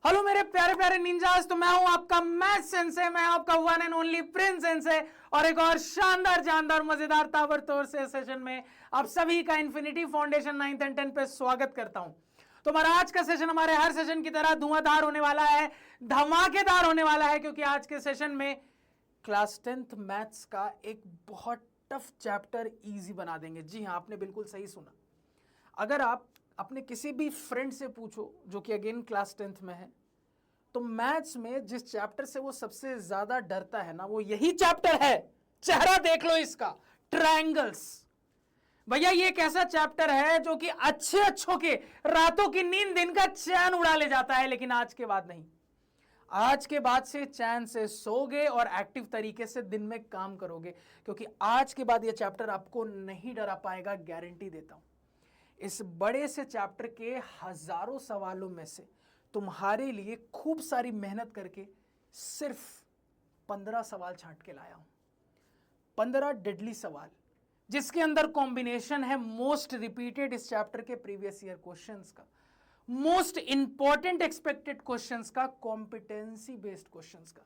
Hello मेरे प्यारे प्यारे निंजास, तो मैं हूं आपका मैथ सेंसे, मैं आपका one and only Prince sensei और एक और शानदार जानदार मजेदार ताबड़तोड़ से सेशन में आप सभी का infinity foundation 9th and 10th पे स्वागत करता हूं। तो हमारा आज का सेशन हमारे हर सेशन की तरह धुआंधार होने वाला है, धमाकेदार होने वाला है, क्योंकि आज के सेशन में क्लास 10th मैथ्स का एक बहुत टफ चैप्टर इजी बना देंगे। जी हाँ, आपने बिल्कुल सही सुना। अगर आप अपने किसी भी फ्रेंड से पूछो जो कि अगेन क्लास 10th में है, तो मैथ्स में जिस चैप्टर से वो सबसे ज्यादा डरता है ना, वो यही चैप्टर है। चेहरा देख लो इसका, ट्रायंगल्स। भैया ये एक ऐसा चैप्टर है जो कि अच्छे अच्छों के रातों की नींद, दिन का चैन उड़ा ले जाता है, लेकिन आज के बाद नहीं। आज के बाद से चैन से सोगे और एक्टिव तरीके से दिन में काम करोगे, क्योंकि आज के बाद ये चैप्टर आपको नहीं डरा पाएगा, गारंटी देता हूं। इस बड़े से चैप्टर के हजारों सवालों में से तुम्हारे लिए खूब सारी मेहनत करके सिर्फ 15 सवाल छांट के लाया हूं। 15 डेडली सवाल, जिसके अंदर कॉम्बिनेशन है मोस्ट रिपीटेड इस चैप्टर के प्रीवियस ईयर क्वेश्चंस का, मोस्ट इंपॉर्टेंट एक्सपेक्टेड क्वेश्चंस का, कॉम्पिटेंसी बेस्ड क्वेश्चंस का।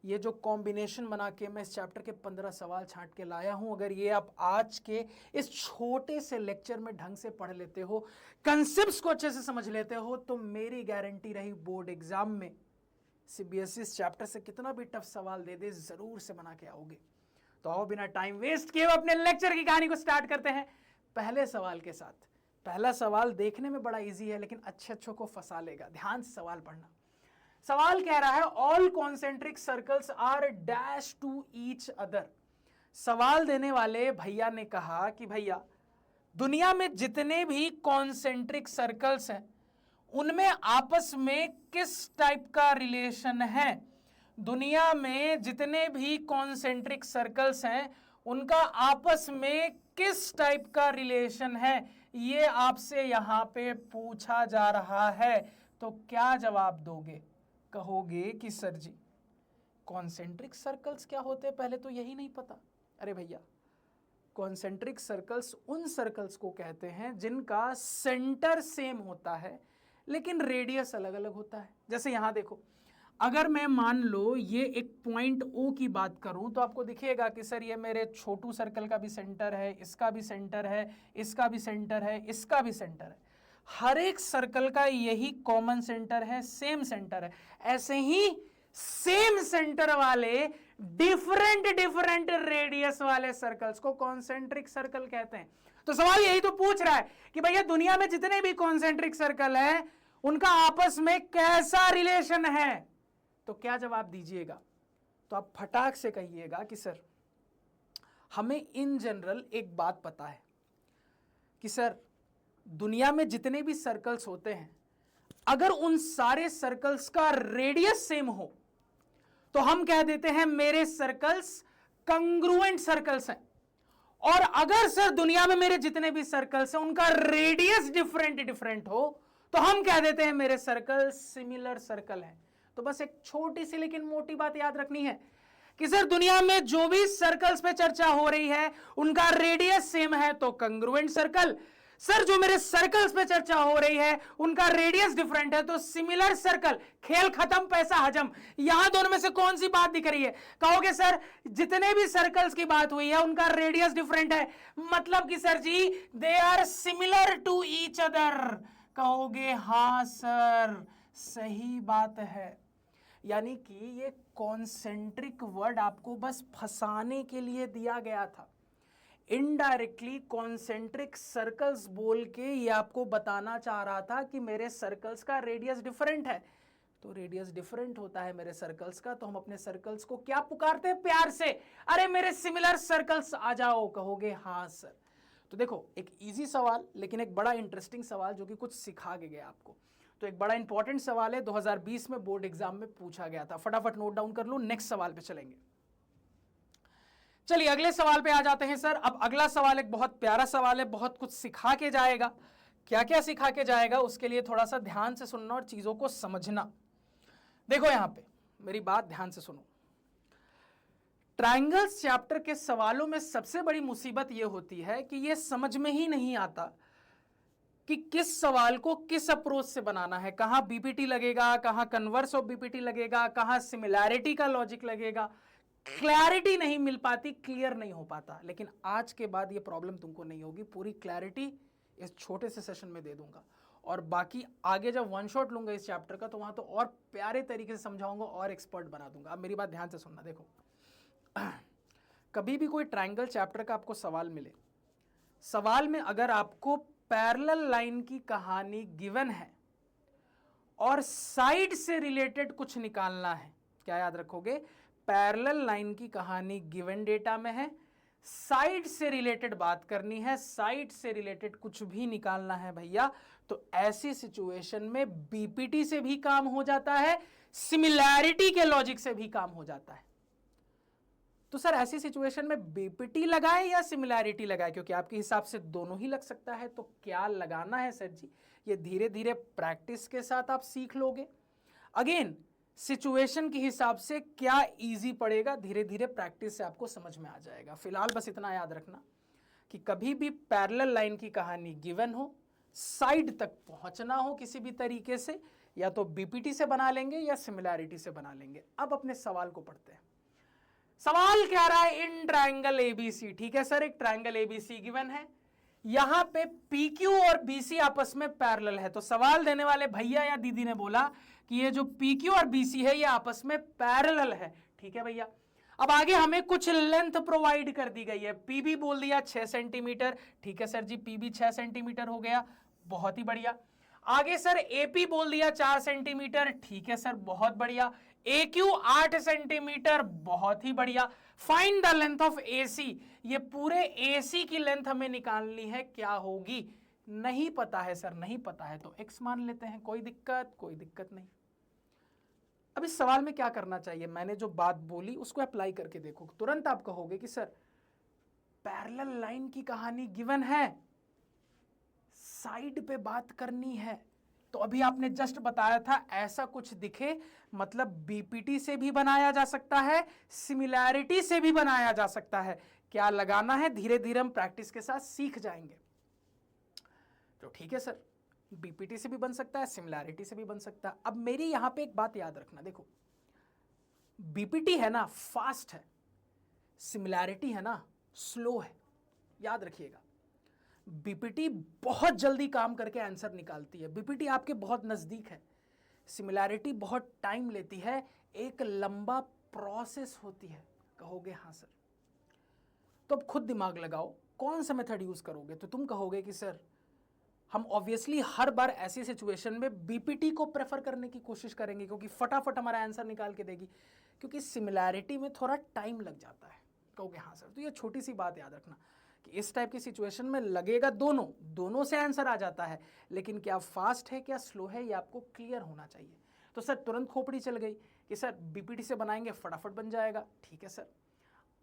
ये जो कॉम्बिनेशन बना के मैं इस चैप्टर के 15 सवाल छांट के लाया हूं, अगर ये आप आज के इस छोटे से लेक्चर में ढंग से पढ़ लेते हो, कंसेप्ट्स को अच्छे से समझ लेते हो, तो मेरी गारंटी रही बोर्ड एग्जाम में सीबीएसई इस चैप्टर से कितना भी टफ सवाल दे दे, जरूर से बना के आओगे। तो आओ बिना टाइम वेस्ट किए अपने लेक्चर की कहानी को स्टार्ट करते हैं पहले सवाल के साथ। पहला सवाल देखने में बड़ा इजी है, लेकिन अच्छे अच्छों को फंसा लेगा। ध्यान से सवाल पढ़ना। सवाल कह रहा है all concentric circles are dash to each other. सवाल देने वाले भैया ने कहा कि भैया दुनिया में जितने भी कॉन्सेंट्रिक सर्कल्स हैं उनमें आपस में किस टाइप का रिलेशन है। दुनिया में जितने भी कॉन्सेंट्रिक सर्कल्स हैं उनका आपस में किस टाइप का रिलेशन है, ये आपसे यहां पे पूछा जा रहा है। तो क्या जवाब दोगे? कहोगे कि सर जी कॉन्सेंट्रिक सर्कल्स क्या होते हैं, पहले तो यही नहीं पता। अरे भैया, कॉन्सेंट्रिक सर्कल्स उन सर्कल्स को कहते हैं जिनका सेंटर सेम होता है लेकिन रेडियस अलग अलग होता है। जैसे यहां देखो, अगर मैं मान लो ये एक पॉइंट O की बात करूं, तो आपको दिखेगा कि सर ये मेरे छोटू सर्कल का भी सेंटर है, इसका भी सेंटर है, इसका भी सेंटर है, इसका भी सेंटर है। हर एक सर्कल का यही कॉमन सेंटर है, सेम सेंटर है। ऐसे ही सेम सेंटर वाले डिफरेंट डिफरेंट रेडियस वाले सर्कल्स को कॉन्सेंट्रिक सर्कल कहते हैं। तो सवाल यही तो पूछ रहा है कि भैया दुनिया में जितने भी कॉन्सेंट्रिक सर्कल है उनका आपस में कैसा रिलेशन है। तो क्या जवाब दीजिएगा? तो आप फटाक से कहिएगा कि सर हमें इन जनरल एक बात पता है कि सर दुनिया में जितने भी सर्कल्स होते हैं, अगर उन सारे सर्कल्स का रेडियस सेम हो तो हम कह देते हैं मेरे सर्कल्स कंग्रुएंट सर्कल्स हैं। और अगर सर दुनिया में मेरे जितने भी सर्कल्स हैं उनका रेडियस डिफरेंट डिफरेंट हो तो हम कह देते हैं मेरे सर्कल सिमिलर सर्कल हैं। तो बस एक छोटी सी लेकिन मोटी बात याद रखनी है कि सर दुनिया में जो भी सर्कल्स पे चर्चा हो रही है उनका रेडियस सेम है तो कंग्रुएंट सर्कल। सर जो मेरे सर्कल्स पे चर्चा हो रही है उनका रेडियस डिफरेंट है तो सिमिलर सर्कल। खेल खत्म, पैसा हजम। यहां दोनों में से कौन सी बात दिख रही है? कहोगे सर जितने भी सर्कल्स की बात हुई है उनका रेडियस डिफरेंट है, मतलब कि sir ji they are similar to each other. कहोगे हां सर, सही बात है। यानी कि ये कॉन्सेंट्रिक वर्ड आपको बस फंसाने के लिए दिया गया था। इनडायरेक्टली कॉन्सेंट्रिक सर्कल्स बोल के ये आपको बताना चाह रहा था कि मेरे सर्कल्स का रेडियस डिफरेंट है। तो रेडियस डिफरेंट होता है मेरे सर्कल्स का, तो हम अपने सर्कल्स को क्या पुकारते हैं प्यार से? अरे मेरे सिमिलर सर्कल्स आ जाओ। कहोगे हां सर। तो देखो, एक इजी सवाल लेकिन एक बड़ा इंटरेस्टिंग सवाल जो कि कुछ सिखा के गया आपको। तो एक बड़ा इंपॉर्टेंट सवाल है, 2020 में बोर्ड एग्जाम में पूछा गया था। फटाफट नोट डाउन कर लो, नेक्स्ट सवाल पे चलेंगे। चलिए अगले सवाल पे आ जाते हैं सर। अब अगला सवाल एक बहुत प्यारा सवाल है, बहुत कुछ सिखा के जाएगा। क्या क्या सिखा के जाएगा उसके लिए थोड़ा सा ध्यान से सुनना और चीजों को समझना। देखो यहां पे मेरी बात ध्यान से सुनो। ट्रायंगल्स चैप्टर के सवालों में सबसे बड़ी मुसीबत यह होती है कि यह समझ में ही नहीं आता कि किस सवाल को किस अप्रोच से बनाना है, कहां बीपीटी लगेगा, कहां कन्वर्स ऑफ बीपीटी लगेगा, कहां सिमिलैरिटी का लॉजिक लगेगा। क्लैरिटी नहीं मिल पाती, क्लियर नहीं हो पाता। लेकिन आज के बाद ये प्रॉब्लम तुमको नहीं होगी, पूरी क्लैरिटी इस छोटे से सेशन में दे दूंगा। और बाकी आगे जब वन शॉट लूंगा इस चैप्टर का, तो वहां तो और प्यारे तरीके से समझाऊंगा और एक्सपर्ट बना दूंगा। अब मेरी बात ध्यान से सुनना। देखो, कभी भी कोई ट्रायंगल चैप्टर का आपको सवाल मिले, सवाल में अगर आपको पैरेलल लाइन की कहानी गिवन है और साइड से रिलेटेड कुछ निकालना है, क्या याद रखोगे? पैरेलल लाइन की कहानी गिवन डेटा में है, साइड से रिलेटेड बात करनी है, साइड से रिलेटेड कुछ भी निकालना है भैया, तो ऐसी सिचुएशन में बीपीटी से भी काम हो जाता है, सिमिलैरिटी के लॉजिक से भी काम हो जाता है। तो सर ऐसी सिचुएशन में बीपीटी लगाएं या सिमिलैरिटी लगाएं? क्योंकि आपके हिसाब से दोनों ही लग सकता है। तो क्या लगाना है सर जी, ये धीरे धीरे प्रैक्टिस के साथ आप सीख लोगे। अगेन सिचुएशन के हिसाब से क्या इजी पड़ेगा, धीरे धीरे प्रैक्टिस से आपको समझ में आ जाएगा। फिलहाल बस इतना याद रखना कि कभी भी पैरेलल लाइन की कहानी गिवन हो, साइड तक पहुंचना हो किसी भी तरीके से, या तो बीपीटी से बना लेंगे या सिमिलैरिटी से बना लेंगे। अब अपने सवाल को पढ़ते हैं। सवाल क्या रहा है? इन ट्रायंगल एबीसी, ठीक है सर, एक ट्रायंगल एबीसी गिवन है, यहां पे पीक्यू और बीसी आपस में पैरेलल है। तो सवाल देने वाले भैया या दीदी ने बोला कि ये जो पीक्यू और बीसी है ये आपस में पैरेलल है, ठीक है भैया। अब आगे हमें कुछ लेंथ प्रोवाइड कर दी गई है, पीबी बोल दिया 6 सेंटीमीटर, ठीक है सर जी, पीबी 6 सेंटीमीटर हो गया, बहुत ही बढ़िया। आगे सर एपी बोल दिया 4 सेंटीमीटर, ठीक है सर, बहुत बढ़िया। AQ 8 सेंटीमीटर, बहुत ही बढ़िया। Find the length of AC, ये पूरे AC की लेंथ हमें निकालनी है, क्या होगी? नहीं पता है सर, नहीं पता है, तो X मान लेते हैं, कोई दिक्कत? कोई दिक्कत नहीं। अब इस सवाल में क्या करना चाहिए? मैंने जो बात बोली उसको अप्लाई करके देखो, तुरंत आप कहोगे कि सर पैरेलल लाइन की कहानी गिवन है, साइड पे बात करनी है। तो अभी आपने जस्ट बताया था ऐसा कुछ दिखे, मतलब बीपीटी से भी बनाया जा सकता है, सिमिलैरिटी से भी बनाया जा सकता है। क्या लगाना है? धीरे धीरे हम प्रैक्टिस के साथ सीख जाएंगे। तो ठीक है सर, बीपीटी से भी बन सकता है, सिमिलैरिटी से भी बन सकता है। अब मेरी यहां पे एक बात याद रखना, देखो बीपीटी है ना फास्ट है, सिमिलैरिटी है ना स्लो है। याद रखिएगा, बीपीटी बहुत जल्दी काम करके आंसर निकालती है, बीपीटी आपके बहुत नजदीक है, सिमिलैरिटी बहुत टाइम लेती है, एक लंबा प्रोसेस होती है। कहोगे हाँ सर, तो अब खुद दिमाग लगाओ कौन सा मेथड यूज करोगे। तो तुम कहोगे कि सर हम ऑब्वियसली हर बार ऐसी सिचुएशन में बीपीटी को प्रेफर करने की कोशिश करेंगे, क्योंकि फटाफट हमारा आंसर निकाल के देगी, क्योंकि सिमिलैरिटी में थोड़ा टाइम लग जाता है। कहोगे हाँ सर, तो ये छोटी सी बात याद रखना कि इस टाइप की सिचुएशन में लगेगा दोनों से आंसर आ जाता है, लेकिन क्या फास्ट है क्या स्लो है ये आपको क्लियर होना चाहिए। तो सर तुरंत खोपड़ी चल गई कि सर बीपीटी से बनाएंगे फटाफट बन जाएगा, ठीक है सर।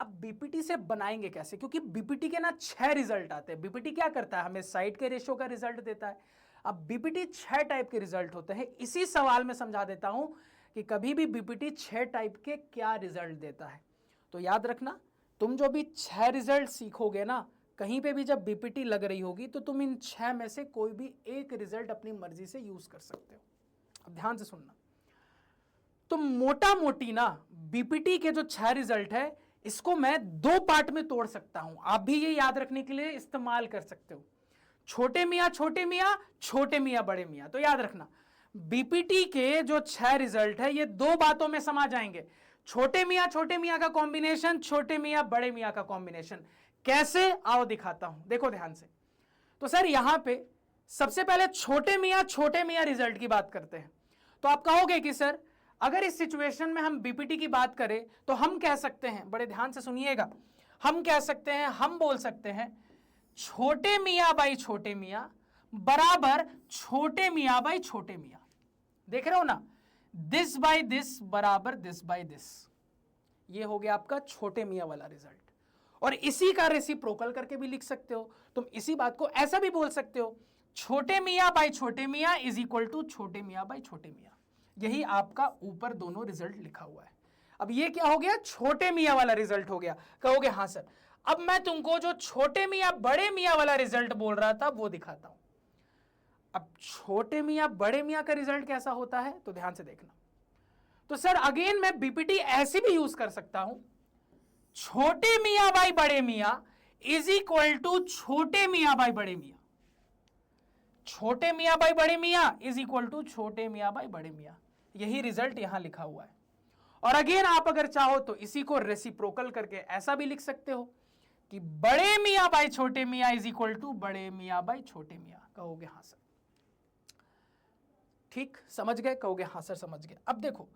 अब बीपीटी से बनाएंगे कैसे? क्योंकि बीपीटी के ना 6 रिजल्ट आते हैं। बीपीटी क्या करता है? हमें साइड के रेशियो का रिजल्ट देता है। अब बीपीटी 6 टाइप के रिजल्ट होते हैं। इसी सवाल में समझा देता हूं कि कभी भी बीपीटी 6 टाइप के क्या रिजल्ट देता है। तो याद रखना, तुम जो भी 6 रिजल्ट सीखोगे ना, कहीं पे भी जब बीपीटी लग रही होगी तो तुम इन 6 में से कोई भी एक रिजल्ट अपनी मर्जी से यूज कर सकते हो। अब ध्यान से सुनना, तो मोटा मोटी ना बीपीटी के जो 6 रिजल्ट है इसको मैं 2 पार्ट में तोड़ सकता हूं। आप भी ये याद रखने के लिए इस्तेमाल कर सकते हो, छोटे मियां छोटे मियां, छोटे मियां बड़े मियां। तो याद रखना, बीपीटी के जो 6 रिजल्ट है ये 2 बातों में समा जाएंगे, छोटे मियां का कॉम्बिनेशन, छोटे मियां बड़े मियां का कॉम्बिनेशन। कैसे? आओ दिखाता हूं, देखो ध्यान से। तो सर यहां पे सबसे पहले छोटे मियां रिजल्ट की बात करते हैं। तो आप कहोगे कि सर अगर इस सिचुएशन में हम बीपीटी की बात करें तो हम कह सकते हैं, बड़े ध्यान से सुनिएगा, हम कह सकते हैं, हम बोल सकते हैं छोटे मियां बाई छोटे मियां बराबर छोटे मियां बाई छोटे मियां। देख रहे हो ना, दिस बाई दिस बराबर दिस बाई दिस। ये हो गया आपका छोटे मियां वाला रिजल्ट। और इसी का रेसिप्रोकल करके भी लिख सकते हो। तुम इसी बात को ऐसा भी बोल सकते हो, छोटे मियां बाई छोटे मियां इज इक्वल टू छोटे मियां बाई छोटे मियां। यही आपका ऊपर दोनों रिजल्ट लिखा हुआ है। अब ये क्या हो गया? छोटे मियां वाला रिजल्ट हो गया। कहोगे हाँ सर, अब मैं तुमको जो छोटे मियां बड़े मियां वाला रिजल्ट बोल रहा था वो दिखाता हूं। अब छोटे मियां बड़े मियां का रिजल्ट कैसा होता है तो ध्यान से देखना। तो सर अगेन मैं बीपीटी ऐसे भी यूज कर सकता हूं, छोटे मियां बाई बड़े मियां इज इक्वल टू छोटे मियां बाई बड़े मियां, छोटे मियां बाई बड़े मियां इज इक्वल टू छोटे मियां बाई बड़े मियां। यही रिजल्ट यहां लिखा हुआ है। और अगेन आप अगर चाहो तो इसी को रेसिप्रोकल करके ऐसा भी लिख सकते हो कि बड़े मियां बाई छोटे मियां इज इक्वल टू बड़े मियां बाई छोटे मियां। कहोगे हां सर, ठीक समझ गए? कहोगे हां सर समझ गए। अब देखो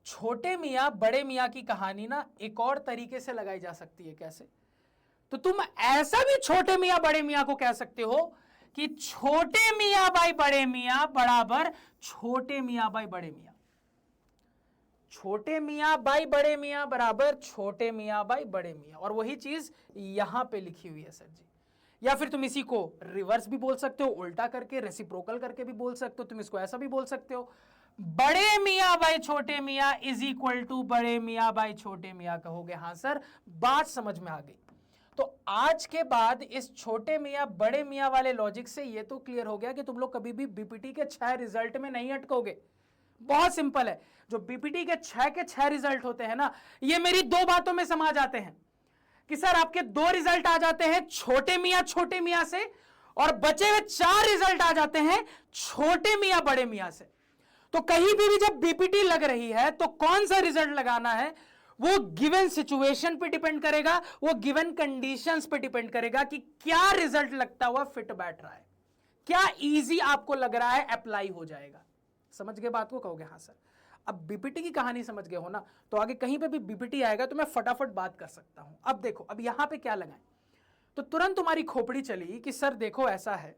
छोटे मियां बड़े मियां की कहानी ना एक और तरीके से लगाई जा सकती है। कैसे? तो तुम ऐसा भी छोटे मियां बड़े मियां को कह सकते हो कि छोटे मियां बाई बड़े मियां बराबर छोटे मियां बाई बड़े मियां, छोटे मियां बाई बड़े मियां बराबर छोटे मियां बाई बड़े मियां। और वही चीज यहां पे लिखी हुई है सर जी। या फिर तुम इसी को रिवर्स भी बोल सकते हो, उल्टा करके रेसिप्रोकल करके भी बोल सकते हो। तुम इसको ऐसा भी बोल सकते हो, बड़े मियां बाई छोटे मियां इज इक्वल टू बड़े मियां बाई छोटे मियां। कहोगे हां सर, बात समझ में आ गई। तो आज के बाद इस छोटे मियां बड़े मियां वाले लॉजिक से ये तो क्लियर हो गया कि तुम लोग कभी भी बीपीटी के 6 रिजल्ट में नहीं अटकोगे। बहुत सिंपल है, जो बीपीटी के 6 रिजल्ट होते हैं ना, ये मेरी 2 बातों में समा जाते हैं कि सर आपके 2 रिजल्ट आ जाते हैं छोटे मियां से, और बचे हुए 4 रिजल्ट आ जाते हैं छोटे मियां बड़े मियां से। तो कहीं भी जब बीपीटी लग रही है तो कौन सा रिजल्ट लगाना है वो गिवन सिचुएशन पे डिपेंड करेगा, वो गिवन कंडीशंस पे डिपेंड करेगा कि क्या रिजल्ट लगता हुआ फिट बैठ रहा है, क्या इजी आपको लग रहा है अप्लाई हो जाएगा। समझ गए बात को? कहोगे हां सर। अब बीपीटी की कहानी समझ गए हो ना, तो आगे कहीं पे भी बीपीटी आएगा तो मैं फटाफट बात कर सकता हूं। अब देखो, अब यहां पे क्या लगाएं, तो तुरंत तुम्हारी खोपड़ी चली कि सर देखो ऐसा है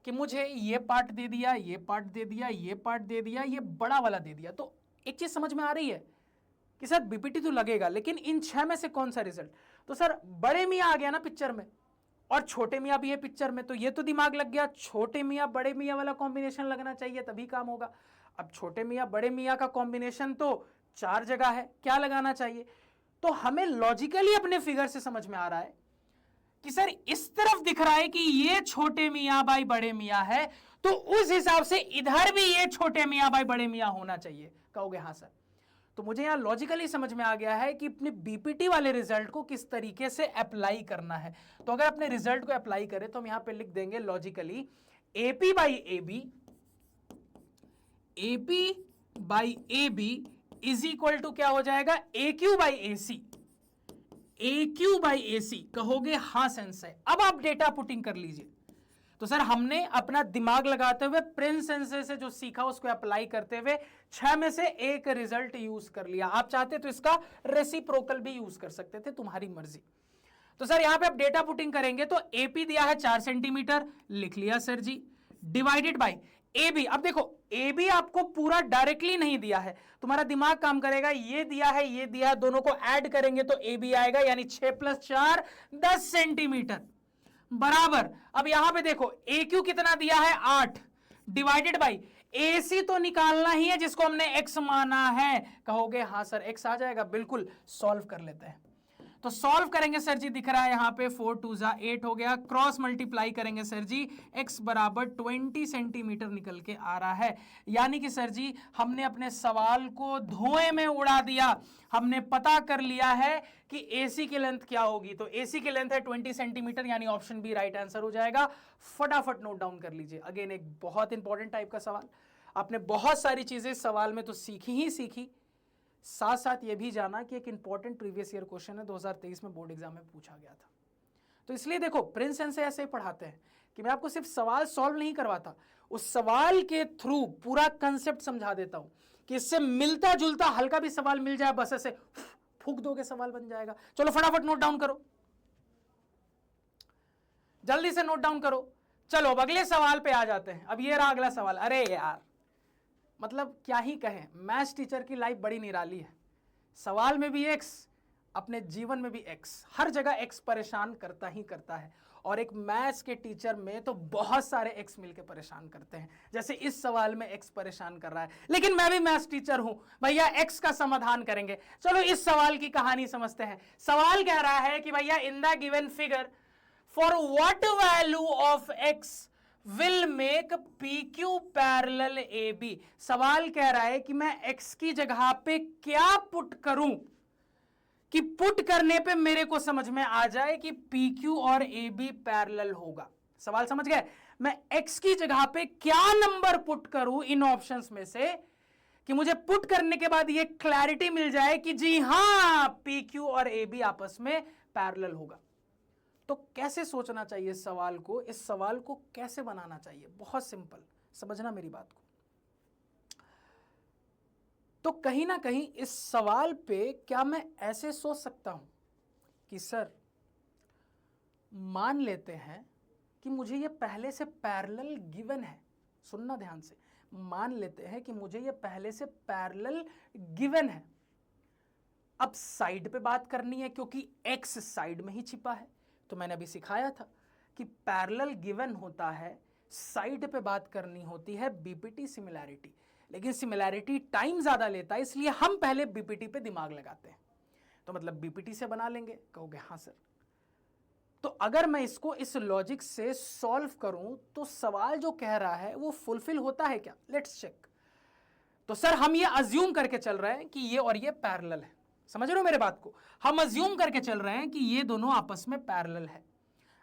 कि मुझे ये पार्ट दे दिया, ये पार्ट दे दिया, ये पार्ट दे दिया, ये बड़ा वाला दे दिया। तो एक चीज समझ में आ रही है कि सर बीपीटी तो लगेगा, लेकिन इन 6 में से कौन सा रिजल्ट? तो सर बड़े मियां आ गया ना पिक्चर में, और छोटे मियां भी है पिक्चर में, तो ये तो दिमाग लग गया, छोटे मियां बड़े मियां वाला कॉम्बिनेशन लगना चाहिए तभी काम होगा। अब छोटे मियां बड़े मियां का कॉम्बिनेशन तो 4 जगह है, क्या लगाना चाहिए? तो हमें लॉजिकली अपने फिगर से समझ में आ रहा है कि सर इस तरफ दिख रहा है कि ये छोटे मियां बाई बड़े मियां है, तो उस हिसाब से इधर भी ये छोटे मियां बाई बड़े मियां होना चाहिए। कहोगे हां सर। तो मुझे यहां लॉजिकली समझ में आ गया है कि अपने बीपीटी वाले रिजल्ट को किस तरीके से अप्लाई करना है। तो अगर अपने रिजल्ट को अप्लाई करें तो हम यहां पे लिख देंगे logically AP by AB, AP by AB is equal to क्या हो जाएगा, A Q by A C, A Q by A C. कहोगे हां सेंस है। अब आप डेटा पुटिंग कर लीजिए। तो सर हमने अपना दिमाग लगाते हुए प्रिंस सेंसे से जो सीखा उसको अप्लाई करते हुए 6 में से एक रिजल्ट यूज कर लिया। आप चाहते तो इसका रेसिप्रोकल भी यूज कर सकते थे, तुम्हारी मर्जी। तो सर यहां पे आप डेटा पुटिंग करेंगे तो एपी दिया है 4 सेंटीमीटर, लिख लिया sir ji, divided by AB. अब देखो एबी आपको पूरा डायरेक्टली नहीं दिया है, तुम्हारा दिमाग काम करेगा, ये दिया है ये दिया है, दोनों को ऐड करेंगे तो एबी आएगा, यानी 6 + 4 10 सेंटीमीटर बराबर। अब यहां पे देखो ए क्यू कितना दिया है 8, डिवाइडेड बाई ए सी तो निकालना ही है जिसको हमने एक्स माना है। कहोगे हां सर एक्स आ जाएगा, बिल्कुल सॉल्व कर लेते हैं। तो सॉल्व करेंगे सर जी, दिख रहा है यहां पे 4 2 जा 8 हो गया, क्रॉस मल्टीप्लाई करेंगे सर जी, x बराबर 20 सेंटीमीटर निकल के आ रहा है। यानी कि सर जी हमने अपने सवाल को धुएं में उड़ा दिया, हमने पता कर लिया है कि AC की लेंथ क्या होगी। तो AC की लेंथ है 20 सेंटीमीटर, यानी ऑप्शन बी राइट आंसर हो जाएगा। फटाफट नोट डाउन कर लीजिए। अगेन एक बहुत इंपॉर्टेंट टाइप का सवाल, आपने बहुत सारी चीजें सवाल में तो सीखी ही सीखी, साथ साथ ये भी जाना कि एक इंपॉर्टेंट प्रीवियस ईयर क्वेश्चन है 2023 में बोर्ड एग्जाम में पूछा गया था। तो इसलिए देखो प्रिंस सेंसे ऐसे ही पढ़ाते हैं कि मैं आपको सिर्फ सवाल सॉल्व नहीं करवाता, उस सवाल के थ्रू पूरा कंसेप्ट समझा देता हूं कि इससे मिलता जुलता हल्का भी सवाल मिल जाए, बस ऐसे फूक दोगे सवाल बन जाएगा। चलो फटाफट नोट डाउन करो, जल्दी से नोट डाउन करो। चलो अब अगले सवाल पे आ जाते हैं। अब ये रहा अगला सवाल। अरे यार मतलब क्या ही कहें, मैथ्स टीचर की लाइफ बड़ी निराली है। सवाल में भी एक्स, अपने जीवन में भी एक्स, हर जगह एक्स परेशान करता ही करता है। और एक मैथ्स के टीचर में तो बहुत सारे एक्स मिलकर परेशान करते हैं, जैसे इस सवाल में एक्स परेशान कर रहा है। लेकिन मैं भी मैथ्स टीचर हूं भैया, एक्स का समाधान करेंगे। चलो इस सवाल की कहानी समझते हैं। सवाल कह रहा है कि भैया इन the given figure for what value of x will make PQ parallel AB। सवाल कह रहा है कि मैं x की जगह पे क्या पुट करूं कि पुट करने पे मेरे को समझ में आ जाए कि PQ और AB पैरेलल होगा। सवाल समझ गए? मैं x की जगह पे क्या नंबर पुट करूं इन ऑप्शंस में से कि मुझे पुट करने के बाद ये क्लैरिटी मिल जाए कि जी हां PQ और AB आपस में पैरेलल होगा। तो कैसे सोचना चाहिए इस सवाल को, इस सवाल को कैसे बनाना चाहिए? बहुत सिंपल, समझना मेरी बात को। तो कहीं ना कहीं इस सवाल पे क्या मैं ऐसे सोच सकता हूं कि सर मान लेते हैं कि मुझे ये पहले से पैरेलल गिवन है। सुनना ध्यान से, मान लेते हैं कि मुझे ये पहले से पैरेलल गिवन है। अब साइड पे बात करनी है क्योंकि x साइड में ही छिपा है। तो मैंने अभी सिखाया था कि पैरेलल गिवन होता है, साइड पे बात करनी होती है बीपीटी सिमिलैरिटी, लेकिन सिमिलैरिटी टाइम ज्यादा लेता है, इसलिए हम पहले बीपीटी पे दिमाग लगाते हैं। तो मतलब बीपीटी से बना लेंगे। कहोगे हाँ सर। तो अगर मैं इसको इस लॉजिक से सॉल्व करूं तो सवाल जो कह रहा है वो फुलफिल होता है क्या? Let's check. तो सर हम ये अज्यूम करके चल रहे हैं कि ये और ये पैरेलल है। समझ रहे हो मेरे बात को? हम अज्यूम करके चल रहे हैं कि ये दोनों आपस में पैरेलल है।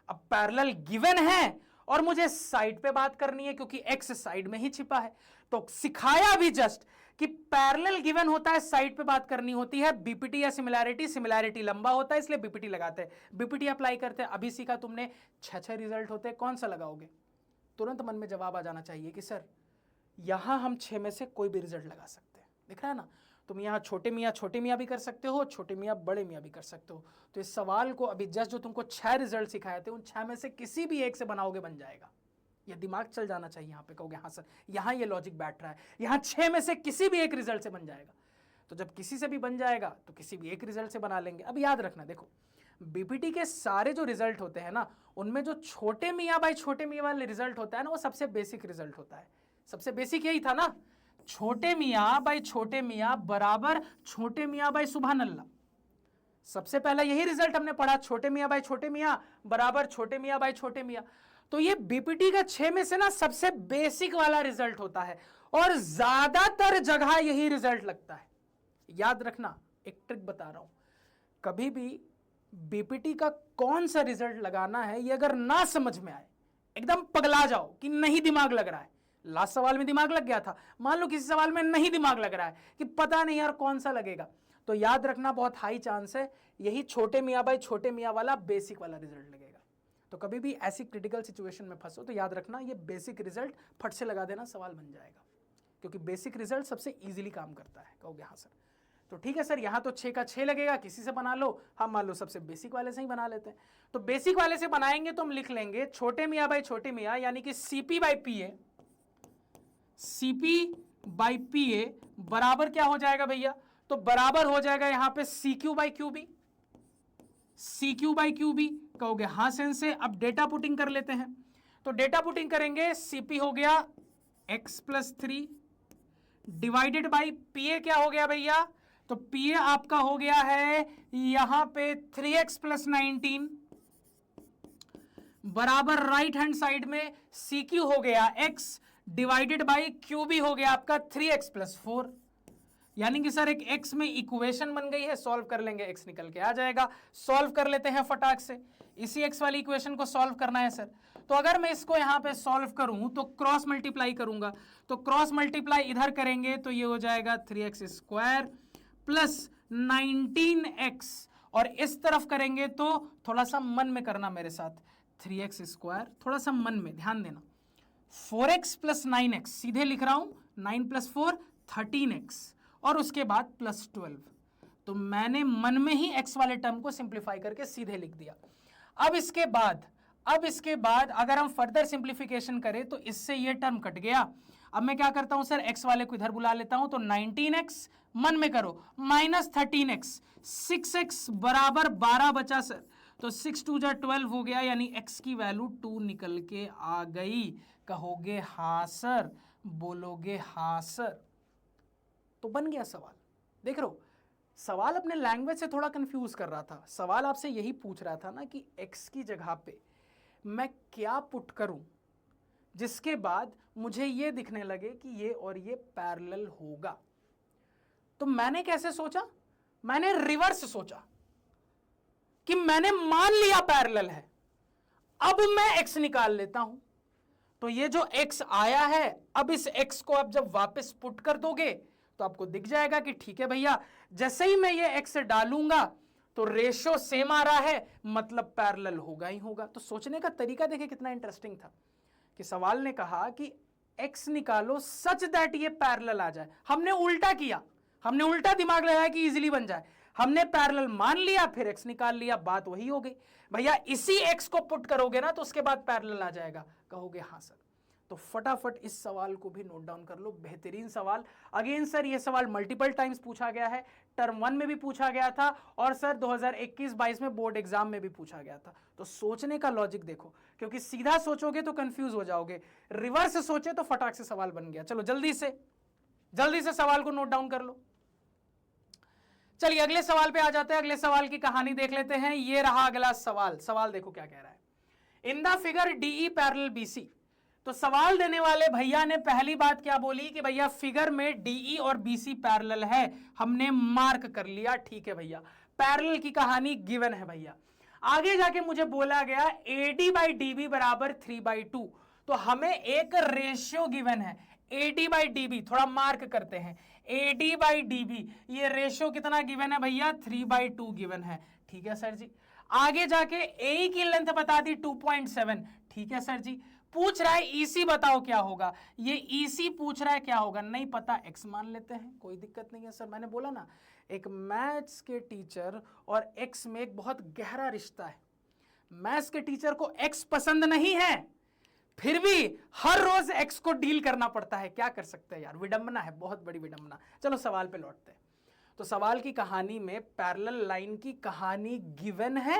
अब पैरेलल गिवन है और मुझे साइड पे बात करनी है क्योंकि x साइड में ही छिपा है। तो सिखाया भी जस्ट कि पैरेलल गिवन होता है, साइड पे बात करनी होती है बीपीटी या सिमिलैरिटी। सिमिलैरिटी लंबा होता है इसलिए बीपीटी लगाते हैं, बीपीटी अप्लाई करते हैं। अभी सीखा तुमने 6 रिजल्ट होते हैं, कौन सा लगाओगे? तुरंत मन में जवाब आ जाना चाहिए कि सर यहां हम 6 में से कोई भी रिजल्ट लगा सकते हैं। दिख रहा है ना? तुम यहाँ छोटे मियाँ भी कर सकते हो, छोटे मियाँ बड़े मियाँ भी कर सकते हो। तो इस सवाल को अभी जस्ट जो तुमको 6 रिजल्ट सिखाए थे उन 6 में से किसी भी एक से बनाओगे, बन जाएगा। ये दिमाग चल जाना चाहिए। यहाँ पे कहोगे हाँ सर यहाँ ये लॉजिक बैठ रहा है, यहाँ 6 में से किसी भी एक रिजल्ट से बन जाएगा। तो जब किसी से भी बन जाएगा तो किसी भी एक रिजल्ट से बना लेंगे। अब याद रखना, देखो बीपीटी के सारे जो रिजल्ट होते हैं ना, उनमें जो छोटे मियाँ बाई छोटे मियाँ वाले रिजल्ट होता है ना, वो सबसे बेसिक रिजल्ट होता है। सबसे बेसिक यही था ना, छोटे मियाँ बाई छोटे मियाँ बराबर छोटे मियाँ बाई सुभान अल्लाह। सबसे पहला यही रिजल्ट हमने पढ़ा, छोटे मियाँ बाई छोटे मियाँ बराबर छोटे मियाँ बाई छोटे मियाँ। तो ये बीपीटी का 6 में से ना सबसे बेसिक वाला रिजल्ट होता है और ज्यादातर जगह यही रिजल्ट लगता है। याद रखना, एक ट्रिक बता रहा हूं, कभी भी बीपीटी का कौन सा रिजल्ट लगाना है ये अगर ना समझ में आए, एकदम पगला जाओ कि नहीं दिमाग लग रहा है। लास्ट सवाल में दिमाग लग गया था, मान लो किसी सवाल में नहीं दिमाग लग रहा है कि पता नहीं यार कौन सा लगेगा, तो याद रखना बहुत हाई चांस है यही छोटे मियाँ बाई छोटे मियाँ वाला बेसिक वाला रिजल्ट लगेगा। तो कभी भी ऐसी क्रिटिकल सिचुएशन में फंसो तो याद रखना ये बेसिक रिजल्ट फट से लगा देना, सवाल बन जाएगा, क्योंकि बेसिक रिजल्ट सबसे इजीली काम करता है। कहोगे हाँ सर, तो ठीक है सर यहाँ तो 6 का 6 लगेगा, किसी से बना लो। हम मान लो सबसे बेसिक वाले से ही बना लेते हैं। तो बेसिक वाले से बनाएंगे तो हम लिख लेंगे छोटे मियाँ बाई छोटे मियाँ यानी कि CP by PA, CP by PA बराबर क्या हो जाएगा भैया? तो बराबर हो जाएगा यहां पे CQ by QB, CQ by QB। कहोगे हाँ सेंस से। अब डेटा पुटिंग कर लेते हैं, तो डेटा पुटिंग करेंगे, CP हो गया x+3 डिवाइडेड बाई PA क्या हो गया भैया? तो PA आपका हो गया है यहां पे 3x+19 बराबर राइट हैंड साइड में CQ हो गया x डिवाइडेड बाई QB हो गया आपका 3x+4। यानी कि सर एक x में इक्वेशन बन गई है, सॉल्व कर लेंगे x निकल के आ जाएगा। सॉल्व कर लेते हैं फटाक से, इसी x वाली इक्वेशन को सॉल्व करना है सर। तो अगर मैं इसको यहां पे सॉल्व करूं तो क्रॉस मल्टीप्लाई करूंगा, तो क्रॉस मल्टीप्लाई इधर करेंगे तो ये हो जाएगा 3x² प्लस 19x, और इस तरफ करेंगे तो थोड़ा सा मन में करना मेरे साथ, 3x², थोड़ा सा मन में ध्यान देना, 4x प्लस 9x, सीधे लिख रहा हूं 9 + 4 13x, और उसके बाद +12। तो मैंने मन में ही x वाले टर्म को सिंप्लीफाई करके सीधे लिख दिया। अब इसके बाद अगर हम फर्दर सिंप्लीफिकेशन करें तो इससे ये टर्म कट गया। अब मैं क्या करता हूं सर, x वाले को इधर बुला लेता हूं, तो 19x मन में करो माइनस 13x, 6x बराबर 12 बचा सर, तो 6 2 जा 12 हो गया, यानी x की वैल्यू 2 निकल के आ गई। कहोगे हाँ सर, बोलोगे हाँ सर, तो बन गया सवाल। देख रहे हो, सवाल अपने लैंग्वेज से थोड़ा कंफ्यूज कर रहा था। सवाल आपसे यही पूछ रहा था ना कि x की जगह पे मैं क्या पुट करूं जिसके बाद मुझे ये दिखने लगे कि ये और ये पैरेलल होगा। तो मैंने कैसे सोचा, मैंने रिवर्स सोचा कि मैंने मान लिया पैरेलल है, अब मैं x निकाल लेता हूं। तो ये जो x आया है, अब इस x को आप जब वापस पुट कर दोगे तो आपको दिख जाएगा कि ठीक है भैया, जैसे ही मैं ये x डालूंगा तो रेशो सेम आ रहा है, मतलब पैरेलल होगा ही होगा। तो सोचने का तरीका देखिए कितना इंटरेस्टिंग था कि सवाल ने कहा कि x निकालो सच दैट ये पैरेलल आ जाए। हमने उल्टा किया, हमने उल्टा दिमाग लगाया कि इजीली बन जाए। हमने पैरेलल मान लिया, फिर x निकाल लिया, बात वही हो गई। भैया इसी x को पुट करोगे ना तो उसके बाद पैरेलल आ जाएगा, कहोगे हाँ सर। तो फटाफट इस सवाल को भी नोट डाउन कर लो, बेहतरीन सवाल। अगेन सर ये सवाल मल्टीपल टाइम्स पूछा गया है, टर्म 1 में भी पूछा गया था और सर 2021-22 में बोर्ड एग्जाम में भी पूछा गया था। तो सोचने का लॉजिक देखो, क्योंकि सीधा सोचोगे तो कंफ्यूज हो जाओगे, रिवर्स सोचे तो फटाक से सवाल बन गया। चलो जल्दी से सवाल को नोट डाउन कर लो। चलिए अगले सवाल पे आ जाते हैं, अगले सवाल की कहानी देख लेते हैं। ये रहा अगला सवाल। सवाल देखो क्या कह रहा है, in the figure DE parallel BC. तो सवाल देने वाले भैया ने पहली बात क्या बोली कि भैया फिगर में डीई और बीसी पैरेलल है, हमने मार्क कर लिया, ठीक है भैया, पैरेलल की कहानी गिवन है भैया। आगे जाके मुझे बोला गया AD बाई DB बराबर 3/2। तो हमें एक रेशियो गिवन है, AD बाई DB, थोड़ा मार्क करते हैं, AD बाई DB, ये रेशियो कितना गिवन है भैया, 3/2 गिवन है, ठीक है सर जी। आगे जाके AE की लेंथ बता दी 2.7, ठीक है सर जी। पूछ रहा है EC बताओ क्या होगा, ये EC पूछ रहा है क्या होगा, नहीं पता, x मान लेते हैं, कोई दिक्कत नहीं है सर। मैंने बोला ना, एक मैथ्स के टीचर और x में एक बहुत गहरा रिश्ता है। मैथ्स के टीचर को x पसंद नहीं है, फिर भी हर रोज x को डील करना पड़ता है, क्या कर सकते हैं यार, विडंबना है, बहुत बड़ी विडंबना। चलो सवाल पे लौटते हैं। तो सवाल की कहानी में पैरेलल लाइन की कहानी गिवन है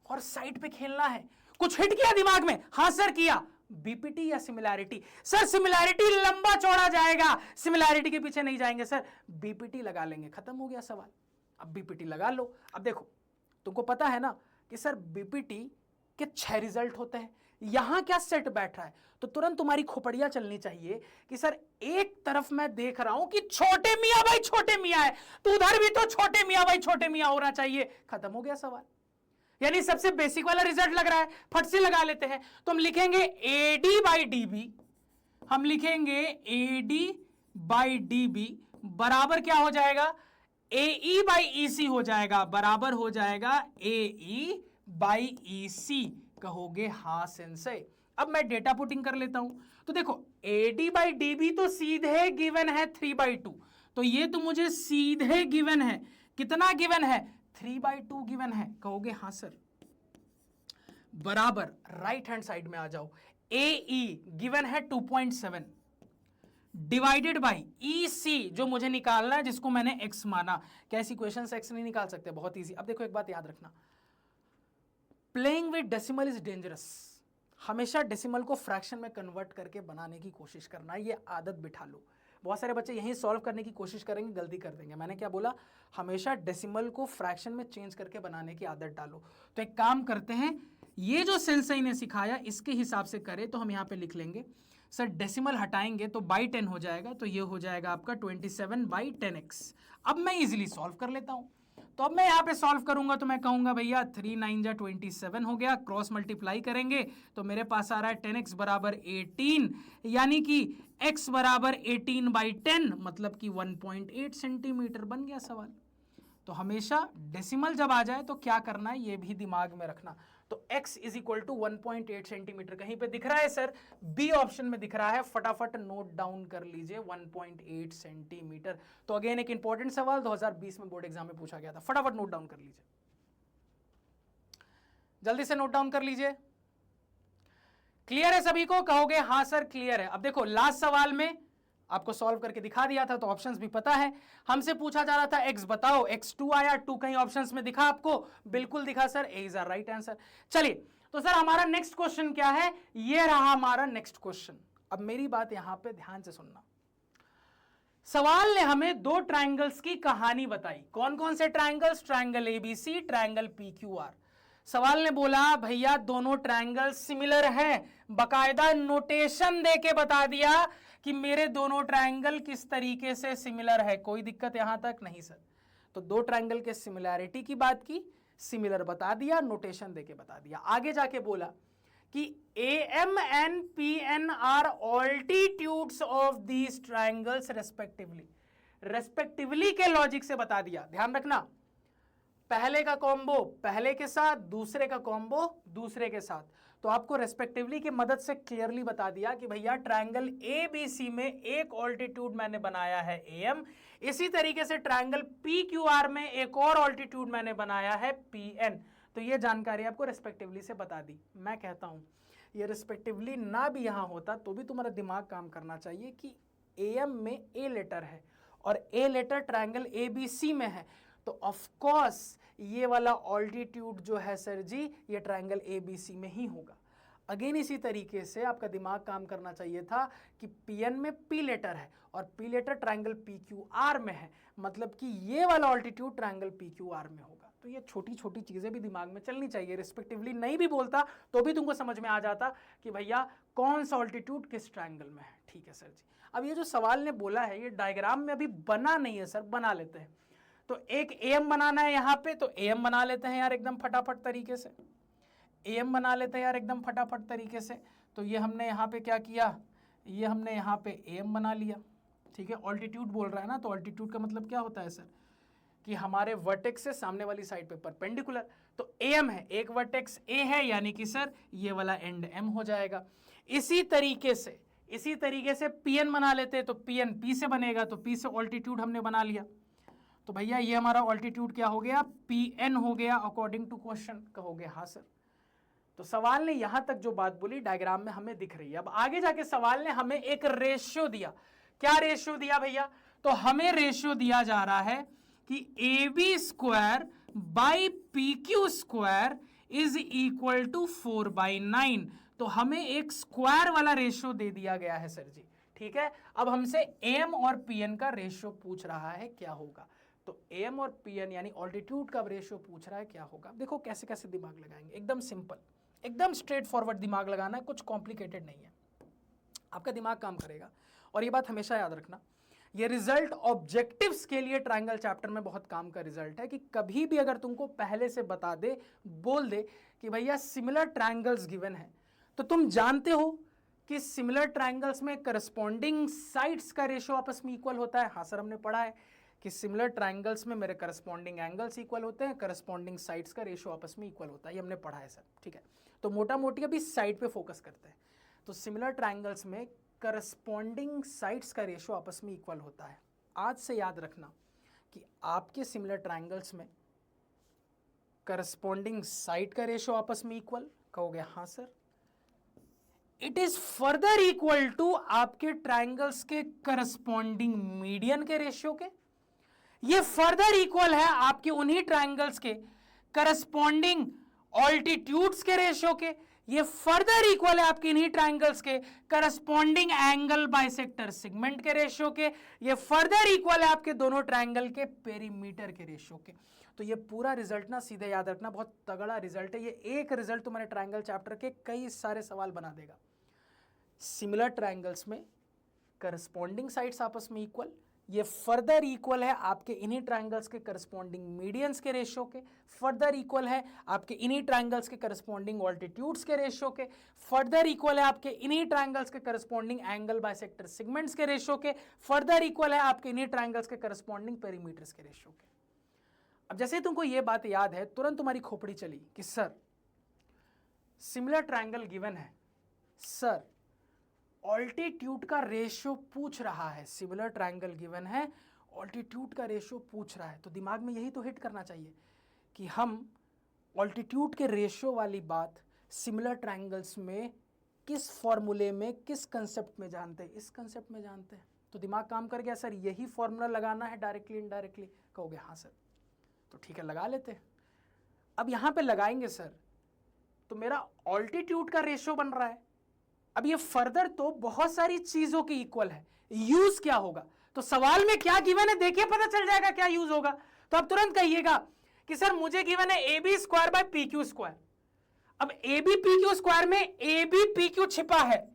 और साइड पे खेलना है। कुछ हिट किया दिमाग में, हाँ सर किया, बीपीटी या सिमिलैरिटी। सर सिमिलैरिटी लंबा चौड़ा जाएगा, सिमिलैरिटी के पीछे नहीं जाएंगे सर, बीपीटी लगा लेंगे, खत्म हो गया सवाल। अब बीपीटी लगा लो। अब देखो तुमको पता है ना कि सर बीपीटी के 6 रिजल्ट होते हैं, यहां क्या सेट बैठ रहा है, तो तुरंत तुम्हारी खोपड़ियां चलनी चाहिए कि सर एक तरफ मैं देख रहा हूं कि छोटे मियां भाई छोटे मियां है, तो उधर भी तो छोटे मियां भाई छोटे मियां होना चाहिए, खत्म हो गया सवाल। यानी सबसे बेसिक वाला रिजल्ट लग रहा है, फट से लगा लेते हैं। तो हम लिखेंगे AD बाई DB, हम लिखेंगे AD बाई DB बराबर क्या हो जाएगा, AE बाई EC हो जाएगा, बराबर हो जाएगा AE बाई EC। कहोगे हाँ सेंसे। अब मैं डेटा पुटिंग कर लेता हूं। तो देखो AD बाई DB तो सीधे गिवन है 3/2, तो ये तो मुझे सीधे गिवन है, कितना गिवन है, 3/2 गिवन है। कहोगे हाँ सर, बराबर राइट हैंड साइड में आ जाओ, AE गिवन है 2.7 डिवाइडेड बाई EC जो मुझे निकालना है, जिसको मैंने x माना। कैसी क्वेश्चन x नहीं निकाल सकते, बहुत इजी। अब देखो एक बात याद रखना, playing with decimal is dangerous. हमेशा डेसिमल को फ्रैक्शन में कन्वर्ट करके बनाने की कोशिश करना, ये आदत बिठा लो। बहुत सारे बच्चे यही सॉल्व करने की कोशिश करेंगे, गलती कर देंगे। मैंने क्या बोला, हमेशा डेसिमल को फ्रैक्शन में चेंज करके बनाने की आदत डालो। तो एक काम करते हैं, ये जो सेंसेई ने सिखाया इसके हिसाब से करें तो हम यहाँ पे लिख लेंगे सर, डेसिमल हटाएंगे तो बाई 10 हो जाएगा, तो ये हो जाएगा आपका 27/10x। अब मैं इजीली सॉल्व कर लेता हूं। तो अब मैं यहाँ पे सॉल्व करूंगा तो मैं कहूंगा भैया 3 9 जा 27 हो गया, क्रॉस मल्टीप्लाई करेंगे तो मेरे पास आ रहा है 10x बराबर 18, यानी कि x बराबर 18/10, मतलब कि 1.8 सेंटीमीटर। बन गया सवाल। तो हमेशा डेसिमल जब आ जाए तो क्या करना है ये भी दिमाग में रखना। तो x is equal to 1.8 centimetre कहीं पे दिख रहा है सर, बी ऑप्शन में दिख रहा है, फटाफट नोट डाउन कर लीजिए 1.8 सेंटीमीटर। तो अगेन एक इंपॉर्टेंट सवाल 2020 में बोर्ड एग्जाम में पूछा गया था, फटाफट नोट डाउन कर लीजिए, जल्दी से नोट डाउन कर लीजिए। क्लियर है सभी को, कहोगे हाँ सर क्लियर है। अब देखो लास्ट सवाल में आपको सॉल्व करके दिखा दिया था, तो ऑप्शंस भी पता है। हमसे पूछा जा रहा था x बताओ, x2 आया, 2 कहीं ऑप्शंस में दिखा आपको, बिल्कुल दिखा sir, A is right answer. चलिए तो सर हमारा नेक्स्ट क्वेश्चन क्या है, ये रहा हमारा नेक्स्ट क्वेश्चन। अब मेरी बात यहां पे ध्यान से सुनना। सवाल ने हमें 2 ट्रायंगल्स की कहानी बताई। कौन कौन से triangles, triangle ABC, triangle PQR। सवाल ने बोला भैया दोनों ट्रायंगल सिमिलर हैं, बकायदा नोटेशन देके बता दिया कि मेरे दोनों ट्रायंगल किस तरीके से सिमिलर है। कोई दिक्कत यहां तक नहीं सर। तो दो ट्रायंगल के सिमिलैरिटी की बात की, सिमिलर बता दिया, नोटेशन देके बता दिया। आगे जाके बोला कि AM and PN are altitudes of these triangles respectively. Respectively के लॉजिक से बता दिया। ध्यान रखना, पहले का कॉम्बो पहले के साथ, दूसरे का कॉम्बो दूसरे के साथ। तो आपको रेस्पेक्टिवली की मदद से क्लियरली बता दिया कि भैया ट्रायंगल ABC में एक ऑल्टीट्यूड मैंने बनाया है AM, इसी तरीके से ट्रायंगल PQR में एक और ऑल्टीट्यूड मैंने बनाया है PN। तो ये जानकारी आपको रेस्पेक्टिवली से बता दी। मैं कहता हूं ये रेस्पेक्टिवली ना भी यहां होता तो भी तुम्हारा दिमाग काम करना चाहिए कि AM में A लेटर है और A लेटर ट्रायंगल ABC में है, तो ऑफ कोर्स ये वाला ऑल्टीट्यूड जो है सर जी ये ट्रायंगल ABC में ही होगा। अगेन इसी तरीके से आपका दिमाग काम करना चाहिए था कि PN में P लेटर है और P लेटर ट्रायंगल PQR में है, मतलब कि ये वाला ऑल्टीट्यूड ट्रायंगल PQR में होगा। तो ये छोटी छोटी चीजें भी दिमाग में चलनी चाहिए। रिस्पेक्टिवली नहीं भी बोलता तो भी तुमको समझ में आ जाता कि भैया कौन सा ऑल्टीट्यूड किस ट्रायंगल में है। ठीक है सर जी। अब ये जो सवाल ने बोला है ये डायग्राम में अभी बना नहीं है सर, बना लेते हैं। तो एक AM बनाना है यहाँ पे, तो AM बना लेते हैं यार एकदम फटाफट तरीके से। AM बना लेते हैं यार एकदम फटाफट तरीके से। तो ये हमने यहाँ पे क्या किया, ये हमने यहाँ पे AM बना लिया। ठीक है, ऑल्टीट्यूड बोल रहा है ना, तो ऑल्टीट्यूड का मतलब क्या होता है सर कि हमारे वर्टेक्स से सामने वाली साइड पे परपेंडिकुलर। तो AM है, एक वर्टेक्स A है, यानी कि सर ये वाला एंड M हो जाएगा। इसी तरीके से PN बना लेते हैं, तो PN P से बनेगा, तो P से ऑल्टीट्यूड हमने बना लिया। तो भैया ये हमारा ऑल्टीट्यूड क्या हो गया, PN हो गया अकॉर्डिंग टू क्वेश्चन। कहोगे हाँ सर। तो सवाल ने यहां तक जो बात बोली डायग्राम में हमें दिख रही है। अब आगे जाके सवाल ने हमें एक रेशियो दिया। क्या रेशियो दिया भैया, तो हमें रेशियो दिया जा रहा है कि AB square by PQ square is equal to 4/9। तो हमें एक स्क्वायर वाला रेशियो दे दिया गया है सर जी। ठीक है, अब हमसे AM और PN का रेशियो पूछ रहा है क्या होगा। तो AM और PN यानी ऑल्टीट्यूड का रेशियो पूछ रहा है क्या होगा। देखो कैसे कैसे दिमाग लगाएंगे, एकदम सिंपल, एकदम स्ट्रेट फॉरवर्ड दिमाग लगाना है, कुछ कॉम्प्लिकेटेड नहीं है। आपका दिमाग काम करेगा। और ये बात हमेशा याद रखना, ये रिजल्ट ऑब्जेक्टिव्स के लिए ट्रायंगल चैप्टर में बहुत काम का रिजल्ट है कि कभी भी अगर तुमको पहले से बता दे, बोल दे कि भैया सिमिलर ट्रायंगल्स गिवन है, तो तुम जानते हो कि सिमिलर ट्रायंगल्स में करस्पॉन्डिंग साइड्स का रेशियो आपस में इक्वल होता है। हाँ सर, हमने पढ़ा है कि सिमिलर ट्रायंगल्स में मेरे करस्पॉन्डिंग एंगल्स इक्वल होते हैं, करस्पॉन्डिंग साइड्स का रेशियो आपस में इक्वल होता है। ये हमने पढ़ा है सर। ठीक है, तो मोटा मोटी अभी साइड पे फोकस करते हैं। तो सिमिलर ट्रायंगल्स में करस्पॉन्डिंग साइड्स का रेशियो आपस में इक्वल होता है। आज से याद रखना कि आपके सिमिलर ट्रायंगल्स में करस्पॉन्डिंग साइड का रेशियो आपस में इक्वल। कहोगे हाँ sir. It is further equal to आपके ट्रायंगल्स के करस्पॉन्डिंग मीडियन के रेशियो के। ये फर्दर इक्वल है आपके उन्हीं ट्रायंगल्स के करस्पॉन्डिंग ऑल्टीट्यूड्स के रेशियो के। ये फर्दर इक्वल है आपके इन्हीं ट्रायंगल्स के करस्पॉन्डिंग एंगल बाइसेक्टर सेगमेंट के रेशियो के। ये फर्दर इक्वल है आपके दोनों ट्रायंगल के पेरीमीटर के रेशियो के। तो ये पूरा रिजल्ट ना सीधे याद रखना, बहुत तगड़ा रिजल्ट है ये। एक रिजल्ट तुम्हारे ट्रायंगल चैप्टर के कई सारे सवाल बना देगा। सिमिलर ट्रायंगल्स में करस्पॉन्डिंग साइड्स आपस में इक्वल, ये फर्दर इक्वल है आपके इन्हीं ट्रायंगल्स के करस्पॉन्डिंग मीडियंस के रेशियो के, फर्दर इक्वल है आपके इन्हीं ट्रायंगल्स के करस्पॉन्डिंग ऑल्टीट्यूड्स के रेशियो के, फर्दर इक्वल है आपके इन्हीं ट्रायंगल्स के करस्पॉन्डिंग एंगल बाइसेक्टर सेगमेंट्स के रेशियो के, फर्दर इक्वल है आपके इन्हीं ट्रायंगल्स के करस्पॉन्डिंग पेरीमीटर्स के रेशियो के। अब जैसे ही तुमको ये बात याद है, तुरंत तुम्हारी खोपड़ी चली कि सर सिमिलर ट्रायंगल गिवन है, सर ऑल्टीट्यूड का रेशियो पूछ रहा है। सिमिलर ट्रायंगल गिवन है, ऑल्टीट्यूड का रेशियो पूछ रहा है। तो दिमाग में यही तो हिट करना चाहिए कि हम ऑल्टीट्यूड के रेशियो वाली बात सिमिलर ट्रायंगल्स में किस फॉर्मूले में, किस कंसेप्ट में जानते हैं, इस कंसेप्ट में जानते हैं। तो दिमाग काम कर गया, सर यही फॉर्मूला लगाना है डायरेक्टली इनडायरेक्टली। कहोगे हाँ सर, तो ठीक है लगा लेते हैं। अब यहां पे लगाएंगे सर, तो मेरा ऑल्टीट्यूड का रेशियो बन रहा है। अब ये फर्दर तो बहुत सारी चीजों के इक्वल है, यूज क्या होगा, तो सवाल में क्या गिवन है देखिए, पता चल जाएगा क्या यूज होगा। तो अब तुरंत कहिएगा कि सर मुझे गिवन है A B square by P Q square. अब A B P Q square में ए बी पी क्यू छिपा है,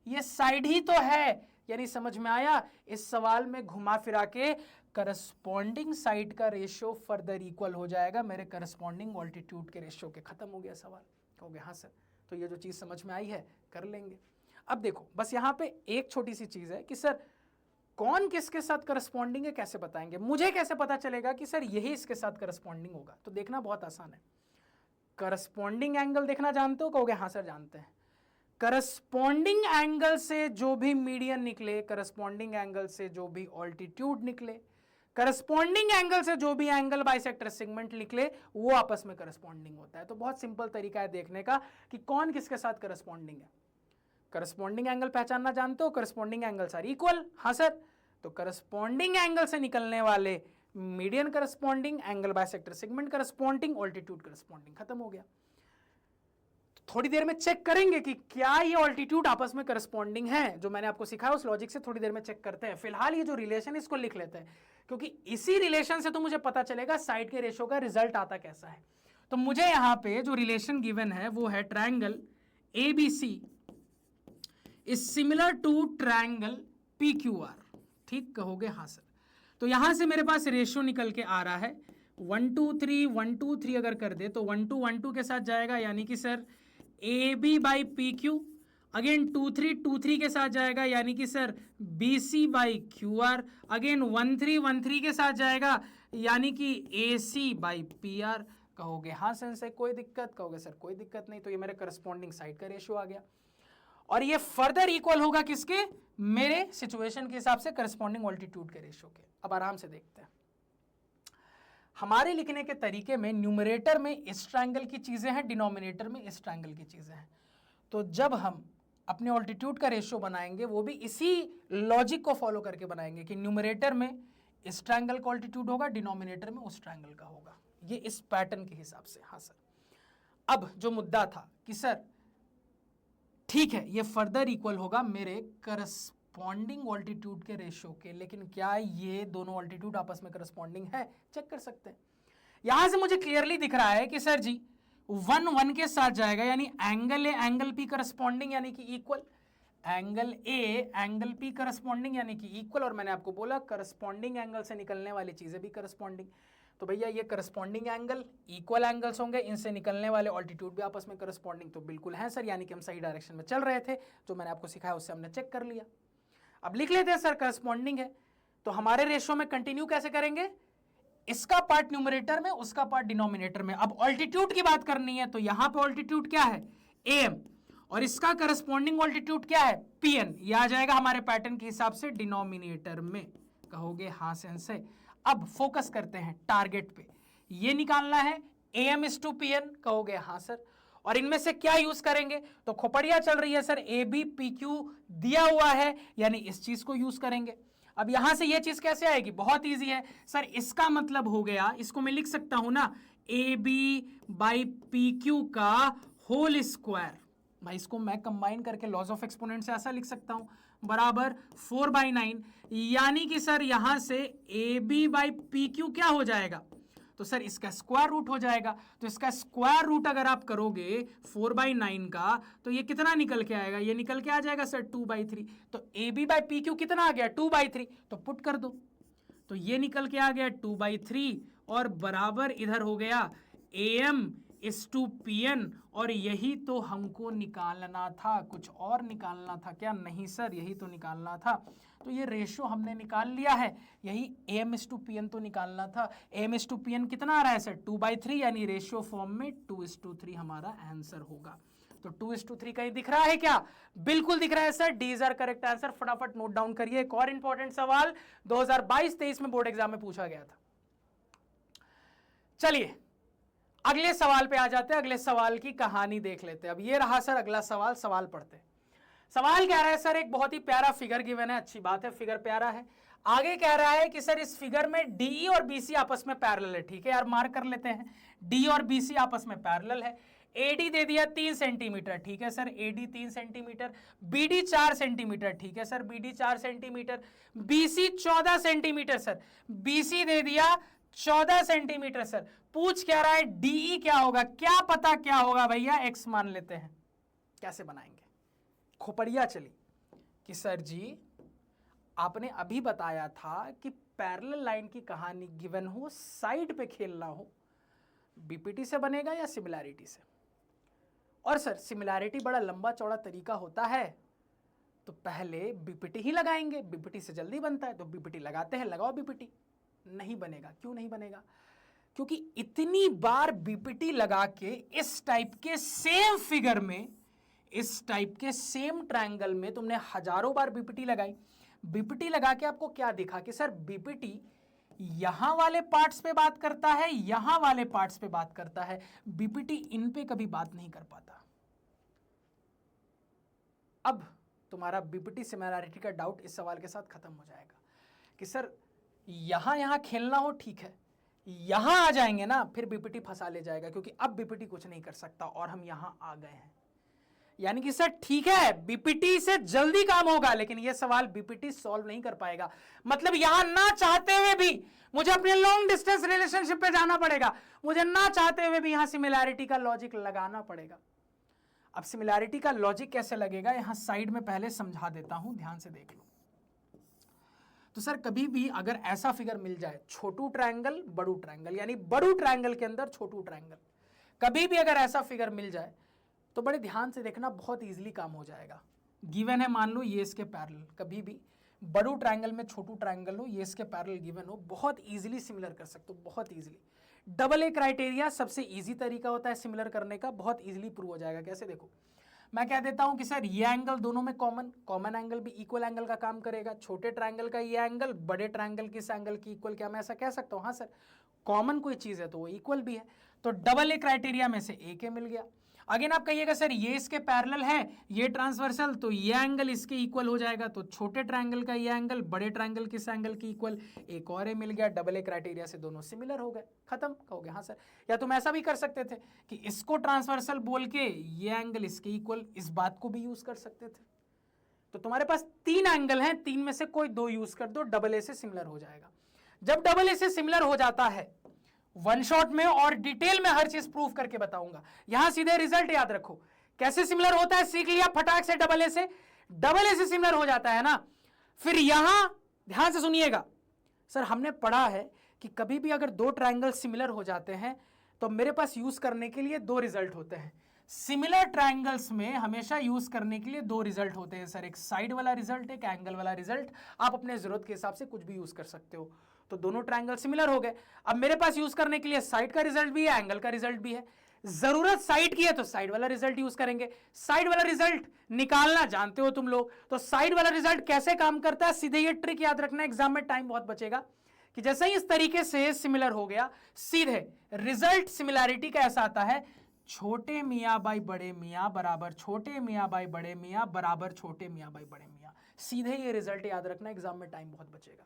ये साइड ही तो है, यानी समझ में आया, इस सवाल में घुमा फिरा के करस्पॉन्डिंग साइड का रेशियो फर्दर इक्वल हो जाएगा मेरे करस्पॉन्डिंग ऑल्टीट्यूड के रेशियो के। खत्म हो गया सवाल। कहोगे हाँ सर, तो ये जो चीज समझ में आई है कर लेंगे। अब देखो बस यहां पे एक छोटी सी चीज है कि सर कौन किसके साथ करस्पॉन्डिंग है कैसे बताएंगे, मुझे कैसे पता चलेगा कि सर यही इसके साथ करस्पॉन्डिंग होगा। तो देखना बहुत आसान है, करस्पॉन्डिंग एंगल देखना जानते हो? कहोगे हाँ सर जानते हैं। करस्पॉन्डिंग एंगल से जो भी मीडियन निकले, करस्पॉन्डिंग एंगल से जो भी ऑल्टीट्यूड निकले, करस्पॉन्डिंग एंगल से जो भी एंगल बाइसेक्टर सेगमेंट निकले, वो आपस में करस्पॉन्डिंग होता है। तो बहुत सिंपल तरीका है देखने का कि कौन किसके साथ करस्पॉन्डिंग है। करस्पॉन्डिंग एंगल पहचानना जानते हो? Corresponding angles are equal. हाँ सर, तो करस्पॉन्डिंग एंगल से निकलने वाले median corresponding, angle bisector segment corresponding, altitude corresponding, खत्म हो गया। थोड़ी देर में चेक करेंगे कि क्या ये ऑल्टीट्यूड आपस में करस्पॉन्डिंग है, जो मैंने आपको सिखाया उस लॉजिक से थोड़ी देर में चेक करते हैं। फिलहाल ये जो रिलेशन है इसको लिख लेते हैं, क्योंकि इसी रिलेशन से तो मुझे पता चलेगा साइड के रेशियो का रिजल्ट आता कैसा है। तो मुझे यहां पे जो रिलेशन गिवन है वो है triangle ABC is similar to triangle PQR। ठीक कहोगे हाँ सर। तो यहां से मेरे पास रेशियो निकल के आ रहा है 1 2 3 1 2 3 अगर कर दे तो 1 2 1 2 के साथ जाएगा, यानी कि sir AB by PQ, again 2 3 2 3 के साथ जाएगा, यानी कि sir BC by QR, again 1 3 1 3 के साथ जाएगा, यानी कि AC बाई PR। कहोगे हाँ सेंस है, कोई दिक्कत? कहोगे सर कोई दिक्कत नहीं। तो ये मेरे करस्पॉन्डिंग साइड का रेशियो आ गया, और ये फर्दर इक्वल होगा किसके? मेरे सिचुएशन के हिसाब से करस्पॉन्डिंग ऑल्टीट्यूड के रेशियो के। अब आराम से देखते हैं। हमारे लिखने के तरीके में न्यूमरेटर में इस ट्रायंगल की चीजें हैं, डिनोमिनेटर में इस ट्रायंगल की चीजें हैं। तो जब हम अपने ऑल्टीट्यूड का रेशियो बनाएंगे वो भी इसी लॉजिक को फॉलो करके बनाएंगे कि न्यूमरेटर में इस ट्रायंगल का ऑल्टीट्यूड होगा, डिनोमिनेटर में उस ट्रायंगल का होगा, ये इस पैटर्न के हिसाब से। हाँ सर। अब जो मुद्दा था कि सर ठीक है ये फर्दर इक्वल होगा मेरे करस्पॉन्डिंग ऑल्टीट्यूड के रेशियो के, लेकिन क्या ये दोनों ऑल्टीट्यूड आपस में करस्पॉन्डिंग है? चेक कर सकते हैं। यहां से मुझे क्लियरली दिख रहा है कि सर जी 1 1 के साथ जाएगा, यानी angle A angle P corresponding यानी कि equal, angle A angle P corresponding यानी कि इक्वल, और मैंने आपको बोला करस्पॉन्डिंग एंगल से निकलने वाली चीजें भी करस्पॉन्डिंग। तो भैया ये करस्पॉन्डिंग एंगल इक्वल एंगल्स होंगे, इनसे निकलने वाले ऑल्टीट्यूड भी आपस में करस्पॉन्डिंग, तो बिल्कुल है सर, यानी कि हम सही डायरेक्शन में चल रहे थे। जो मैंने आपको सिखाया उससे हमने चेक कर लिया। अब लिख लेते हैं सर करस्पॉन्डिंग है, तो हमारे रेशियो में कंटिन्यू कैसे करेंगे? इसका पार्ट न्यूमरेटर में, उसका पार्ट डिनोमिनेटर में। अब ऑल्टीट्यूड की बात करनी है तो यहां पे ऑल्टीट्यूड क्या है? AM, और इसका करस्पॉन्डिंग ऑल्टीट्यूड क्या है? PN। यह आ जाएगा हमारे पैटर्न के हिसाब से डिनोमिनेटर में। कहोगे हाँ सेंस है। अब फोकस करते हैं टारगेट पे, ये निकालना है AM is to PN। कहोगे हाँ सर। और इनमें से क्या यूज करेंगे? तो खोपड़िया चल रही है सर, AB PQ दिया हुआ है, यानी इस चीज को यूज करेंगे। अब यहां से ये चीज कैसे आएगी? बहुत इजी है सर, इसका मतलब हो गया, इसको मैं लिख सकता हूं ना AB बाई PQ का होल स्क्वायर। भाई इसको मैं कंबाइन करके लॉज ऑफ एक्सपोनेंट से ऐसा लिख सकता हूं, बराबर 4/9, यानी कि सर यहां से AB बाई PQ क्या हो जाएगा? तो सर इसका स्क्वायर रूट हो जाएगा। तो इसका स्क्वायर रूट अगर आप करोगे 4/9 का, तो ये कितना निकल के आएगा? ये निकल के आ जाएगा सर 2/3। तो AB बाई PQ कितना आ गया? 2/3। तो पुट कर दो, तो ये निकल के आ गया 2/3, और बराबर इधर हो गया AM is to PN। और यही तो हमको निकालना था, कुछ और निकालना था क्या? नहीं सर, यही तो निकालना था। तो ये रेशियो हमने निकाल लिया है, यही AM is to PN तो निकालना था। AM is to PN कितना आ रहा है सर? 2/3, यानी रेशियो फॉर्म में 2:3 हमारा आंसर होगा। तो 2:3 कहीं दिख रहा है क्या? बिल्कुल दिख रहा है sir, D is our correct answer. फटाफट नोट डाउन करिए। एक और इंपॉर्टेंट सवाल 2022-23 में बोर्ड एग्जाम में पूछा गया था। चलिए अगले सवाल पे आ जाते हैं, अगले सवाल की कहानी देख लेते हैं। अब ये रहा सर अगला सवाल, सवाल पढ़ते हैं। सवाल कह रहा है सर एक बहुत ही प्यारा फिगर गिवन है, अच्छी बात है फिगर प्यारा है। आगे कह रहा है कि सर इस फिगर में DE और BC आपस में पैरेलल है। ठीक है यार, मार्क कर लेते हैं, D और BC आपस में पैरेलल है। AD दे दिया 3 सेंटीमीटर, ठीक है sir, AD 3 centimetre, BD 4 centimetre, ठीक है sir, BD 4 centimetre, BC 14 centimetre sir, BC दे दिया 14 सेंटीमीटर। सर पूछ क्या रहा है, डीई क्या होगा, क्या पता क्या होगा भैया, एक्स मान लेते हैं। कैसे बनाएंगे, खोपड़िया चली कि सर जी आपने अभी बताया था कि पैरेलल लाइन की कहानी गिवन हो, साइड पे खेलना हो, बीपीटी से बनेगा या सिमिलैरिटी से। और सर सिमिलैरिटी बड़ा लंबा चौड़ा तरीका होता है, तो पहले बीपीटी ही लगाएंगे, बीपीटी से जल्दी बनता है तो बीपीटी लगाते हैं, लगाओ बीपीटी। नहीं बनेगा, क्यों नहीं बनेगा, क्योंकि इतनी बार बीपीटी लगा के इस टाइप के सेम फिगर में, इस टाइप के सेम ट्रायंगल में तुमने हजारों बार बीपीटी लगाई। बीपीटी लगा के आपको क्या दिखा कि सर बीपीटी यहां वाले पार्ट्स पे बात करता है, यहां वाले पार्ट्स पे बात करता है, बीपीटी इन पे कभी बात नहीं कर पाता। अब तुम्हारा बीपीटी सिमिलैरिटी का डाउट इस सवाल के साथ खत्म हो जाएगा कि सर यहां खेलना हो ठीक है, यहां आ जाएंगे ना फिर बीपीटी फंसा ले जाएगा, क्योंकि अब बीपीटी कुछ नहीं कर सकता और हम यहां आ गए हैं। यानी कि सर ठीक है बीपीटी से जल्दी काम होगा, लेकिन यह सवाल बीपीटी सॉल्व नहीं कर पाएगा। मतलब यहां ना चाहते हुए भी मुझे अपने लॉन्ग डिस्टेंस रिलेशनशिप पे जाना पड़ेगा, मुझे ना चाहते हुए भी यहां सिमिलैरिटी का लॉजिक लगाना पड़ेगा। अब सिमिलैरिटी का लॉजिक कैसे लगेगा, यहां साइड में पहले समझा देता हूं, ध्यान से देख लो। तो सर कभी भी अगर ऐसा फिगर मिल जाए, छोटू ट्रायंगल बड़ू ट्रायंगल, यानी बड़ू ट्रायंगल के अंदर छोटू ट्रायंगल, कभी भी अगर ऐसा फिगर मिल जाए तो बड़े ध्यान से देखना, बहुत इजीली काम हो जाएगा। गिवन है मान लो ये इसके पैरेलल, कभी भी बड़ू ट्रायंगल में छोटू ट्रायंगल हो, ये इसके पैरेलल गिवन हो, बहुत इजीली सिमिलर कर सकते हो, बहुत इजीली। डबल ए क्राइटेरिया सबसे इजी तरीका होता है सिमिलर करने का, बहुत इजीली प्रूव हो जाएगा। कैसे, देखो मैं कह देता हूं कि सर ये एंगल दोनों में कॉमन एंगल भी इक्वल एंगल का काम करेगा। छोटे ट्रायंगल का ये एंगल बड़े ट्रायंगल की इस एंगल की इक्वल, क्या मैं ऐसा कह सकता हूं? हाँ सर, कॉमन कोई चीज है तो वो इक्वल भी है, तो डबल ए क्राइटेरिया में से एक ए मिल गया। अगेन आप कहिएगा सर ये इसके पैरेलल है, ये ट्रांसवर्सल, तो ये एंगल इसके इक्वल हो जाएगा, तो छोटे ट्रायंगल का ये एंगल बड़े ट्रायंगल किस एंगल की इक्वल, एक और ए मिल गया। डबल ए क्राइटेरिया से दोनों सिमिलर हो गए, खत्म, कहोगे हाँ सर। या तुम ऐसा भी कर सकते थे कि इसको ट्रांसवर्सल बोल के ये एंगल इसके इक्वल, इस बात को भी यूज कर सकते थे। तो तुम्हारे पास तीन एंगल हैं, तीन में से कोई दो यूज कर दो, डबल ए से सिमिलर हो जाएगा। जब डबल ए से सिमिलर हो जाता है, वन शॉट में और डिटेल में हर चीज प्रूफ करके बताऊंगा। यहां सीधे रिजल्ट याद रखो, कैसे सिमिलर होता है सीख लिया फटाक से, डबल ए से सिमिलर हो जाता है ना। फिर यहां ध्यान से सुनिएगा, सर हमने पढ़ा है कि कभी भी अगर दो ट्रायंगल सिमिलर हो जाते हैं तो मेरे पास यूज करने के लिए दो रिजल्ट होते हैं। सिमिलर ट्रायंगल्स में हमेशा यूज करने के लिए दो रिजल्ट होते हैं सर, एक साइड वाला रिजल्ट, एक एंगल वाला रिजल्ट। आप अपने जरूरत के हिसाब से कुछ भी यूज कर सकते हो। तो दोनों ट्रायंगल सिमिलर हो गए। अब मेरे पास यूज करने के लिए साइड का रिजल्ट भी है, एंगल का रिजल्ट भी है। जरूरत साइड की है तो साइड वाला रिजल्ट यूज करेंगे। साइड वाला रिजल्ट निकालना जानते हो तुम लोग, तो साइड वाला रिजल्ट कैसे काम करता है, सीधे ये ट्रिक याद रखना, एग्जाम में टाइम बहुत बचेगा। कि जैसे ही इस तरीके से सिमिलर हो गया, सीधे रिजल्ट सिमिलैरिटी का ऐसा आता है, छोटे मियाँ बाई बड़े मियाँ बराबर छोटे मियाँ बाई बड़े मियाँ बराबर छोटे मियाँ बाई बड़े मियाँ। सीधे ये रिजल्ट याद रखना, एग्जाम में टाइम बहुत बचेगा।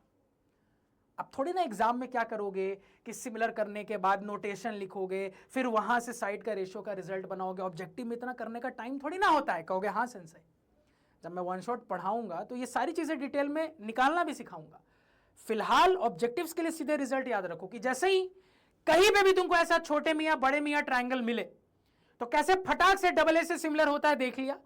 अब थोड़ी ना एग्जाम में क्या करोगे कि सिमिलर करने के बाद नोटेशन लिखोगे, फिर वहां से साइड का रेशियो का रिजल्ट बनाओगे। ऑब्जेक्टिव में इतना करने का टाइम थोड़ी ना होता है। कहोगे हाँ सेंसेई, जब मैं वन शॉट पढ़ाऊंगा तो ये सारी चीजें डिटेल में निकालना भी सिखाऊंगा। फिलहाल ऑब्जेक्टिव्स के लिए सीधे रिजल्ट याद रखो कि जैसे ही कहीं पे भी तुमको ऐसा छोटे मियाँ बड़े मियाँ ट्रायंगल मिले तो कैसे फटाक से डबल ए से सिमिलर होता है, देख लिया।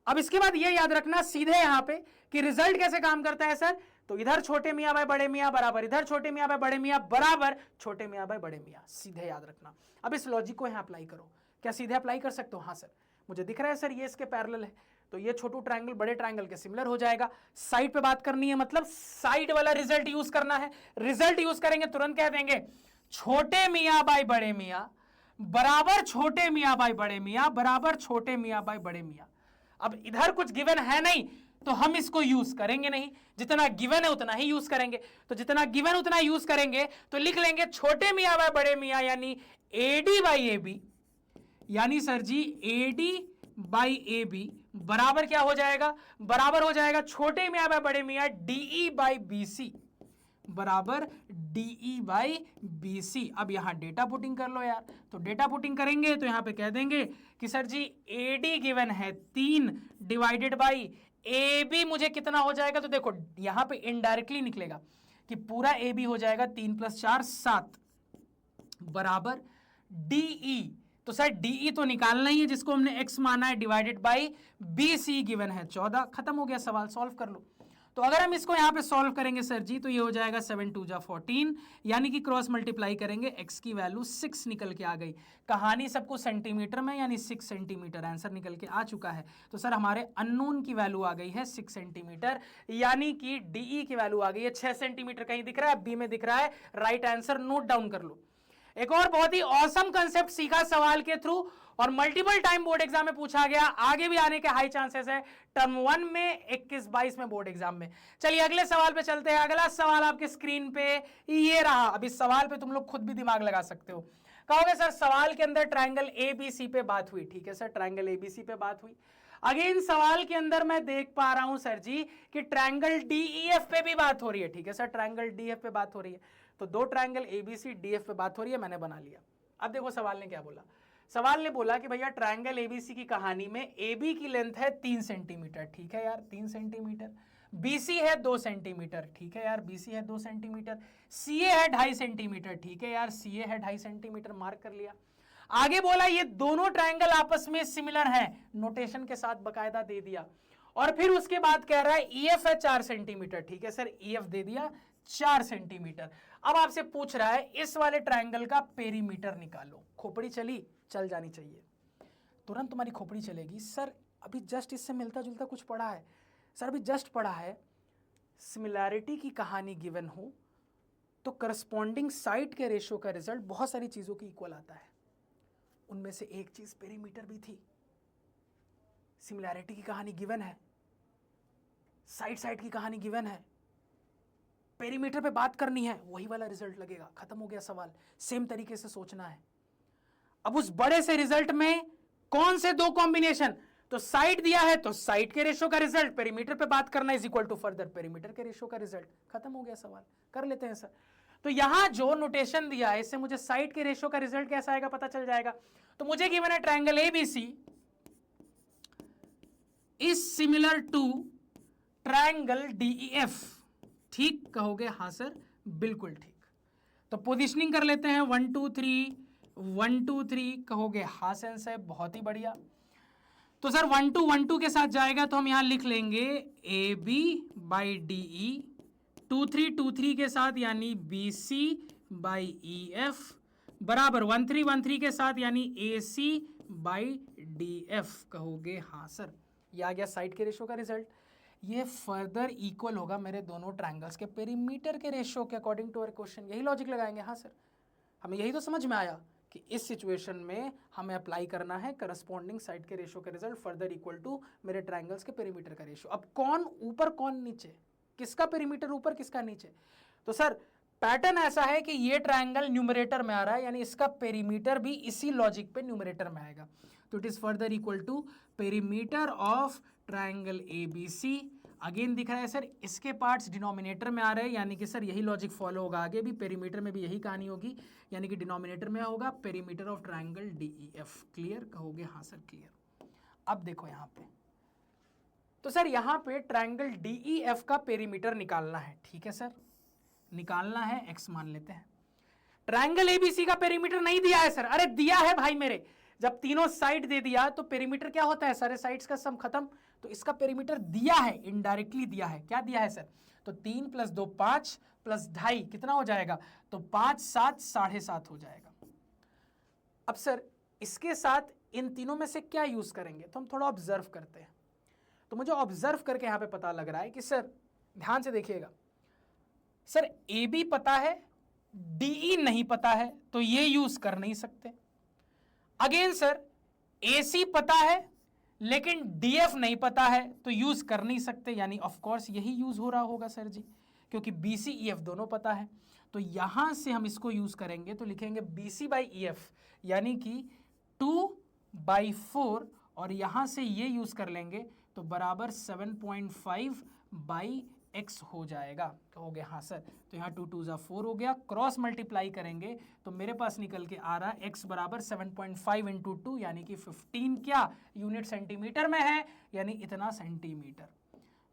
अब इसके बाद ये याद रखना सीधे यहां पे कि रिजल्ट कैसे काम करता है सर, तो इधर छोटे मियाँ बाय बड़े मियाँ बराबर इधर छोटे मियाँ बाय बड़े मियाँ बराबर छोटे मियाँ बाय बड़े मियाँ, सीधे याद रखना। अब इस लॉजिक को यहां अप्लाई करो। क्या सीधे अप्लाई कर सकते हो? हाँ सर, मुझे दिख रहा है सर ये इसके पैरेलल है, तो ये छोटू ट्रायंगल बड़े ट्रायंगल के सिमिलर हो जाएगा। साइड पे बात करनी है, मतलब साइड वाला रिजल्ट यूज करना है। रिजल्ट यूज करेंगे तुरंत कह देंगे छोटे मियाँ बाय बड़े मियाँ बराबर छोटे मियाँ बाय बड़े मियाँ बराबर छोटे मियाँ बाय बड़े मियाँ। अब इधर कुछ गिवन है नहीं तो हम इसको यूज करेंगे नहीं, जितना गिवन है उतना ही यूज करेंगे। तो जितना गिवन उतना यूज करेंगे, तो लिख लेंगे छोटे मियाँ बाय बड़े मियाँ यानी एडी बाई ए बी, यानी sir ji AD by A B बराबर क्या हो जाएगा, बराबर हो जाएगा छोटे मियाँ बाय बड़े मियाँ डीई बाई बी सी बराबर डीई बाई बी सी। अब यहां डेटा पुटिंग कर लो यार, तो डेटा पुटिंग करेंगे तो यहां पे कह देंगे कि सर जी एडी गिवन है 3 डिवाइडेड बाई ए बी मुझे कितना हो जाएगा, तो देखो यहां पे इनडायरेक्टली निकलेगा कि पूरा ए बी हो जाएगा 3 + 4 7, बराबर DE। तो सर DE तो निकालना ही है जिसको हमने x माना है, डिवाइडेड बाई BC गिवन है 14। खत्म हो गया सवाल, सॉल्व कर लो। तो अगर हम इसको यहाँ पे सॉल्व करेंगे सर जी, तो ये हो जाएगा 7 2 जा 14, यानी कि क्रॉस मल्टीप्लाई करेंगे x की वैल्यू 6 निकल के आ गई। कहानी सबको सेंटीमीटर में, यानी 6 सेंटीमीटर आंसर निकल के आ चुका है। तो सर हमारे अननोन की वैल्यू आ गई है 6 सेंटीमीटर, यानी कि DE की वैल्यू आ गई है 6 सेंटीमीटर। कहीं दिख रहा है? बी में दिख रहा है। राइट आंसर नोट डाउन कर लो। एक और बहुत ही ऑसम कंसेप्ट सीखा सवाल के थ्रू, और मल्टीपल टाइम बोर्ड एग्जाम में पूछा गया, आगे भी आने के हाई चांसेस है, टर्म 1 में, 21-22 में बोर्ड एग्जाम में। चलिए अगले सवाल पे चलते हैं। अगला सवाल आपके स्क्रीन पे ये रहा। अब इस सवाल पे तुम लोग खुद भी दिमाग लगा सकते हो। कहोगे सर सवाल के अंदर ट्रायंगल ABC पे बात हुई, ठीक है सर, ट्रायंगल ABC पे बात हुई। अगेन सवाल के अंदर मैं देख पा रहा हूं सर जी कि ट्रायंगल DEF पे भी बात हो रही है, ठीक है सर, ट्रायंगल DEF पे बात हो रही है। तो दो ट्रायंगल ABC DF पे बात हो रही है, मैंने बना लिया। अब देखो सवाल ने क्या बोला। सवाल ने बोला कि भैया ट्रायंगल ABC की कहानी में AB की लेंथ है 3 सेंटीमीटर, ठीक है यार 3 सेंटीमीटर, BC है 2 सेंटीमीटर, ठीक है यार BC है 2 सेंटीमीटर, CA है 2.5 सेंटीमीटर, ठीक है यार CA है 2.5 सेंटीमीटर, मार्क कर लिया। आगे बोला ये दोनों ट्रायंगल आपस में सिमिलर हैं, नोटेशन के साथ बकायदा दे दिया। और फिर उसके बाद कह रहा है EF है 4 सेंटीमीटर, ठीक है सर, EF दे दिया 4 सेंटीमीटर। अब आपसे पूछ रहा है इस वाले ट्रायंगल का पेरीमीटर निकालो। खोपड़ी चली? चल जानी चाहिए, तुरंत तुम्हारी खोपड़ी चलेगी। सर अभी जस्ट इससे मिलता जुलता कुछ पढ़ा है, सर अभी जस्ट पढ़ा है, सिमिलैरिटी की कहानी गिवन हो तो करस्पॉन्डिंग साइड के रेशियो का रिजल्ट बहुत सारी चीजों की इक्वल आता है, उनमें से एक चीज पेरीमीटर भी थी। सिमिलैरिटी की कहानी गिवन है, साइड साइड की कहानी गिवन है, पेरीमीटर पे बात करनी है, वही वाला रिजल्ट लगेगा। खत्म हो गया सवाल। सेम तरीके से सोचना है। अब उस बड़े से रिजल्ट में कौन से दो कॉम्बिनेशन, तो साइड दिया है तो साइड के रेशियो का रिजल्ट, पेरीमीटर पे बात करना is equal to further perimeter के रेशियो का रिजल्ट। खत्म हो गया सवाल। कर लेते हैं सर। तो यहां जो नोटेशन दिया है इससे मुझे साइड के रेशियो का रिजल्ट कैसा आएगा पता चल जाएगा। तो मुझे गिवन है triangle ABC is similar to triangle DEF। ठीक कहोगे? हाँ सर बिल्कुल ठीक। तो पोजीशनिंग कर लेते हैं 1 2 3 1 2 3 कहोगे? हाँ सेंस है, बहुत ही बढ़िया। तो सर 1 2 1 2 के साथ जाएगा तो हम यहां लिख लेंगे AB बाई DE, 2 3 2 3 के साथ यानी BC बाई EF, बराबर 1 3 1 3 के साथ यानी AC बाई DF। कहोगे? हाँ सर। ये आ गया साइड के रेशियो का रिजल्ट। ये फर्दर इक्वल होगा मेरे दोनों ट्रायंगल्स के पेरीमीटर के रेशियो के अकॉर्डिंग टू आवर क्वेश्चन। यही लॉजिक लगाएंगे। हाँ सर, हमें यही तो समझ में आया कि इस सिचुएशन में हमें अप्लाई करना है करस्पॉन्डिंग साइड के रेशियो का रिजल्ट फर्दर इक्वल टू मेरे ट्रायंगल्स के पेरीमीटर का रेशियो। अब कौन ऊपर कौन नीचे, किसका पेरीमीटर ऊपर किसका नीचे? तो सर पैटर्न ऐसा है कि ये ट्रायंगल न्यूमरेटर में आ रहा है, यानी इसका पेरीमीटर भी इसी लॉजिक पे न्यूमरेटर में आएगा। तो it is further equal to perimeter of triangle ABC। Again दिख रहा है सर इसके पार्ट्स डिनोमिनेटर में आ रहे हैं, यानी कि सर यही लॉजिक फॉलो होगा आगे भी, पेरीमीटर में भी यही कहानी होगी, यानी कि डिनोमिनेटर में होगा perimeter of triangle DEF। Clear कहोगे? हाँ सर क्लियर। अब देखो यहाँ पे, तो सर यहाँ पे ट्रायंगल DEF का पेरीमीटर निकालना है, ठीक है सर, निकालना है, x मान लेते हैं। ट्रायंगल ABC का पेरीमीटर नहीं दिया है सर, अरे दिया है भाई मेरे, जब तीनों साइड दे दिया तो पेरीमीटर क्या होता है, सारे साइड्स का सम खत्म। तो इसका पेरीमीटर दिया है, इनडायरेक्टली दिया है। क्या दिया है सर? तो 3 + 2 5 + 2.5 कितना हो जाएगा? तो 5 7 7.5 हो जाएगा। अब सर इसके साथ इन तीनों में से क्या यूज करेंगे, तो हम थोड़ा ऑब्जर्व करते हैं। तो मुझे ऑब्जर्व करके यहां पे पता लग रहा है कि सर ध्यान से देखिएगा, सर AB पता है, DE नहीं पता है, तो ये यूज कर नहीं सकते। अगेन सर AC पता है लेकिन DF नहीं पता है, तो यूज कर नहीं सकते, यानी ऑफ कोर्स यही यूज हो रहा होगा सर जी, क्योंकि BC EF दोनों पता है। तो यहां से हम इसको यूज करेंगे तो लिखेंगे BC बाई EF, यानी कि 2/4, और यहां से ये यूज कर लेंगे तो बराबर 7.5 बाई x हो जाएगा। कहोगे? हाँ सर। तो यहाँ 2 2 4 हो गया, क्रॉस मल्टीप्लाई करेंगे तो मेरे पास निकल के आ रहा है x बराबर 7.5 × 2, यानी कि 15 क्या यूनिट सेंटीमीटर में है, यानी इतना सेंटीमीटर।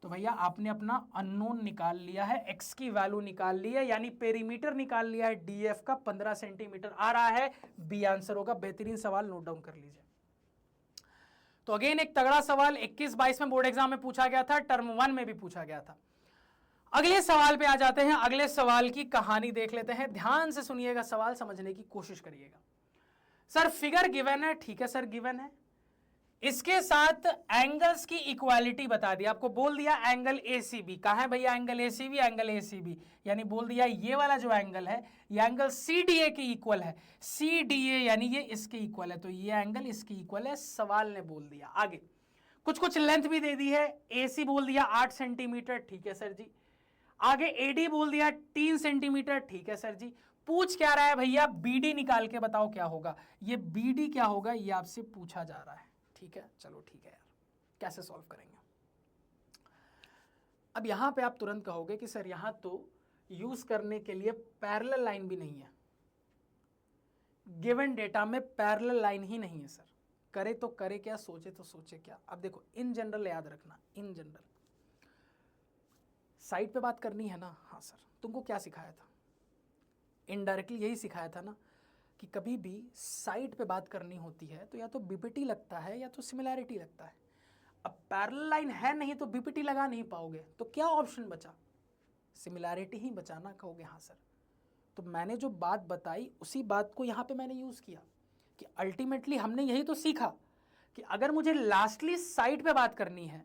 तो भैया आपने अपना अननोन निकाल लिया है, x की वैल्यू निकाल ली है, यानी पेरीमीटर निकाल लिया है डीएफ का 15 सेंटीमीटर आ रहा है। बी आंसर होगा। बेहतरीन सवाल, नोट डाउन कर लीजिए। तो अगेन एक तगड़ा सवाल 21-22 में बोर्ड एग्जाम में पूछा गया था, टर्म 1 में भी पूछा गया था। अगले सवाल पे आ जाते हैं। अगले सवाल की कहानी देख लेते हैं। ध्यान से सुनिएगा, सवाल समझने की कोशिश करिएगा। सर फिगर गिवन है, ठीक है सर गिवन है, इसके साथ एंगल्स की इक्वालिटी बता दिया, आपको बोल दिया एंगल एसीबी। कहां है भैया एंगल एसीबी? एंगल एसीबी यानी बोल दिया ये वाला जो एंगल है ये एंगल सीडीए के इक्वल है। सीडीए यानी ये इसके इक्वल है, तो ये एंगल इसके इक्वल है, सवाल ने बोल दिया। आगे कुछ लेंथ भी दे दी है। एसी बोल दिया 8 सेंटीमीटर, ठीक है सर जी। आगे एडी बोल दिया 3 सेंटीमीटर, ठीक है सर जी। पूछ क्या रहा है भैया? बीडी निकाल के बताओ क्या होगा। ये बीडी क्या होगा ये आपसे पूछा जा रहा है, ठीक है। चलो ठीक है यार, कैसे सॉल्व करेंगे? अब यहां पे आप तुरंत कहोगे कि सर यहां तो यूज करने के लिए पैरेलल लाइन भी नहीं है, गिवन डेटा में पैरेलल लाइन ही नहीं है सर। करे तो करे क्या, सोचे तो सोचे क्या? अब देखो इन जनरल याद रखना, इन जनरल साइड पे बात करनी है ना। हाँ सर, तुमको क्या सिखाया था? इनडायरेक्टली यही सिखाया था ना कि कभी भी साइड पे बात करनी होती है तो या तो बीपीटी लगता है या तो सिमिलैरिटी लगता है। अब पैरेलल लाइन है नहीं तो बीपीटी लगा नहीं पाओगे, तो क्या ऑप्शन बचा? सिमिलैरिटी ही बचाना। कहोगे हाँ सर, तो मैंने जो बात बताई उसी बात को यहाँ पे मैंने यूज़ किया कि अल्टीमेटली हमने यही तो सीखा कि अगर मुझे लास्टली साइड पे बात करनी है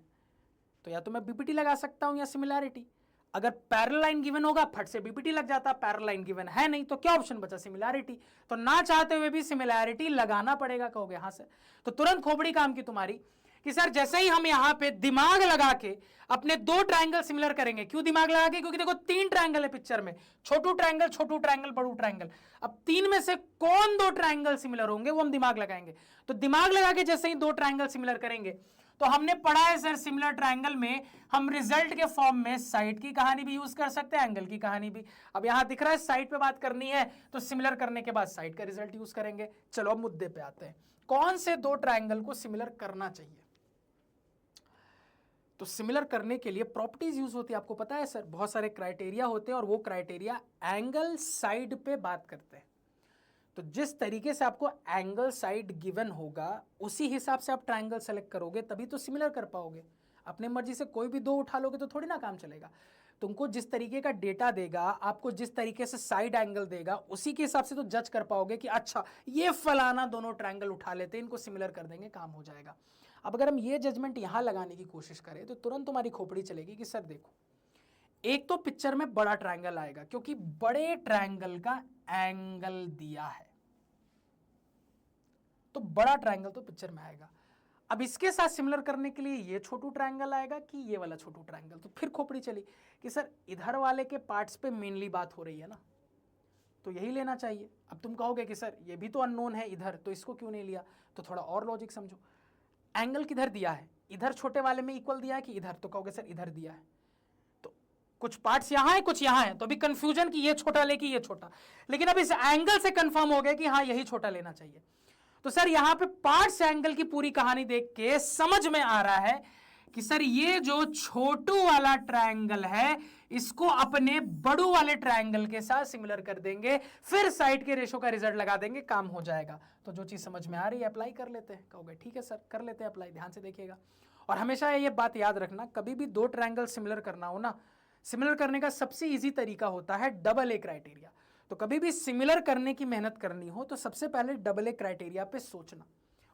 तो या तो मैं बीपीटी लगा सकता हूं या सिमिलैरिटी। अगर पैरेलल लाइन गिवन होगा फट से बीपीटी लग जाता, पैरेलल लाइन गिवन है नहीं तो क्या ऑप्शन बचा? सिमिलैरिटी। तो ना चाहते हुए भी सिमिलैरिटी लगाना पड़ेगा। कहोगे हाँ सर, तो तुरंत खोपड़ी काम की तुम्हारी कि सर जैसे ही हम यहां पे दिमाग लगा के अपने दो ट्रायंगल सिमिलर करेंगे। क्यों दिमाग लगा के? क्योंकि देखो 3 ट्रायंगल है पिक्चर में, छोटू ट्रायंगल बड़ू ट्रायंगल। अब 3 में से कौन 2 ट्रायंगल सिमिलर होंगे वो हम दिमाग लगाएंगे। तो दिमाग लगा के जैसे ही 2 ट्रायंगल सिमिलर करेंगे तो हमने पढ़ा है सर सिमिलर ट्रायंगल में हम रिजल्ट के फॉर्म में साइड की कहानी भी यूज कर सकते हैं, एंगल की कहानी भी। अब यहां दिख रहा है साइड पे बात करनी है तो सिमिलर करने के बाद साइड का रिजल्ट यूज करेंगे। चलो अब मुद्दे पे आते हैं, कौन से 2 ट्रायंगल को सिमिलर करना चाहिए? तो सिमिलर करने के लिए प्रॉपर्टीज यूज होती है, आपको पता है सर, बहुत सारे क्राइटेरिया होते हैं और वो क्राइटेरिया एंगल साइड पे बात करते हैं। तो जिस तरीके से आपको एंगल साइड गिवन होगा उसी हिसाब से आप ट्रायंगल सेलेक्ट करोगे, तभी तो सिमिलर कर पाओगे। अपने मर्जी से कोई भी 2 उठा लोगे तो थोड़ी ना काम चलेगा। तुमको जिस तरीके का डेटा देगा, आपको जिस तरीके से साइड एंगल देगा, उसी के हिसाब से तो जज कर पाओगे कि अच्छा ये फलाना दोनों ट्रायंगल उठा लेते हैं, इनको सिमिलर कर देंगे, काम हो जाएगा। अब अगर हम ये जजमेंट यहां लगाने की कोशिश करें तो तुरंत तुम्हारी खोपड़ी चलेगी कि सर देखो, एक तो पिक्चर में बड़ा ट्रायंगल आएगा क्योंकि बड़े ट्रायंगल का एंगल दिया है, तो बड़ा ट्रायंगल तो पिक्चर में आएगा। अब इसके साथ सिमिलर करने के लिए ये छोटू ट्रायंगल आएगा कि ये वाला छोटू ट्रायंगल, तो फिर खोपड़ी चली कि सर इधर वाले के पार्ट्स पे मेनली बात हो रही है ना, तो यही लेना चाहिए। अब तुम कहोगे कि सर ये भी तो अननोन है इधर, तो इसको क्यों नहीं लिया? तो थोड़ा और लॉजिक समझो। एंगल किधर दिया है? इधर छोटे वाले में इक्वल दिया है कि इधर? तो कहोगे सर इधर दिया है, तो कुछ पार्ट्स यहां है कुछ यहां है, तो अभी कंफ्यूजन कि ये छोटा ले कि ये छोटा। लेकिन अब इस एंगल से कंफर्म हो गया कि हाँ यही छोटा लेना चाहिए। तो सर यहां पे पार्ट्स एंगल की पूरी कहानी देख के समझ में आ रहा है कि सर ये जो छोटू वाला ट्रायंगल है इसको अपने बड़ू वाले ट्रायंगल के साथ सिमिलर कर देंगे, फिर साइड के रेशो का रिजल्ट लगा देंगे, काम हो जाएगा। तो जो चीज समझ में आ रही है अप्लाई कर लेते हैं। कहोगे ठीक है सर कर लेते हैं अप्लाई। ध्यान से देखिएगा और हमेशा ये बात याद रखना, कभी भी 2 ट्रायंगल सिमिलर करना हो ना, सिमिलर करने का सबसे ईजी तरीका होता है डबल ए क्राइटेरिया। तो कभी भी सिमिलर करने की मेहनत करनी हो तो सबसे पहले डबल ए क्राइटेरिया पे सोचना,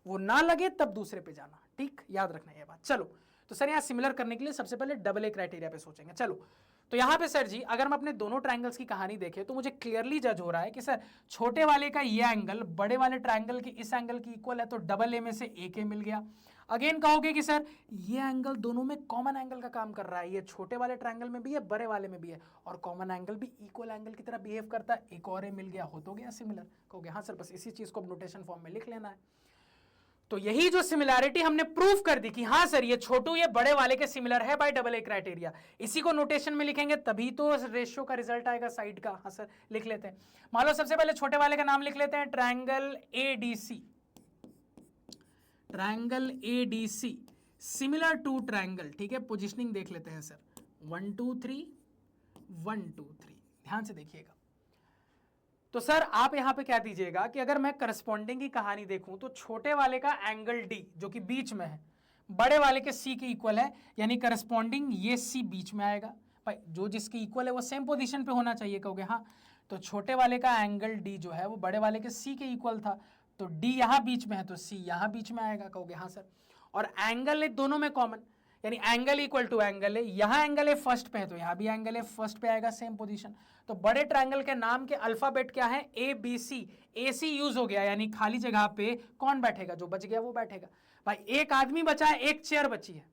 वो ना लगे तब दूसरे पे जाना, ठीक, याद रखना ये बात। चलो तो सर यहाँ सिमिलर करने के लिए सबसे पहले डबल ए क्राइटेरिया पे सोचेंगे। चलो तो यहाँ पे सर जी अगर हम अपने दोनों ट्रायंगल्स की कहानी देखें तो मुझे क्लियरली जज हो रहा है कि सर छोटे वाले का ये एंगल बड़े वाले ट्रायंगल के इस एंगल की इक्वल है, तो डबल ए में से एक ए मिल गया। अगेन कहोगे कि सर ये एंगल दोनों में कॉमन एंगल का काम कर रहा है, ये छोटे वाले ट्रायंगल में भी है बड़े वाले में भी है, और कॉमन एंगल भी इक्वल एंगल की तरह बिहेव करता है, एक और ए मिल गया, हो तो गया सिमिलर। कहोगे हाँ सर बस इसी चीज को नोटेशन फॉर्म में लिख लेना है। तो यही जो सिमिलैरिटी हमने प्रूफ कर दी कि हाँ सर ये छोटू ये बड़े वाले के सिमिलर है बाय डबल ए क्राइटेरिया, इसी को नोटेशन में लिखेंगे तभी तो रेशियो का रिजल्ट आएगा साइड का। हाँ सर लिख लेते हैं। मान लो सबसे पहले छोटे वाले का नाम लिख लेते हैं triangle ADC. Triangle ADC similar to triangle, ठीक है, पोजिशनिंग देख लेते हैं सर, 1 2 3 1 2 3, ध्यान से देखिएगा। तो सर आप यहां पे क्या दीजिएगा कि अगर मैं करस्पॉन्डिंग की कहानी देखूं तो छोटे वाले का एंगल डी जो कि बीच में है बड़े वाले के सी के इक्वल है, यानी करस्पॉन्डिंग ये सी बीच में आएगा। भाई जो जिसके इक्वल है वो सेम पोजीशन पे होना चाहिए, कहोगे हाँ। तो छोटे वाले का एंगल डी जो है वो बड़े वाले के सी के इक्वल था, तो डी यहाँ बीच में है तो सी यहाँ बीच में आएगा, कहोगे हाँ सर। और एंगल है दोनों में कॉमन, यानी एंगल इक्वल टू एंगल है, यहाँ एंगल है फर्स्ट पे है तो यहाँ भी एंगल है फर्स्ट पे आएगा, सेम पोजीशन। तो बड़े ट्रायंगल के नाम के अल्फाबेट क्या है, A B C, A C use हो गया, यानी खाली जगह पे कौन बैठेगा, जो बच गया वो बैठेगा। भाई एक आदमी बचा है, एक चेयर बची है,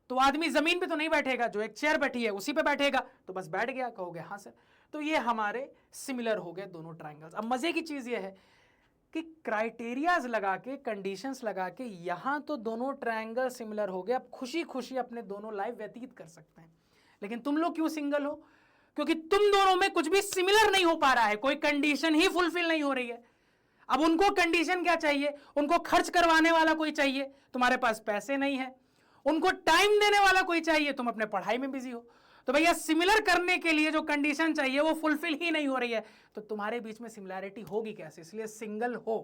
तो आदमी जमीन पे तो नहीं बैठेगा, जो एक चेयर बैठी है उसी पे बैठेगा, तो बस बैठ गया, कहोगे हाँ सर। तो ये हमारे सिमिलर हो गए दोनों ट्रायंगल्स। अब मजे की चीज ये है कि क्राइटेरियाज लगा के, कंडीशंस लगा के, यहां तो दोनों ट्रायंगल सिमिलर हो गए, अब खुशी खुशी अपने दोनों लाइफ व्यतीत कर सकते हैं। लेकिन तुम लोग क्यों सिंगल हो, क्योंकि तुम दोनों में कुछ भी सिमिलर नहीं हो पा रहा है, कोई कंडीशन ही फुलफिल नहीं हो रही है। अब उनको कंडीशन क्या चाहिए, उनको खर्च करवाने वाला कोई चाहिए, तुम्हारे पास पैसे नहीं है, उनको टाइम देने वाला कोई चाहिए, तुम अपने पढ़ाई में बिजी हो। तो भैया सिमिलर करने के लिए जो कंडीशन चाहिए वो फुलफिल ही नहीं हो रही है, तो तुम्हारे बीच में सिमिलैरिटी होगी कैसे, इसलिए सिंगल हो।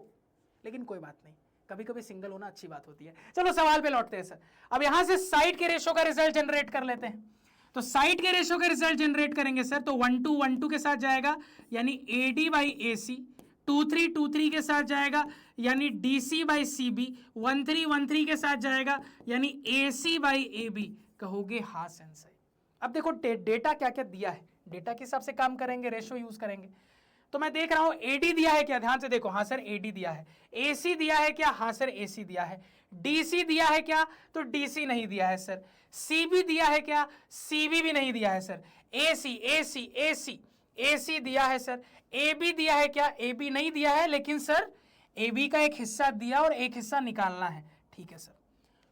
लेकिन कोई बात नहीं, कभी कभी सिंगल होना अच्छी बात होती है। चलो सवाल पे लौटते हैं सर। अब यहां से साइड के रेशो का रिजल्ट जनरेट कर लेते हैं। तो साइड के रेशो का रिजल्ट जनरेट करेंगे सर, तो 1 2 1 2 के साथ जाएगा, यानी AD बाई AC, 2 3 2 3 के साथ जाएगा, यानी DC बाई CB, 1 3 1 3 के साथ जाएगा, यानी AC बाई AB, कहोगे हाँ सेंस है। अब देखो डेटा क्या क्या दिया है, डेटा के हिसाब से काम करेंगे, रेशो यूज करेंगे। तो मैं देख रहा हूं AD दिया है क्या, ध्यान से देखो, हाँ सर AD दिया है। AC दिया है क्या, हाँ सर AC दिया है। DC दिया है क्या, तो DC नहीं दिया है सर। CB दिया है क्या, CB भी नहीं दिया है सर। AC दिया है सर। AB दिया है क्या, AB नहीं दिया है, लेकिन सर AB का एक हिस्सा दिया और एक हिस्सा निकालना है, ठीक है सर।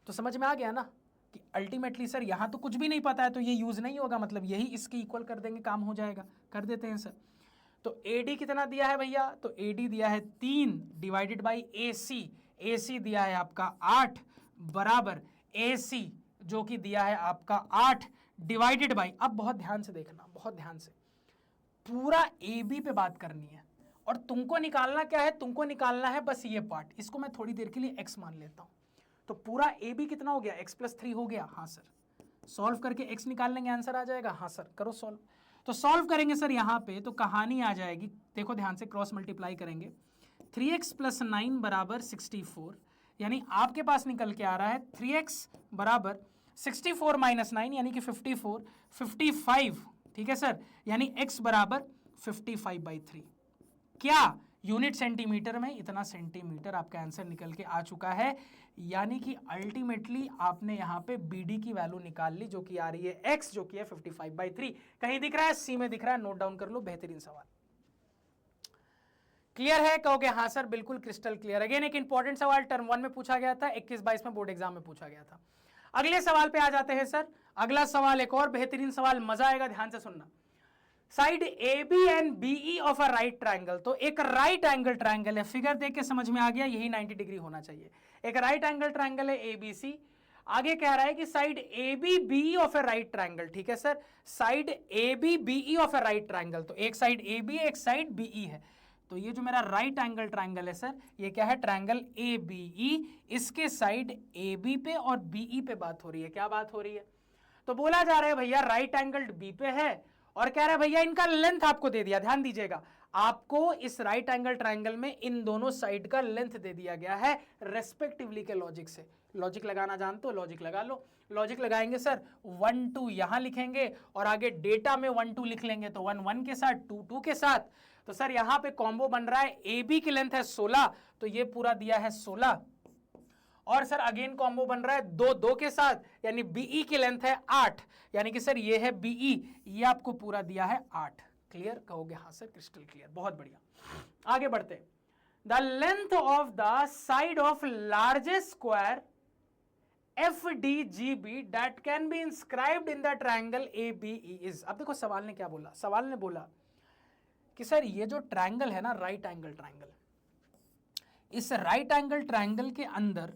तो समझ में आ गया ना कि अल्टीमेटली सर यहां तो कुछ भी नहीं पता है तो ये यूज नहीं होगा, मतलब यही इसके इक्वल कर देंगे, काम हो जाएगा। कर देते हैं सर। तो AD कितना दिया है भैया, तो AD दिया है 3 डिवाइडेड बाई AC दिया है आपका 8 बराबर AC जो कि दिया है आपका 8 डिवाइडेड बाई, अब बहुत ध्यान से देखना, बहुत ध्यान से, पूरा AB पे बात करनी है और तुमको निकालना क्या है, तुमको निकालना है बस ये पार्ट, इसको मैं थोड़ी देर के लिए x मान लेता हूं। तो पूरा AB कितना हो गया, x+3 हो गया, हाँ सर। सॉल्व करके x निकाल लेंगे, आंसर आ जाएगा, हाँ सर। करो सॉल्व। तो सॉल्व करेंगे सर यहां पे, तो कहानी आ जाएगी, देखो ध्यान से, क्रॉस मल्टीप्लाई करेंगे, 3x + 9 बराबर 64, यानी आपके पास निकल के आ रहा है 3x बराबर 64 - 9 यानी कि 54, 55, ठीक है सर, यानी x बराबर 55/3। क्या यूनिट सेंटीमीटर में इतना सेंटीमीटर आपका आंसर निकल के आ चुका है, यानी कि अल्टीमेटली आपने यहां पे BD की वैल्यू निकाल ली जो कि आ रही है x, जो कि है 55/3। कहीं दिख रहा है, C में दिख रहा है, नोट डाउन कर लो। बेहतरीन सवाल, क्लियर है, कहोगे हाँ सर बिल्कुल क्रिस्टल क्लियर। अगेन एक इंपॉर्टेंट सवाल टर्म 1 में पूछा गया था, 21-22 में बोर्ड एग्जाम में पूछा गया था। अगले सवाल पे आ जाते हैं सर। अगला सवाल एक और बेहतरीन सवाल, मजा आएगा, ध्यान से सुनना। Side AB and BE of a right triangle, तो एक राइट एंगल ट्रायंगल है, फिगर देख के समझ में आ गया, यही 90 डिग्री होना चाहिए। एक राइट एंगल ट्रायंगल है ABC, आगे कह रहा है कि side AB BE of a right triangle, ठीक है sir, side AB BE of a right triangle, तो एक साइड AB एक साइड BE है। तो ये जो मेरा राइट एंगल ट्रायंगल है सर, ये क्या है, ट्रायंगल ABE, इसके साइड AB पे और BE पे बात हो रही है। क्या बात हो रही है, तो बोला जा रहा है भैया राइट एंगल B पे है और कह रहा है भैया इनका लेंथ आपको दे दिया, ध्यान दीजिएगा, आपको इस राइट एंगल ट्रायंगल में इन दोनों साइड का लेंथ दे दिया गया है रेस्पेक्टिवली के लॉजिक से। लॉजिक लगाना जानते हो, लॉजिक लगा लो। लॉजिक लगाएंगे सर, 1 2 यहां लिखेंगे और आगे डेटा में 1 2 लिख लेंगे, तो 1 1 के साथ 2 2 के साथ। तो सर यहां पे कॉम्बो बन रहा है, AB की लेंथ है 16, तो ये पूरा दिया है 16, और सर अगेन कॉम्बो बन रहा है 2 2 के साथ, यानी BE की लेंथ है 8, यानी कि सर ये है BE, ये आपको पूरा दिया है 8। क्लियर, कहोगे हाँ सर क्रिस्टल क्लियर, बहुत बढ़िया। आगे बढ़ते, the length of the side of largest square FDGB that can be inscribed in the triangle ABE is। अब देखो सवाल ने क्या बोला, सवाल ने बोला कि सर ये जो ट्रायंगल है ना, राइट एंगल ट्रायंगल, इस राइट एंगल ट्रायंगल के अंदर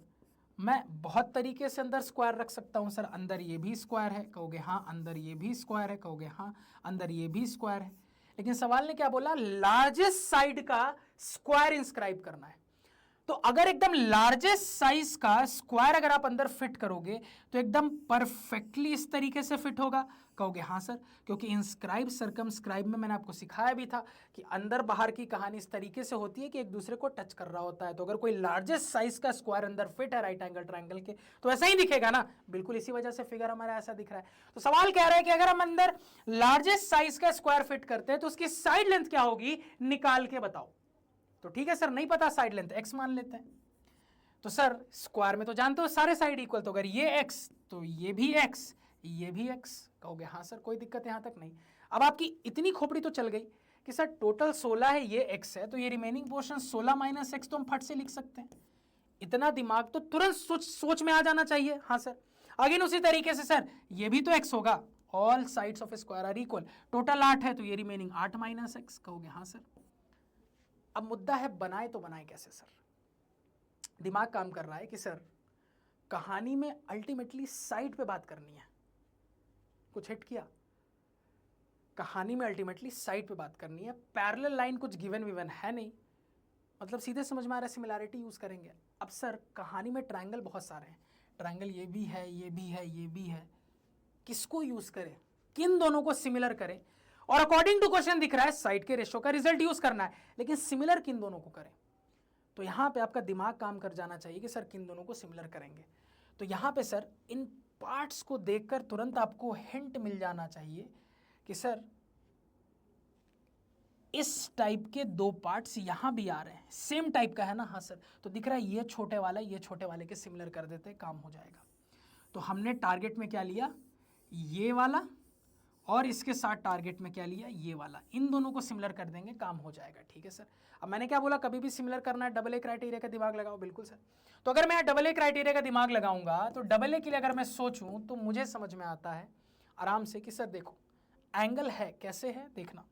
मैं बहुत तरीके से अंदर स्क्वायर रख सकता हूं सर। अंदर ये भी स्क्वायर है, कहोगे हाँ। अंदर ये भी स्क्वायर है, कहोगे हाँ। अंदर ये भी स्क्वायर है। लेकिन सवाल ने क्या बोला, लार्जेस्ट साइड का स्क्वायर इंस्क्राइब करना है। तो अगर एकदम लार्जेस्ट साइज का स्क्वायर अगर आप अंदर फिट करोगे तो एकदम परफेक्टली इस तरीके से फिट होगा, कहोगे हाँ सर, क्योंकि इंस्क्राइब सर्कमस्क्राइब में मैंने आपको सिखाया भी था कि अंदर बाहर की कहानी इस तरीके से होती है कि एक दूसरे को टच कर रहा होता है। तो अगर कोई लार्जेस्ट साइज का स्क्वायर अंदर फिट है राइट एंगल ट्रायंगल के तो ऐसा ही दिखेगा ना, बिल्कुल इसी वजह से फिगर हमारा ऐसा दिख रहा है। तो सवाल कह रहा है कि अगर हम अंदर लार्जेस्ट साइज का स्क्वायर फिट करते हैं तो उसकी साइड लेंथ क्या होगी, निकाल के बताओ। तो ठीक है सर, नहीं पता साइड लेंथ, x मान लेते हैं। तो सर स्क्वायर में तो जानते हो सारे साइड इक्वल, तो अगर ये x तो ये भी x, ये भी x, कहोगे हाँ सर, कोई दिक्कत यहां तक नहीं। अब आपकी इतनी खोपड़ी तो चल गई कि सर टोटल 16 है, ये x है, तो ये रिमेनिंग पोर्शन 16 माइनस x तो हम फट से लिख सकते हैं। इतना दिमाग तो तुरंत सोच में आ जाना चाहिए। हाँ सर, अगेन उसी तरीके से सर ये भी तो x होगा, all sides of square are equal, total 8 है तो ये रिमेनिंग 8 माइनस x, कहोगे हाँ सर। अब मुद्दा है बनाए तो बनाए कैसे सर। दिमाग काम कर रहा है कि सर कहानी में अल्टीमेटली साइड पे बात करनी है, कुछ हिट किया, कहानी में अल्टीमेटली साइड पे बात करनी है। पैरेलल लाइन कुछ गिवन विवन है नहीं, मतलब सीधे समझ में आ रहा है, सिमिलैरिटी यूज करेंगे। अब सर कहानी में ट्रायंगल बहुत सारे हैं, ट्रायंगल ये भी है, ये भी है, ये भी है, किसको यूज करें, किन दोनों को सिमिलर करें, और अकॉर्डिंग टू क्वेश्चन दिख रहा है साइड के रेशो का रिजल्ट यूज करना है, लेकिन सिमिलर किन दोनों को करें। तो यहां पे आपका दिमाग काम कर जाना चाहिए कि सर किन दोनों को सिमिलर करेंगे। तो यहां पे सर इन पार्ट्स को देखकर तुरंत आपको हिंट मिल जाना चाहिए कि सर इस टाइप के दो पार्ट्स यहां भी आ रहे हैं, सेम टाइप का है ना, हाँ सर, तो दिख रहा है ये छोटे वाला ये छोटे वाले के सिमिलर कर देते हैं, काम हो जाएगा। तो हमने टारगेट में क्या लिया, ये वाला, और इसके साथ टारगेट में क्या लिया, ये वाला, इन दोनों को सिमिलर कर देंगे, काम हो जाएगा। ठीक है सर। अब मैंने क्या बोला, कभी भी सिमिलर करना है डबल ए क्राइटेरिया का दिमाग लगाओ, बिल्कुल सर। तो अगर मैं डबल ए क्राइटेरिया का दिमाग लगाऊंगा तो डबल ए के लिए अगर मैं सोचूं तो मुझे समझ में आता है आराम से कि सर देखो एंगल है, कैसे है देखना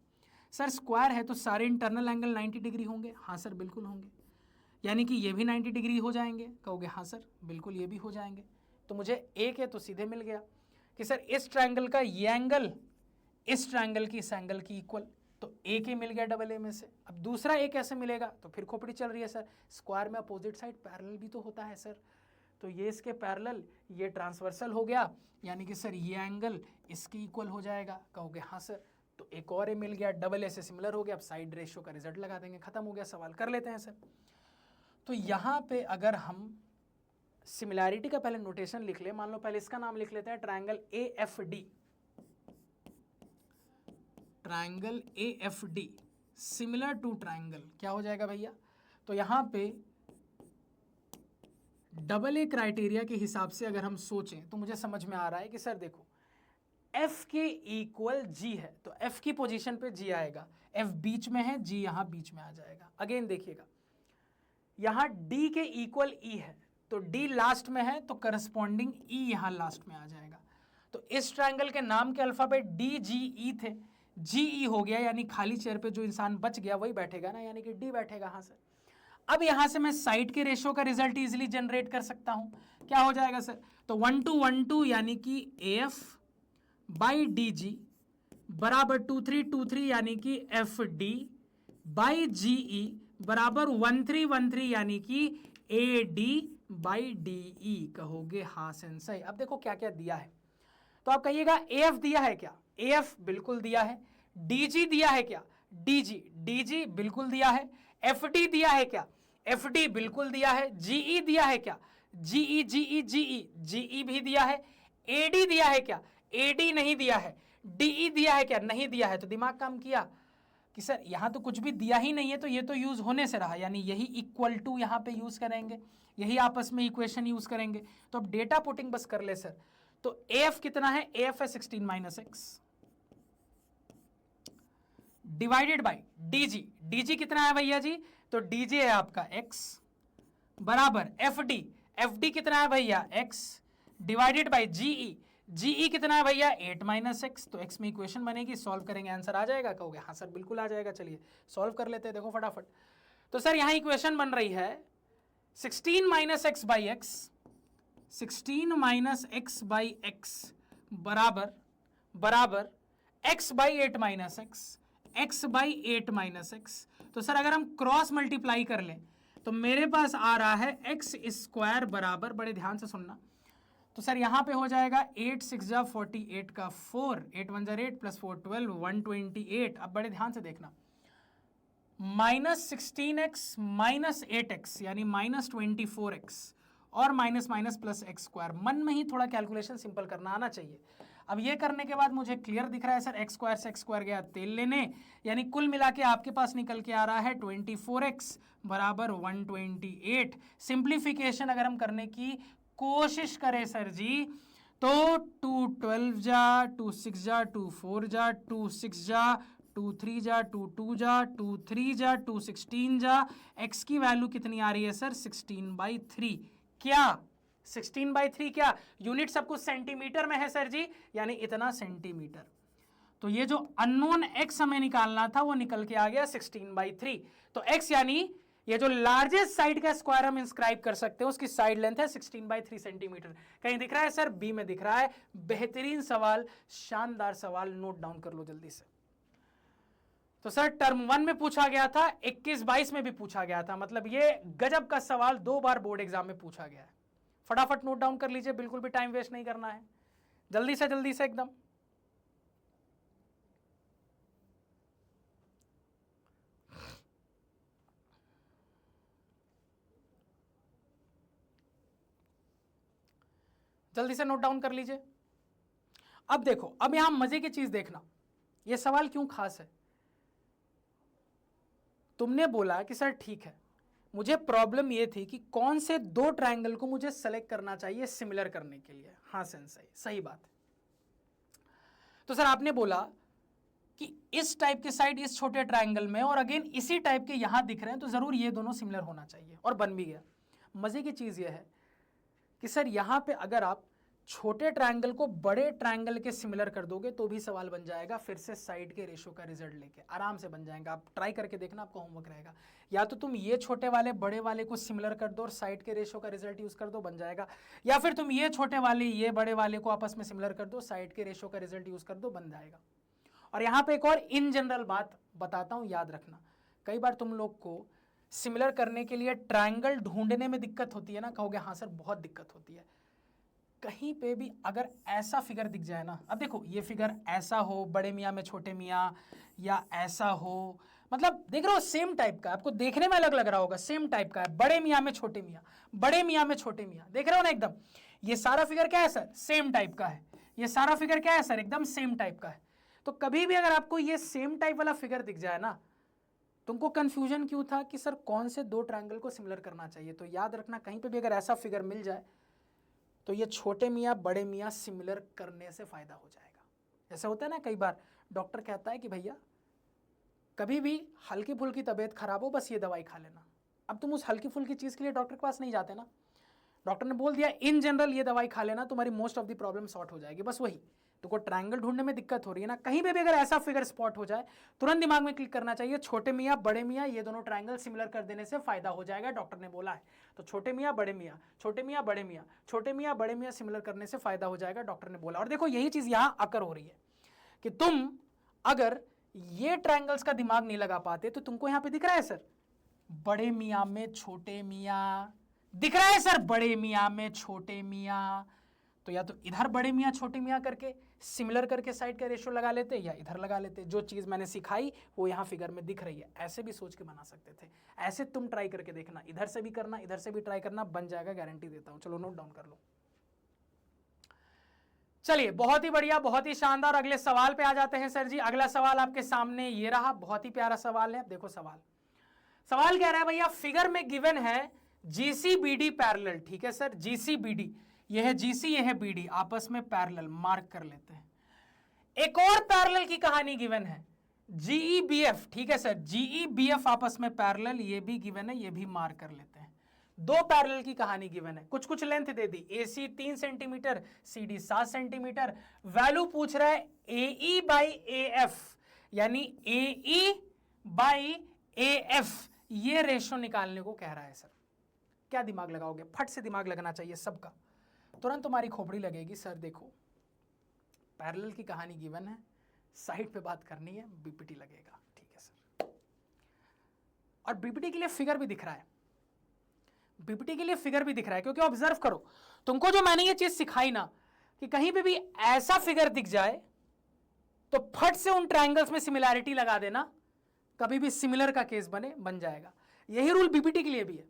सर, स्क्वायर है तो सारे इंटरनल एंगल 90 डिग्री होंगे, हाँ सर बिल्कुल होंगे, यानी कि ये भी 90 डिग्री हो जाएंगे, कहोगे हाँ सर बिल्कुल ये भी हो जाएंगे। तो मुझे एक है तो सीधे मिल गया कि सर इस ट्रायंगल का ये एंगल इस ट्रायंगल की इस एंगल की इक्वल, तो एक ही मिल गया डबल ए में से। अब दूसरा ए कैसे मिलेगा, तो फिर खोपड़ी चल रही है सर, स्क्वायर में अपोजिट साइड पैरेलल भी तो होता है सर, तो ये इसके पैरेलल, ये ट्रांसवर्सल हो गया, यानी कि सर ये एंगल इसके इक्वल हो जाएगा, कहोगे हाँ सर। तो एक और ए मिल गया, डबल ए से सिमिलर हो गया, अब साइड रेशियो का रिजल्ट लगा देंगे, खत्म हो गया सवाल। कर लेते हैं सर। तो यहाँ पे अगर हम सिमिलैरिटी का पहले नोटेशन लिख ले, मान लो पहले इसका नाम लिख लेते हैं triangle AFD, triangle AFD similar to triangle, क्या हो जाएगा भैया, तो यहां पे डबल ए क्राइटेरिया के हिसाब से अगर हम सोचें तो मुझे समझ में आ रहा है कि सर देखो F के इक्वल G है तो F की पोजीशन पे G आएगा, F बीच में है, G यहां बीच में आ जाएगा। अगेन देखिएगा यहां D के इक्वल E है तो D लास्ट में है तो करस्पॉन्डिंग E यहां लास्ट में आ जाएगा। तो इस ट्रायंगल के नाम के अल्फाबेट DGE थे, GE हो गया, यानी खाली चेयर पे जो इंसान बच गया वही बैठेगा ना, यानी कि D बैठेगा। हाँ सर। अब यहां से मैं साइड के रेशो का रिजल्ट इजीली जनरेट कर सकता हूं, क्या हो जाएगा सर, तो 1 to 1 2 यानी कि AF बाई DG बराबर 2 3 2 3 यानी कि FD बाई GE बराबर 1 3 1 3 यानी कि AD बाई DE, कहोगे हाँ सेंसई। अब देखो क्या क्या दिया है, तो आप कहिएगा AF दिया है क्या, AF बिल्कुल दिया है, DG दिया है क्या, DG बिल्कुल दिया है, FD दिया है क्या, FD बिल्कुल दिया है, GE दिया है क्या, GE भी दिया है, AD दिया है क्या, AD नहीं दिया है, DE दिया है क्या, नहीं दिया है। तो दिमाग काम किया कि सर यहां तो कुछ भी दिया ही नहीं है तो ये तो यूज होने से रहा, यानी यही इक्वल टू यहां पे यूज करेंगे, यही आपस में इक्वेशन यूज करेंगे। तो अब डेटा पुटिंग बस कर ले सर, तो AF कितना है, AF है 16 minus x divided by DG कितना है भैया जी, तो DG है आपका x बराबर FD कितना है भैया x डिवाइडेड बाई GE कितना है भैया 8 माइनस एक्स, तो x में इक्वेशन बनेगी, सॉल्व करेंगे आंसर आ जाएगा, कहोगे हाँ सर बिल्कुल आ जाएगा। चलिए सॉल्व कर लेते हैं, देखो फटाफट। तो सर यहां इक्वेशन बन रही है 16 minus x by x 16 minus x by x बराबर x by 8 minus x by 8 minus x. तो सर अगर हम क्रॉस मल्टीप्लाई कर लें तो मेरे पास आ रहा है एक्स स्क्वायर बराबर, बड़े ध्यान से सुनना, तो सर यहां पे हो जाएगा 8 6 जा 48 का 4, 8 1 जा 8 प्लस 4 12 128। अब बड़े ध्यान से देखना, माइनस 16x माइनस 8x यानी माइनस 24x और minus minus plus x square. मन में ही थोड़ा कैलकुलेशन सिंपल करना आना चाहिए। अब ये करने के बाद मुझे क्लियर दिख रहा है सर, एक्स स्क्वायर से एक्स स्क्वायर गया तेल लेने, यानी कुल मिला के आपके पास निकल के आ रहा है 24x बराबर 128। सिंप्लीफिकेशन अगर हम करने की कोशिश करें सर जी तो 2 12 जा 2 6 जा 2 4 जा 2 6 जा 2 3 जा 2 2 जा 2 3 जा 2 16 जा, x की वैल्यू कितनी आ रही है सर 16/3। क्या 16/3? क्या यूनिट सब कुछ सेंटीमीटर में है सर जी, यानी इतना सेंटीमीटर। तो ये जो अननोन x हमें निकालना था वो निकल के आ गया 16/3। तो x यानी ये जो लार्जेस्ट साइड का स्क्वायर हम इंस्क्राइब कर सकते हैं उसकी साइड लेंथ है 16/3 सेंटीमीटर। कहीं दिख रहा है सर? बी में दिख रहा है। बेहतरीन सवाल, शानदार सवाल, नोट डाउन कर लो जल्दी से। तो सर टर्म 1 में पूछा गया था, 21-22 में भी पूछा गया था, मतलब ये गजब का सवाल 2 बार बोर्ड एग्जाम में पूछा गया है। फटाफट नोट डाउन कर लीजिए, बिल्कुल भी टाइम वेस्ट नहीं करना है, जल्दी से एकदम। जल्दी से नोट डाउन कर लीजिए। अब देखो, अब यहां मजे की चीज देखना, यह सवाल क्यों खास है। तुमने बोला कि सर ठीक है, मुझे प्रॉब्लम यह थी कि कौन से 2 ट्रायंगल को मुझे सेलेक्ट करना चाहिए सिमिलर करने के लिए। हाँ सेंसेई, सही बात है। तो सर आपने बोला कि इस टाइप के साइड इस छोटे ट्रायंगल में और अगेन इसी टाइप के यहां दिख रहे हैं, तो जरूर ये दोनों सिमिलर होना चाहिए, और बन भी गया। मजे की चीज यह है कि सर यहां पे अगर आप छोटे ट्रायंगल को बड़े ट्रायंगल के सिमिलर कर दोगे तो भी सवाल बन जाएगा, फिर से साइड के रेशो का रिजल्ट लेके आराम से बन जाएगा। आप ट्राई करके देखना, आपका होमवर्क रहेगा। या तो तुम ये छोटे वाले बड़े वाले को सिमिलर कर दो और साइड के रेशो का रिजल्ट यूज कर दो, बन जाएगा। या फिर तुम ये छोटे वाले ये बड़े वाले को आपस में सिमिलर कर दो, साइड के रेशो का रिजल्ट यूज कर दो, बन जाएगा। और यहाँ पे एक और इन जनरल बात बताता हूँ, याद रखना। कई बार तुम लोग को सिमिलर करने के लिए ट्रायंगल ढूंढने में दिक्कत होती है ना, कहोगे हाँ सर बहुत दिक्कत होती है। कहीं पे भी अगर ऐसा फिगर दिख जाए ना, अब देखो ये फिगर ऐसा हो बड़े मियाँ में छोटे मियाँ, या ऐसा हो, मतलब देख रहे हो सेम टाइप का, आपको देखने में अलग लग रहा होगा, सेम टाइप का है, बड़े मियाँ में छोटे मियाँ, बड़े मियाँ में छोटे मियाँ, देख रहे हो ना एकदम। ये सारा फिगर क्या है सर? सेम टाइप का है। ये सारा फिगर क्या है सर? एकदम सेम टाइप का है। तो कभी भी अगर आपको ये सेम टाइप वाला फिगर दिख जाए ना, तुमको कंफ्यूजन क्यों था कि सर कौन से 2 ट्रायंगल को सिमिलर करना चाहिए, तो याद रखना कहीं पे भी अगर ऐसा फिगर मिल जाए तो ये छोटे मियाँ बड़े मियाँ सिमिलर करने से फायदा हो जाएगा। ऐसा होता है ना, कई बार डॉक्टर कहता है कि भैया कभी भी हल्की फुल्की तबीयत खराब हो बस ये दवाई खा लेना। अब तुम उस हल्की फुल्की चीज़ के लिए डॉक्टर के पास नहीं जाते ना, डॉक्टर ने बोल दिया इन जनरल ये दवाई खा लेना, तुम्हारी most of the problem sort हो जाएगी, बस वही। तुमको ट्रायंगल ढूंढने में दिक्कत हो रही है ना, कहीं पे भी अगर ऐसा फिगर स्पॉट हो जाए तुरंत दिमाग में क्लिक करना चाहिए, छोटे मियाँ बड़े मियाँ ये दोनों ट्रायंगल सिमिलर कर देने से फायदा हो जाएगा, डॉक्टर ने बोला है। तो छोटे मियाँ बड़े मियाँ, छोटे मियाँ बड़े मियाँ, छोटे मियाँ बड़े मियाँ सिमिलर करने से फायदा हो जाएगा, डॉक्टर ने बोला। और देखो यही चीज यहाँ अकर हो रही है कि तुम अगर ये ट्रायंगल्स का दिमाग नहीं लगा पाते तो तुमको यहाँ पे दिख रहा है सर बड़े मियाँ में छोटे मियाँ, दिख रहा है सर बड़े मियाँ में छोटे मियाँ, तो या तो इधर बड़े मियाँ छोटे मियाँ करके सिमिलर करके साइड का रेशियो लगा लेते, या इधर लगा लेते। जो चीज़ मैंने सिखाई वो यहाँ फिगर में दिख रही है, ऐसे भी सोच के बना सकते थे। ऐसे तुम ट्राई करके देखना, इधर से भी करना इधर से भी ट्राई करना, बन जाएगा, गारंटी देता हूँ। चलो नोट डाउन कर लो। चलिए बहुत ही बढ़िया, बहुत ही शानदार। अगले सवाल पे आ जाते हैं सर जी। अगला सवाल आपके सामने ये रहा, बहुत ही प्यारा सवाल है। देखो सवाल कह रहा है भैया फिगर में गिवन है जीसीबीडी पैरेलल, ठीक है सर, जीसीबीडी, ये है जीसी ये है बीडी, आपस में पैरेलल, मार्क कर लेते हैं। एक और पैरेलल की कहानी गिवन है जीईबीएफ, ठीक है सर, जीईबीएफ आपस में पैरेलल, ये भी गिवन है, ये भी मार्क कर लेते हैं। 2 पैरेलल की कहानी गिवन है, कुछ कुछ लेंथ दे दी, AC 3 centimetre, CD 7 centimetre. Value पूछ रहा है एई बाई एएफ, यानी एई बाई एएफ, ये रेशो निकालने को कह रहा है सर। क्या दिमाग लगाओगे? फट से दिमाग लगना चाहिए सबका। तुरंत तुम्हारी खोपड़ी लगेगी, सर देखो पैरेलल की कहानी गिवन है, साइड पे बात करनी है, बीपीटी लगेगा। ठीक है सर, और बीपीटी के लिए फिगर भी दिख रहा है, बीपीटी के लिए फिगर भी दिख रहा है, क्योंकि ऑब्जर्व करो, तुमको जो मैंने ये चीज सिखाई ना कि कहीं पे भी ऐसा फिगर दिख जाए तो फट से उन ट्रायंगल्स में सिमिलैरिटी लगा देना, कभी भी सिमिलर का केस बन जाएगा। यही रूल बीपीटी के लिए भी है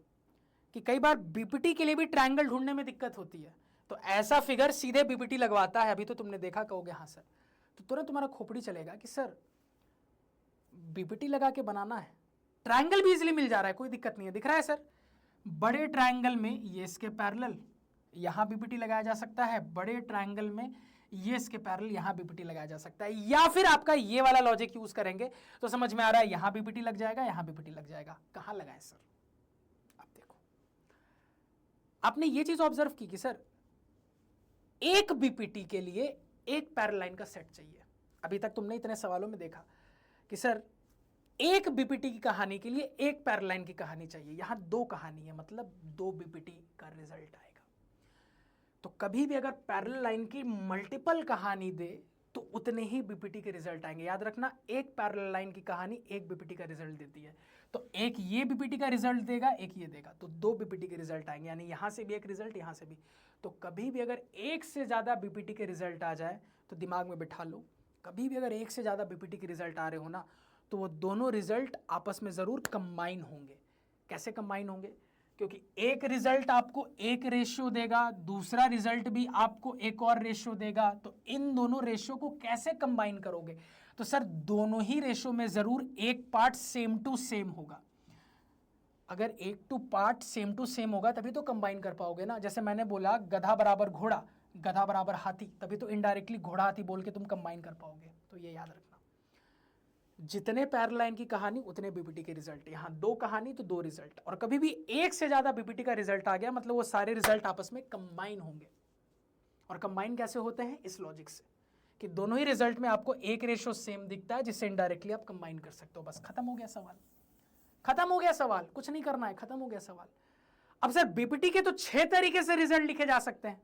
कि कई बार बीपीटी के लिए भी ट्रायंगल ढूंढने में दिक्कत होती है, तो ऐसा फिगर सीधे बीपीटी लगवाता है। अभी तो तुमने देखा, कहोगे हाँ सर, तो तुरंत तुम्हारा खोपड़ी चलेगा कि सर बीपीटी लगा के बनाना है, ट्रायंगल भी इजीली मिल जा रहा है, कोई दिक्कत नहीं है। दिख रहा है सर, बड़े ट्रायंगल में ये इसके पैरेलल, यहां बीपीटी लगाया जा सकता है, बड़े ट्रायंगल में ये इसके पैरेलल, यहां बीपीटी लगाया जा सकता है, या फिर आपका ये वाला लॉजिक यूज करेंगे तो समझ में आ रहा है, यहां बीपीटी लग जाएगा, यहां बीपीटी लग जाएगा। कहां लगाए सर? अब देखो, आपने ये चीज ऑब्जर्व की कि सर एक बीपीटी के लिए एक पैरेलल लाइन का सेट चाहिए। अभी तक तुमने इतने सवालों में देखा कि सर एक बीपीटी की कहानी के लिए एक पैरेलल लाइन की कहानी चाहिए, यहां दो कहानी है, मतलब दो बीपीटी का रिजल्ट आएगा। तो कभी भी अगर पैरेलल लाइन की मल्टीपल कहानी दे तो उतने ही बीपीटी के रिजल्ट आएंगे। याद रखना, एक पैरेलल लाइन की कहानी एक बीपीटी का रिजल्ट देती है, तो एक ये बीपीटी का रिजल्ट देगा, एक ये देगा, तो दो बीपीटी के रिजल्ट आएंगे, यानी यहां से भी एक रिजल्ट, यहां से भी। तो कभी भी अगर एक से ज्यादा बीपीटी के रिजल्ट आ जाए तो दिमाग में बिठा लो, कभी भी अगर एक से ज्यादा बीपीटी के रिजल्ट आ रहे हो ना, तो वो दोनों रिजल्ट आपस में जरूर कंबाइन होंगे। कैसे कंबाइन होंगे? क्योंकि एक रिजल्ट आपको एक रेशियो देगा, दूसरा रिजल्ट भी आपको एक और रेशियो देगा, तो इन दोनों रेशियो को कैसे कंबाइन करोगे? तो सर दोनों ही रेशियो में जरूर एक पार्ट सेम टू सेम होगा। अगर एक to part same to same होगा तभी तो कंबाइन कर पाओगे ना। जैसे मैंने बोला गधा बराबर घोड़ा, गधा बराबर हाथी, तभी तो इनडायरेक्टली घोड़ा हाथी बोल के तुम कंबाइन कर पाओगे। तो ये याद रखना, जितने पैरेलल लाइन की कहानी उतने बीपीटी के रिजल्ट। यहां दो कहानी तो दो रिजल्ट, और कभी भी एक से ज्यादा बीपीटी का रिजल्ट आ गया मतलब वो सारे रिजल्ट आपस में कंबाइन होंगे। और कंबाइन कैसे होते हैं? इस लॉजिक से कि दोनों ही रिजल्ट में आपको एक रेशियो सेम दिखता है, जिससे इनडायरेक्टली आप कंबाइन कर सकते हो। बस खत्म हो गया सवाल, खत्म हो गया सवाल, कुछ नहीं करना है, खत्म हो गया सवाल। अब सर बीपीटी के तो 6 तरीके से रिजल्ट लिखे जा सकते हैं,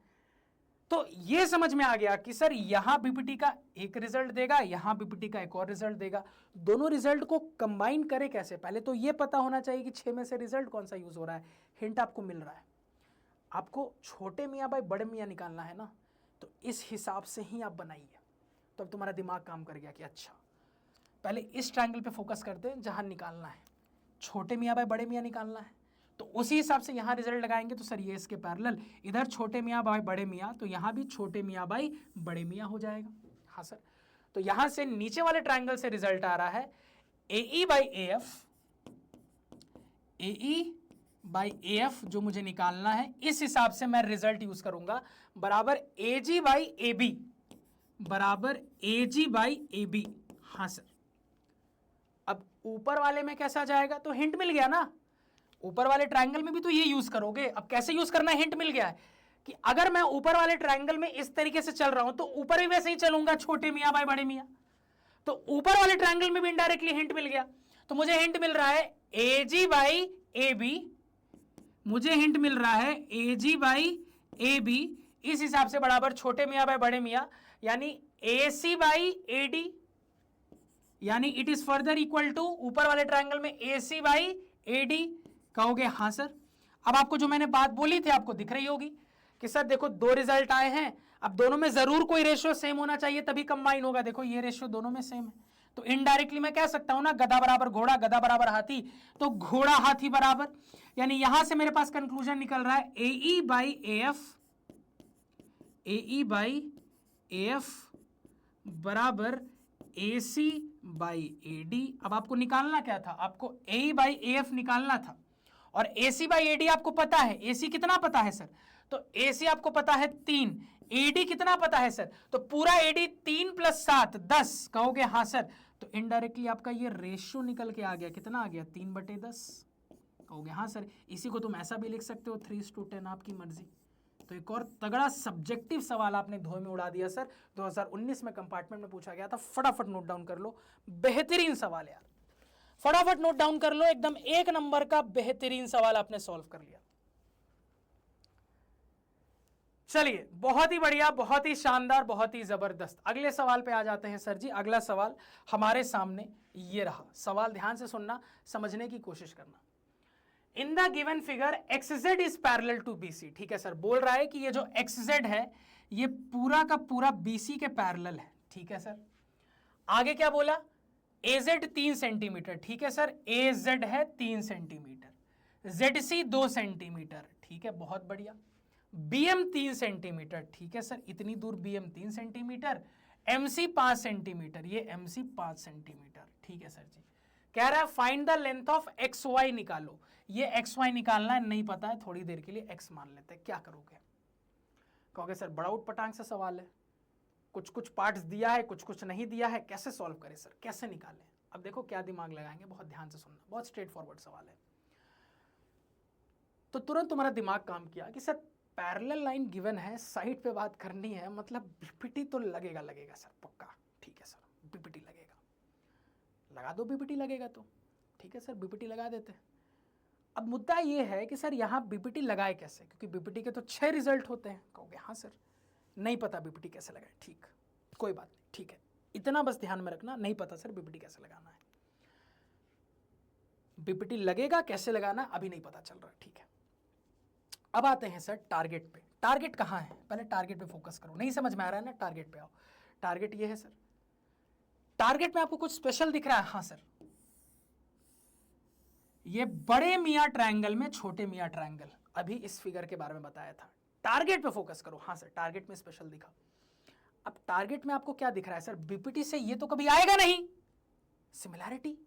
तो ये समझ में आ गया कि सर यहां बीपीटी का एक रिजल्ट देगा, यहां बीपीटी का एक और रिजल्ट देगा। दोनों रिजल्ट को कंबाइन करें कैसे? पहले तो ये पता होना चाहिए कि 6 में से रिजल्ट कौन सा यूज हो रहा है। हिंट आपको मिल रहा है, आपको छोटे मियाँ बाई बड़े मियाँ निकालना है ना, तो इस हिसाब से ही आप बनाइए। तो अब तुम्हारा दिमाग काम कर गया कि अच्छा पहले इस ट्रायंगल पे फोकस करते हैं जहां निकालना है, छोटे मियाँ बाई बड़े मियाँ निकालना है, तो उसी हिसाब से यहाँ रिजल्ट लगाएंगे। तो सर ये इसके पैरेलल, इधर छोटे मियाँ बाई बड़े मियाँ, तो यहाँ भी छोटे मियाँ बाई बड़े मियाँ हो जाएगा। हाँ सर, तो यहाँ से नीचे वाले ट्रायंगल से रिजल्ट आ रहा है AE by AF, AE by AF जो मुझे निकालना है, इस हिसाब से मैं रिजल्ट यूज करूंगा, बराबर AG बाई AB, बराबर AG बाई AB। हाँ सर, अब ऊपर वाले में कैसा जाएगा? तो हिंट मिल गया ना, ऊपर वाले ट्रायंगल में भी तो ये यूज करोगे। अब कैसे यूज करना है? हिंट मिल गया है कि अगर मैं ऊपर वाले ट्रायंगल में इस तरीके से चल रहा हूं तो ऊपर भी वैसे ही चलूंगा, छोटे मियाँ बाई बड़े मियाँ। तो ऊपर वाले ट्रायंगल में भी इनडायरेक्टली हिंट मिल गया, तो मुझे हिंट मिल रहा है AG बाई AB, मुझे हिंट मिल रहा है AG बाई AB, इस हिसाब से बराबर छोटे मियाँ बाई बड़े मियाँ, यानी AC बाई AD, यानी it is further equal to ऊपर वाले ट्रायंगल में AC बाई AD। कहोगे हाँ सर। अब आपको जो मैंने बात बोली थी आपको दिख रही होगी कि सर देखो दो रिजल्ट आए हैं, अब दोनों में जरूर कोई रेशियो सेम होना चाहिए तभी कंबाइन होगा। देखो ये रेशियो दोनों में सेम है, तो इनडायरेक्टली मैं कह सकता हूं ना गधा बराबर घोड़ा, गधा बराबर हाथी, तो घोड़ा हाथी बराबर, यानी यहां से मेरे पास कंक्लूजन निकल रहा है AE by AF, AE by AF बराबर AC बाई AD। अब आपको निकालना क्या था? आपको AE बाई AF निकालना था, और AC बाई AD आपको पता है। AC कितना पता है सर? तो AC आपको पता है 3, AD कितना पता है सर? तो पूरा AD 3 + 7 10। कहोगे हाँ सर, तो इनडायरेक्टली आपका ये रेशियो निकल के आ गया, कितना आ गया? 3/10। कहोगे हाँ सर, इसी को तुम ऐसा भी लिख सकते हो 3:10, आपकी मर्जी। तो एक और तगड़ा सब्जेक्टिव सवाल आपने धोए में उड़ा दिया सर, 2019 में कंपार्टमेंट में पूछा गया था। फटाफट नोट डाउन कर लो, बेहतरीन सवाल यार, फटाफट नोट डाउन कर लो, एकदम 1 नंबर का बेहतरीन सवाल आपने सॉल्व कर लिया। चलिए, बहुत ही बढ़िया, बहुत ही शानदार, बहुत ही जबरदस्त। अगले सवाल पे आ जाते हैं सर जी। अगला सवाल हमारे सामने ये रहा। सवाल ध्यान से सुनना, समझने की कोशिश करना। In the given figure XZ is parallel to BC। ठीक है सर, बोल रहा है कि ये जो XZ है ये पूरा का पूरा BC के पैरेलल है। ठीक है सर, आगे क्या बोला? AZ 3 centimetre. ठीक है सर, AZ है 3 सेंटीमीटर, ZC 2 सेंटीमीटर। ठीक है, बहुत बढ़िया। BM 3 centimetre. ठीक है सर, इतनी दूर BM 3 सेंटीमीटर, MC 5 सेंटीमीटर, ये MC 5 सेंटीमीटर। ठीक है सर जी, कह रहा है find the length of XY निकालो। ये XY निकालना है, नहीं पता है, थोड़ी देर के लिए X मान लेते हैं। क्या करोगे? कहोगे सर बड़ा उटपटांग सा सवाल है, कुछ कुछ पार्ट्स दिया है, कुछ कुछ नहीं दिया है, कैसे सॉल्व करें सर, कैसे निकालें? अब देखो क्या दिमाग लगाएंगे, बहुत ध्यान से सुनना, बहुत स्ट्रेट फॉरवर्ड सवाल है। तो तुरंत तुम्हारा दिमाग काम किया कि सर पैरेलल लाइन गिवन है, साइड पे बात करनी है, मतलब बीपीटी तो लगेगा सर, पक्का। ठीक है सर, बीपीटी लगेगा, लगा दो बीपीटी लगेगा तो। ठीक है सर, बीपीटी लगा देते हैं। अब मुद्दा ये है कि सर यहाँ बीपीटी लगाए कैसे, क्योंकि बीपीटी के तो 6 रिजल्ट होते हैं। कहोगे हाँ सर, नहीं पता बीपीटी कैसे लगाए। ठीक, कोई बात नहीं, ठीक है, इतना बस ध्यान में रखना, नहीं पता सर बीपीटी कैसे लगाना है। बीपीटी लगेगा, कैसे लगाना अभी नहीं पता चल रहा। ठीक है, अब आते हैं सर टारगेट पे। टारगेट कहाँ है? पहले टारगेट पे फोकस करो। नहीं समझ में आ रहा है ना, टारगेट पे आओ। टारगेट ये है सर, टारगेट में आपको कुछ स्पेशल दिख रहा है? हाँ सर, ये बड़े मियाँ ट्रायंगल में छोटे मियाँ ट्रायंगल, अभी इस फिगर के बारे में बताया था। टारगेट पे फोकस करो। हाँ सर, टारगेट में स्पेशल दिखा। अब टारगेट में आपको क्या दिख रहा है सर? बीपीटी से ये तो कभी आएगा नहीं, सिमिलैरिटी,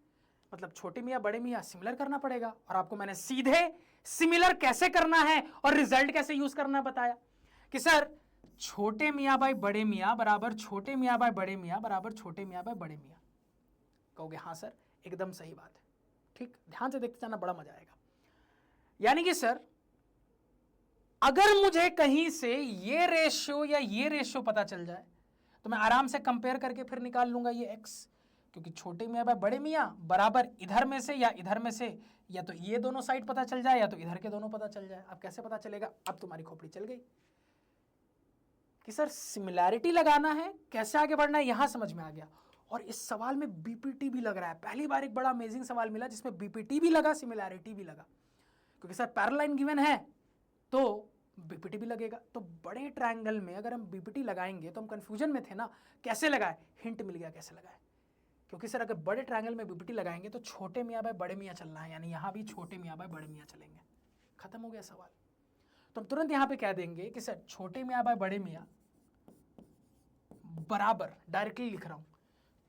मतलब छोटे मियाँ बड़े मियाँ सिमिलर करना पड़ेगा। और आपको मैंने सीधे सिमिलर कैसे करना है और रिजल्ट कैसे यूज करना बताया कि सर छोटे मियाँ बाय बड़े मियाँ बराबर छोटे मियाँ बाय बड़े मियाँ बराबर छोटे मियाँ बाय बड़े मियाँ। कहोगे हाँ सर, एकदम सही बात है। ठीक, ध्यान से देखते जाना, बड़ा मजा आएगा। यानी कि सर अगर मुझे कहीं से ये रेशियो या ये रेशियो पता चल जाए तो मैं आराम से कंपेयर करके फिर निकाल लूंगा ये x, क्योंकि छोटे मियाँ बाय बड़े मियाँ बराबर इधर में से या इधर में से, या तो ये दोनों साइड पता चल जाए या तो इधर के दोनों पता चल जाए। अब कैसे पता चलेगा? अब तुम्हारी खोपड़ी चल गई कि सर सिमिलैरिटी लगाना है, कैसे आगे बढ़ना है, यहां समझ में आ गया। और इस सवाल में बीपीटी भी लग रहा है। पहली बार एक बड़ा अमेजिंग सवाल मिला जिसमें बीपीटी भी लगा, सिमिलैरिटी भी लगा, क्योंकि सर पैरेलल लाइन गिवन है तो बीपीटी भी लगेगा। तो बड़े ट्रायंगल में अगर हम बीपीटी लगाएंगे तो हम कंफ्यूजन में थे ना, कैसे लगाए, हिंट मिल गया कैसे लगाए। क्योंकि सर अगर बड़े ट्रायंगल में बीपीटी लगाएंगे तो छोटे मियाँ बाय बड़े मियाँ चलना है, यानी यहाँ भी छोटे मियाँ बाय बड़े मियाँ चलेंगे। खत्म हो गया सवाल। तो हम तुरंत यहाँ पे कह देंगे कि सर छोटे मियाँ बाय बड़े मियाँ बराबर, डायरेक्टली लिख रहा हूँ,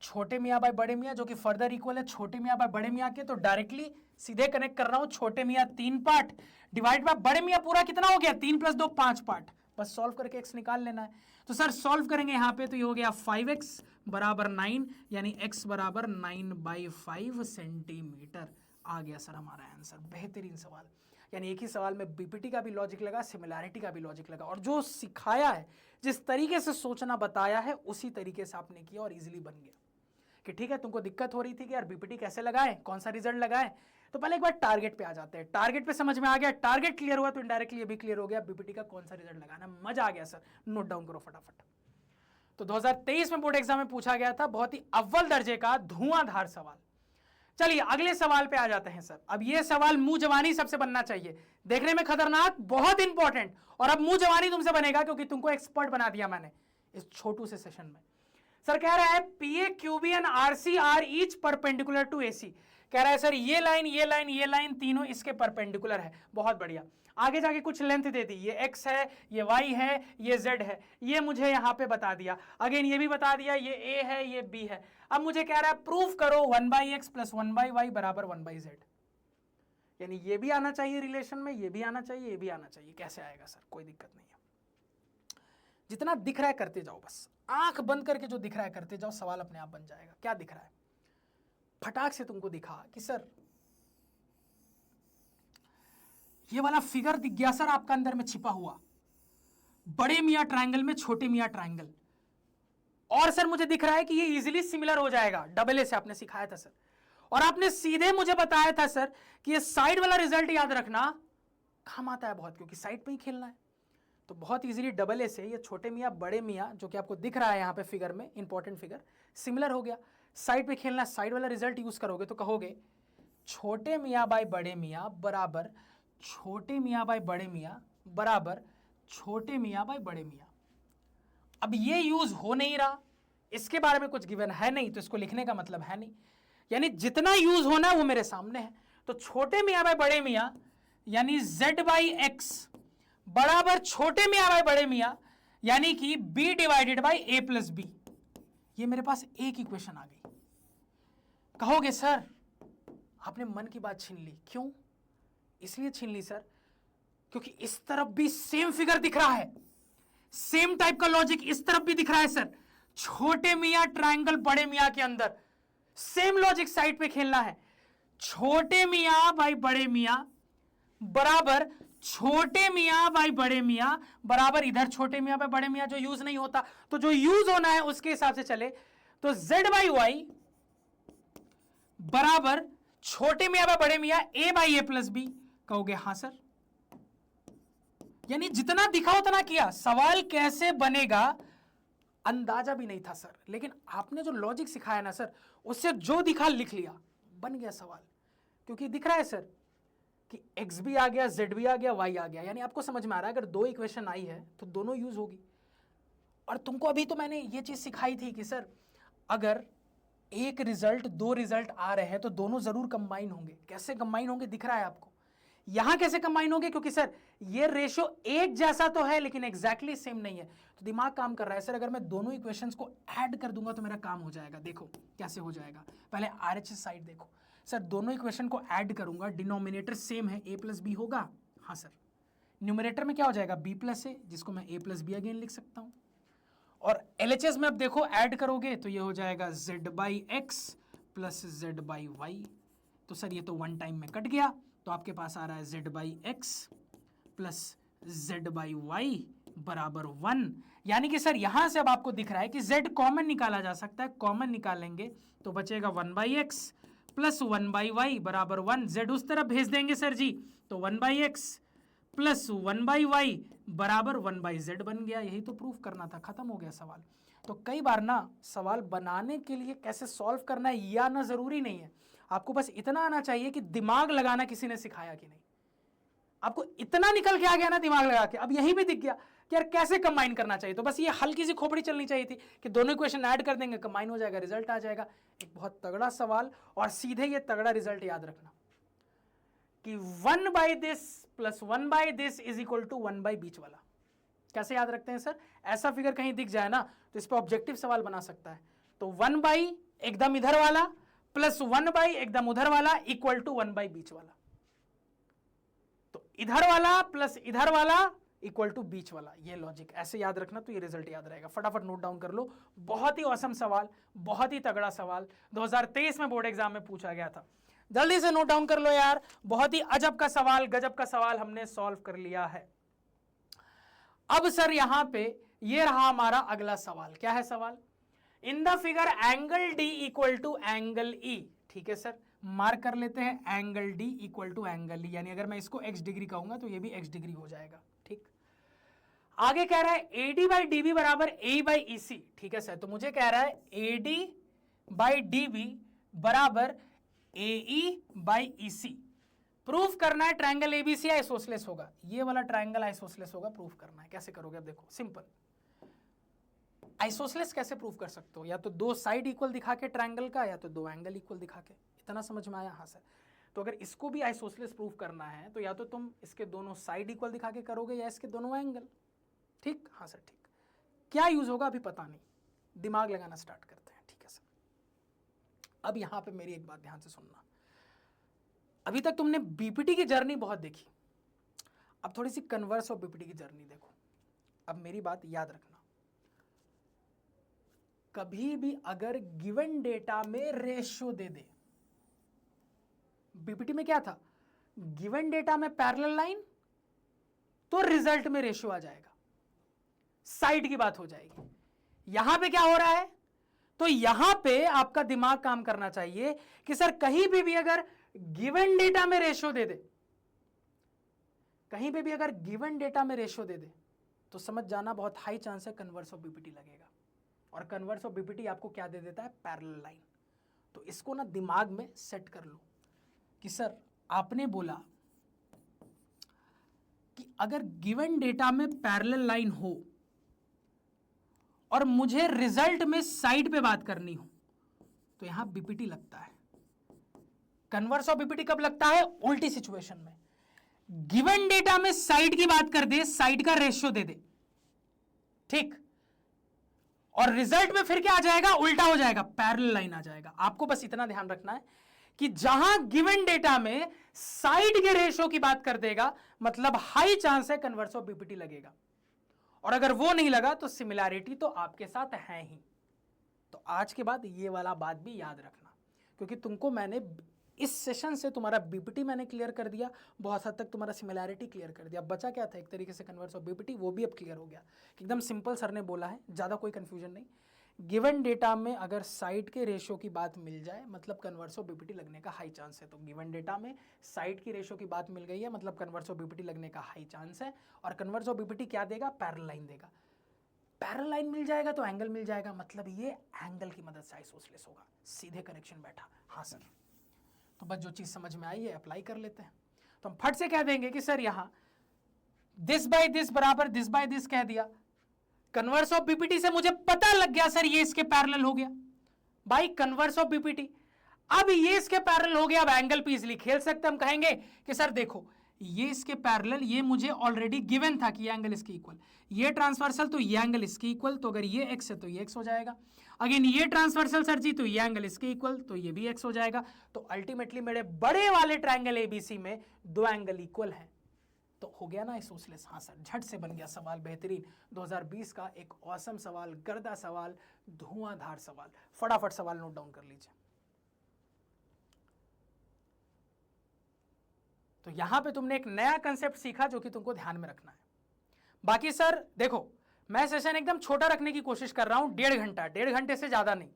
छोटे मियाँ बाय बड़े मियाँ जो कि फर्दर इक्वल है छोटे मियाँ बाय बड़े मियाँ के, तो डायरेक्टली सीधे कनेक्ट कर रहा हूँ। छोटे मियाँ 3 पार्ट डिवाइड बाय बड़े मियाँ पूरा कितना हो गया? 3 + 2 5 पार्ट। बस सॉल्व करके x निकाल लेना है। तो सर सॉल्व करेंगे यहाँ पे तो ये हो गया 5x बराबर 9, यानी x बराबर 9/5 सेंटीमीटर। आ गया सर हमारा आंसर। बेहतरीन सवाल, यानी एक ही सवाल में बीपीटी का भी लॉजिक लगा, सिमिलैरिटी का भी लॉजिक लगा, और जो सिखाया है, जिस तरीके से सोचना बताया है, उसी तरीके से आपने किया और इजीली बन गया। कि ठीक है, तुमको दिक्कत हो रही थी कि यार बीपीटी कैसे लगाएं, कौन सा रिजल्ट लगाएं, तो पहले एक बार टारगेट पे आ जाते हैं। टारगेट पे समझ में आ गया, टारगेट क्लियर हुआ तो इनडायरेक्टली ये भी क्लियर हो गया, बीपीटी का कौन सा रिजल्ट लगाना। मजा आ गया सर, नोट डाउन करो फटाफट। तो 2023 में बोर्ड एग्जाम में पूछा गया था, बहुत ही अव्वल दर्जे का धुआंधार सवाल। चलिए अगले सवाल पे आ जाते हैं सर। अब ये सवाल मुंह जवानी सबसे बनना चाहिए, देखने में खतरनाक, बहुत इंपॉर्टेंट, और अब मुंह जवानी तुमसे बनेगा क्योंकि तुमको एक्सपर्ट बना दिया मैंने इस छोटू से सेशन में। सर कह रहा है PA, QB and RC are each perpendicular to AC. कह रहा है सर ये लाइन ये लाइन ये लाइन तीनों इसके परपेंडिकुलर है। बहुत बढ़िया। आगे जाके कुछ लेंथ दे दी, ये x है, ये y है, ये z है, ये मुझे यहां पे बता दिया। अगेन ये भी बता दिया, ये a है, ये b है। अब मुझे कह रहा है प्रूफ करो 1/x + 1/y बराबर 1/z। यानी ये भी आना चाहिए रिलेशन में, ये भी आना चाहिए, ये भी आना चाहिए। कैसे आएगा सर? कोई दिक्कत नहीं है, जितना दिख रहा है करते जाओ, बस आंख बंद करके जो दिख रहा है करते जाओ, सवाल अपने आप बन जाएगा। क्या दिख रहा है? फटाक से तुमको दिखा कि सर ये वाला फिगर दिख गया सर आपका अंदर में छिपा हुआ, बड़े मियाँ ट्रायंगल में छोटे मियाँ ट्रायंगल, और सर मुझे दिख रहा है कि ये इजीली सिमिलर हो जाएगा, डबल ए से आपने सिखाया था सर, और आपने सीधे मुझे बताया था सर कि ये साइड वाला रिजल्ट याद रखना काम आता है बहुत, क्योंकि साइड पे ही खेलना है। तो बहुत इजीली डबल ए से ये छोटे मियाँ बड़े मियाँ जो कि आपको दिख रहा है यहाँ पे फिगर में, इंपॉर्टेंट फिगर, सिमिलर हो गया। साइड पे खेलना, साइड वाला रिजल्ट यूज करोगे तो कहोगे छोटे मियाँ बाय बड़े मियाँ बराबर छोटे मियाँ बाय बड़े मियाँ बराबर छोटे मियाँ बाय बड़े मियाँ। अब ये यूज हो नहीं रहा, इसके बारे में कुछ गिवन है नहीं, तो इसको लिखने का मतलब है नहीं, यानी जितना यूज होना है वो मेरे सामने है। तो छोटे मियाँ बाय बड़े मियाँ यानी z बाई एक्स बराबर छोटे मियाँ बाय बड़े मियाँ यानी कि b divided by a plus B. ये मेरे पास एक इक्वेशन आ गई। कहोगे सर आपने मन की बात छीन ली, क्यों? इसलिए छीन ली सर क्योंकि इस तरफ भी सेम फिगर दिख रहा है, सेम टाइप का लॉजिक इस तरफ भी दिख रहा है सर। छोटे मियाँ ट्रायंगल बड़े मियाँ के अंदर सेम लॉजिक साइड पे खेलना है। छोटे मियाँ बाई बड़े मियाँ बराबर छोटे मियाँ बाई बड़े मियाँ बराबर इधर छोटे मियाँ बाई बड़े मियाँ जो यूज नहीं होता, तो जो यूज होना है उसके हिसाब से चले तो z बाई वाई बराबर छोटे मियाँ बाई बड़े मियाँ a by a plus B. कहोगे हाँ सर, यानी जितना दिखा उतना किया। सवाल कैसे बनेगा अंदाजा भी नहीं था सर, लेकिन आपने जो लॉजिक सिखाया ना सर उससे जो दिखा लिख लिया, बन गया सवाल। क्योंकि दिख रहा है सर कि x भी आ गया, z भी आ गया, y आ गया, यानी आपको समझ में आ रहा है अगर दो इक्वेशन आई है तो दोनों यूज होगी। और तुमको अभी तो मैंने ये चीज सिखाई थी कि सर अगर एक रिजल्ट दो रिजल्ट आ रहे हैं तो दोनों जरूर कंबाइन होंगे। कैसे कंबाइन होंगे दिख रहा है आपको। यहां कैसे कंबाइन होंगे, क्योंकि सर ये रेशो एक जैसा तो है लेकिन एग्जैक्टली सेम नहीं है, तो दिमाग काम कर रहा है सर अगर मैं दोनों इक्वेशंस को ऐड कर दूंगा तो मेरा काम हो जाएगा। देखो कैसे हो जाएगा, पहले आरएचएस साइड देखो सर, दोनों इक्वेशन को ऐड करूंगा, डिनोमिनेटर सेम है, a प्लस बी होगा। हाँ सर, न्यूमरेटर में क्या हो जाएगा b प्लस ए, जिसको मैं a प्लस बी अगेन लिख सकता हूं। और एलएचएस में अब देखो ऐड करोगे तो ये हो जाएगा z by X plus z by Y. तो सर ये तो वन टाइम में कट गया, तो आपके पास आ रहा है z by X plus z by Y बराबर 1। यानी कि सर यहां से अब आपको दिख रहा है कि z कॉमन निकाला जा सकता है, कॉमन निकालेंगे तो बचेगा 1 by X plus 1 by Y बराबर 1। z उस तरफ भेज देंगे सर जी, तो 1 by X plus 1 by Y बराबर 1 बाई जेड बन गया। यही तो प्रूफ करना था, खत्म हो गया सवाल। तो कई बार ना सवाल बनाने के लिए कैसे सॉल्व करना है यह आना जरूरी नहीं है, आपको बस इतना आना चाहिए कि दिमाग लगाना किसी ने सिखाया कि नहीं। आपको इतना निकल के आ गया ना दिमाग लगा के, अब यही भी दिख गया कि यार कैसे कंबाइन करना चाहिए, तो बस ये हल्की सी खोपड़ी चलनी चाहिए थी कि दोनों इक्वेशन ऐड कर देंगे, कंबाइन हो जाएगा, रिजल्ट आ जाएगा। एक बहुत तगड़ा सवाल, और सीधे ये तगड़ा रिजल्ट याद रखना कि 1 by this plus 1 by this is equal to 1 by बीच वाला। कैसे याद रखते हैं सर, ऐसा फिगर कहीं दिख जाए ना तो इस पर ऑब्जेक्टिव सवाल बना सकता है। तो 1 बाई एकदम इधर वाला प्लस 1 बाई एकदम उधर वाला इक्वल टू 1 बाई बीच वाला। तो इधर वाला प्लस इधर वाला इक्वल टू बीच वाला, ये लॉजिक ऐसे याद रखना तो ये रिजल्ट याद रहेगा। फटाफट नोट डाउन कर लो, बहुत ही औसम सवाल, बहुत ही तगड़ा सवाल 2023 में बोर्ड एग्जाम में पूछा गया था। जल्दी से नोट डाउन कर लो यार, बहुत ही अजब का सवाल, गजब का सवाल हमने सॉल्व कर लिया है। अब सर यहां पे ये रहा हमारा अगला सवाल। क्या है सवाल, in the figure angle D equal to angle E. ठीक है सर, मार्क कर लेते हैं angle D equal to angle E, यानी अगर मैं इसको x डिग्री कहूंगा तो ये भी x डिग्री हो जाएगा। ठीक, आगे कह रहा है AD बाई DB बराबर AE बाई EC। ठीक है सर, तो मुझे कह रहा है AD बाई DB बराबर AE बाई EC। प्रूफ करना है ट्रायंगल ABC आइसोसेलेस होगा, ये वाला ट्रायंगल आइसोसेलेस होगा, प्रूफ करना है। कैसे करोगे, अब देखो सिंपल। आइसोसेलेस कैसे प्रूफ कर सकते हो, या तो दो साइड इक्वल दिखा के ट्रायंगल का, या तो दो एंगल इक्वल दिखा के। इतना समझ में आया? हाँ सर। तो अगर इसको भी आइसोसेलेस प्रूफ करना है तो या तो तुम इसके दोनों साइड इक्वल दिखा के करोगे या इसके दोनों एंगल। ठीक, हाँ सर ठीक। क्या यूज होगा अभी पता नहीं, दिमाग लगाना स्टार्ट करते हैं। ठीक है सर, अब यहां पे मेरी एक बात ध्यान से सुनना। अभी तक तुमने बीपीटी की जर्नी बहुत देखी, अब थोड़ी सी कन्वर्स ऑफ बीपीटी की जर्नी देखो। अब मेरी बात याद रखना, कभी भी अगर गिवन डेटा में रेशियो दे दे, बीपीटी में क्या था, गिवन डेटा में पैरेलल लाइन तो रिजल्ट में रेशियो आ जाएगा, साइड की बात हो जाएगी। यहां पे क्या हो रहा है, तो यहां पे आपका दिमाग काम करना चाहिए कि सर कहीं भी अगर गिवन डेटा में रेशियो दे दे, कहीं पे भी अगर गिवन डेटा में रेशियो दे दे तो समझ जाना बहुत हाई चांस है कन्वर्स ऑफ बीपीटी लगेगा। और कन्वर्स ऑफ बीपीटी आपको क्या दे देता है, पैरेलल लाइन। तो इसको ना दिमाग में सेट कर लो कि सर आपने बोला कि अगर गिवन डेटा में पैरेलल लाइन हो और मुझे रिजल्ट में साइड पे बात करनी हो तो यहां बीपीटी लगता है। कन्वर्स ऑफ बीपीटी कब लगता है, उल्टी सिचुएशन में। गिवन डेटा में साइड की बात कर दे, साइड का रेशियो दे दे, ठीक, और रिजल्ट में फिर क्या आ जाएगा, उल्टा हो जाएगा, पैरेलल लाइन आ जाएगा। आपको बस इतना ध्यान रखना है कि जहां गिवन डेटा में साइड के रेशियो की बात कर देगा मतलब हाई चांस है कन्वर्स ऑफ बीपीटी लगेगा, और अगर वो नहीं लगा तो सिमिलैरिटी तो आपके साथ है ही। तो आज के बाद ये वाला बात भी याद रखना, क्योंकि तुमको मैंने इस सेशन से तुम्हारा बीपीटी मैंने क्लियर कर दिया, बहुत हद तक तुम्हारा सिमिलैरिटी क्लियर कर दिया। बचा क्या था एक तरीके से कन्वर्स ऑफ बीपीटी, वो भी अब क्लियर हो गया। एकदम सिंपल सर ने बोला है, ज़्यादा कोई कंफ्यूजन नहीं। गिवन डेटा में अगर साइड के रेशियो की बात मिल जाए मतलब कन्वर्स ऑफ बीपीटी लगने का हाई चांस है। तो गिवन डेटा में साइड की रेशियो की बात मिल गई है मतलब कन्वर्स ऑफ बीपीटी लगने का हाई चांस है। और कन्वर्स ऑफ बीपीटी क्या देगा, पैरेलल लाइन देगा। पैरेलल लाइन मिल जाएगा तो एंगल मिल जाएगा, मतलब ये एंगल की मदद से आइसोसेलेस होगा। सीधे कनेक्शन बैठा। हाँ सर, तो बस जो चीज समझ में आई है अप्लाई कर लेते हैं। तो हम फट से कह देंगे कि सर यहां दिस बाय दिस बराबर दिस बाय दिस कह दिया। कन्वर्स ऑफ बीपीटी से मुझे पता लग गया सर ये इसके पैरेलल हो गया भाई, कन्वर्स ऑफ बीपीटी। अब ये इसके पैरेलल हो गया, अब एंगल पे इजीली खेल सकते हम कहेंगे कि सर देखो ये इसके पैरेलल, ये मुझे ऑलरेडी गिवन था कि ये एंगल इसके इक्वल, ये ट्रांसवर्सल तो ये एंगल इसके इक्वल, तो अगर ये एक्स है तो ये एक्स हो जाएगा। अगेन ये ट्रांसवर्सल सर जी तो ये एंगल इसके इक्वल, तो ये भी एक्स हो जाएगा। तो अल्टीमेटली मेरे बड़े वाले ट्रायंगल एबीसी में दो एंगल इक्वल हैं, तो हो गया ना आइसोसेलेस। हाँ सर, झट से बन गया सवाल, बेहतरीन। 2020 का एक औसम सवाल, गर्दा सवाल, धुआंधार सवाल। फटाफट सवाल नोट डाउन कर लीजिए। तो यहां पे तुमने एक नया कंसेप्ट सीखा जो कि तुमको ध्यान में रखना है। बाकी सर देखो, मैं सेशन एकदम छोटा रखने की कोशिश कर रहा हूं, 1.5 घंटा, 1.5 घंटे से ज्यादा नहीं,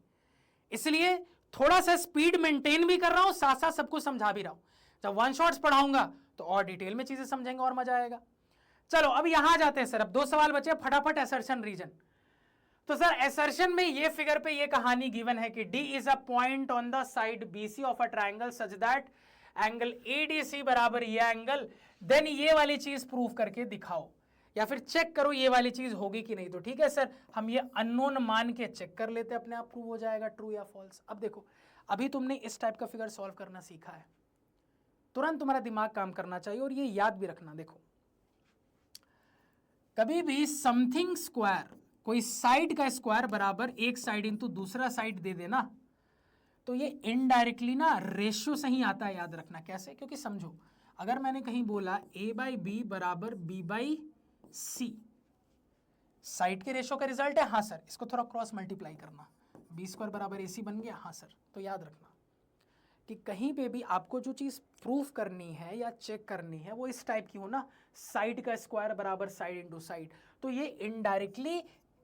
इसलिए थोड़ा सा स्पीड मेंटेन भी कर रहा हूं, साथ साथ सबको समझा भी रहा हूं। जब वन शॉट्स पढ़ाऊंगा तो और डिटेल में चीजें समझेंगे और मजा आएगा। चलो अब यहां जाते हैं सर, अब 2 सवाल बचे फटाफट। असर्शन रीजन, तो सर असर्शन में ये फिगर पे ये कहानी गिवन है कि D is a point on the side BC of a triangle such that angle ADC बराबर ये एंगल, देन ये वाली चीज प्रूव करके दिखाओ या फिर चेक करो ये वाली चीज होगी कि नहीं। तो ठीक है सर, हम ये अननोन मान के चेक कर लेते हैं, अपने आप प्रूव हो जाएगा ट्रू या फॉल्स। अब देखो, अभी तुमने इस टाइप का फिगर सॉल्व करना सीखा है, तुरंत तुम्हारा दिमाग काम करना चाहिए और ये याद भी रखना। देखो कभी भी समथिंग स्क्वायर, कोई साइड का स्क्वायर बराबर एक साइड इंटू दूसरा साइड दे देना, तो ये इनडायरेक्टली ना रेशियो से ही आता है। याद रखना कैसे, क्योंकि समझो अगर मैंने कहीं बोला A/B बराबर B/C, साइड के रेशियो का रिजल्ट है। हाँ सर, इसको थोड़ा क्रॉस मल्टीप्लाई करना, B² बराबर AC बन गया। हाँ सर, तो याद रखना कि कहीं पे भी आपको जो चीज प्रूफ करनी है या चेक करनी है वो इस टाइप की हो ना, साइड का स्क्वायर बराबर साइड इंटू साइड, तो ये इनडायरेक्टली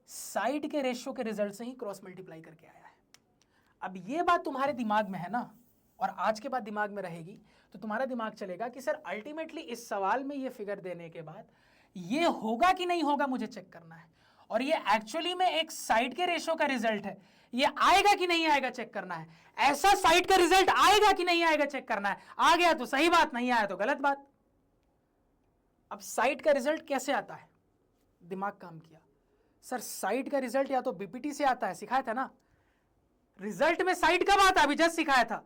साइड के रेशियो के रिजल्ट से ही क्रॉस मल्टीप्लाई करके आया है। अब ये बात तुम्हारे दिमाग में है ना, और आज के बाद दिमाग में रहेगी, तो तुम्हारा दिमाग चलेगा कि सर अल्टीमेटली इस सवाल में ये फिगर देने के बाद ये होगा कि नहीं होगा मुझे चेक करना है, और ये एक्चुअली में एक साइड के रेशियो का रिजल्ट है, ये आएगा कि नहीं आएगा चेक करना है। ऐसा साइड का रिजल्ट आएगा कि नहीं आएगा चेक करना है। आ गया तो सही बात, नहीं आया तो गलत बात। अब साइड का रिजल्ट कैसे आता है, दिमाग काम किया। सर साइड का रिजल्ट या तो बीपीटी से आता है, सिखाया था ना, रिजल्ट में साइड कब आता है, अभी जस्ट सिखाया था,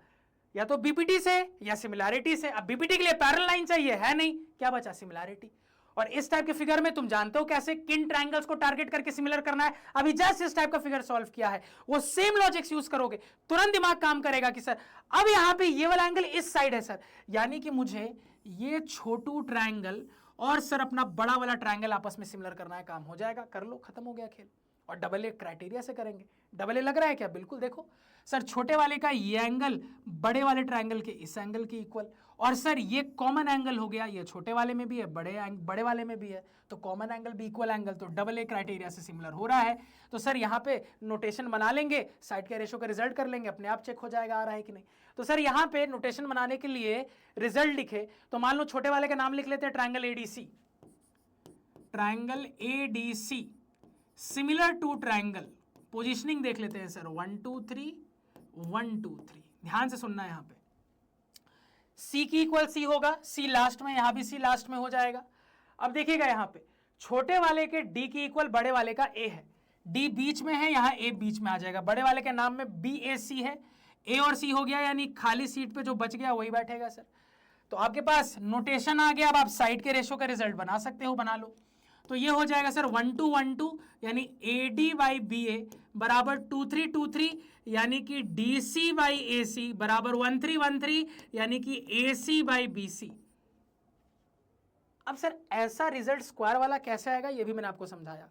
या तो बीपीटी से या सिमिलैरिटी से। अब बीपीटी के लिए पैरेलल लाइन चाहिए, है नहीं, क्या बचा, सिमिलैरिटी। और इस टाइप के फिगर में तुम जानते हो कैसे किन ट्रायंगल्स को टारगेट करके सिमिलर करना है। अभी जस्ट इस टाइप का फिगर सॉल्व किया है, वो सेम लॉजिक्स यूज करोगे, तुरंत दिमाग काम करेगा कि सर अब यहां पे ये वाला एंगल इस साइड है सर, यानी कि मुझे ये छोटू ट्रायंगल और सर अपना बड़ा वाला ट्रायंगल आपस में सिमिलर करना है, काम हो जाएगा, कर लो, खत्म हो गया खेल। और डबल ए क्राइटेरिया से करेंगे। डबल ए लग रहा है क्या, बिल्कुल। देखो सर छोटे वाले का ये एंगल बड़े वाले ट्रायंगल के इस एंगल के इक्वल, और सर ये कॉमन एंगल हो गया, ये छोटे वाले में भी है बड़े वाले में भी है, तो कॉमन एंगल भी इक्वल एंगल, तो डबल ए क्राइटेरिया से सिमिलर हो रहा है। तो सर यहाँ पे नोटेशन बना लेंगे, साइड के रेशियो का रिजल्ट कर लेंगे, अपने आप चेक हो जाएगा आ रहा है कि नहीं। तो सर यहाँ पे नोटेशन बनाने के लिए रिजल्ट लिखे, तो मान लो छोटे वाले का नाम लिख लेते हैं triangle ADC। Triangle ADC similar to triangle, positioning देख लेते हैं सर, 1 2 3 1 2 3, ध्यान से सुनना है यहां पे। C की इक्वल C होगा, C लास्ट में, यहां भी C लास्ट में हो जाएगा। अब देखिएगा यहां पे छोटे वाले के D की इक्वल बड़े वाले का A है, D बीच में है, यहां A बीच में आ जाएगा, बड़े वाले के नाम में BAC है, A और C हो गया, यानी खाली सीट पे जो बच गया वही बैठेगा सर। तो आपके पास नोटेशन आ गया, अब आप साइड के रेशो का रिजल्ट बना सकते हो, बना लो। तो ये हो जाएगा सर 1 2 1 2, यानी AD बाई BA बराबर 2 3 2 3, यानी कि DC बाई AC बराबर 1 3 1 3, यानी कि AC बाई BC। अब सर ऐसा रिजल्ट स्क्वायर वाला कैसे आएगा, ये भी मैंने आपको समझाया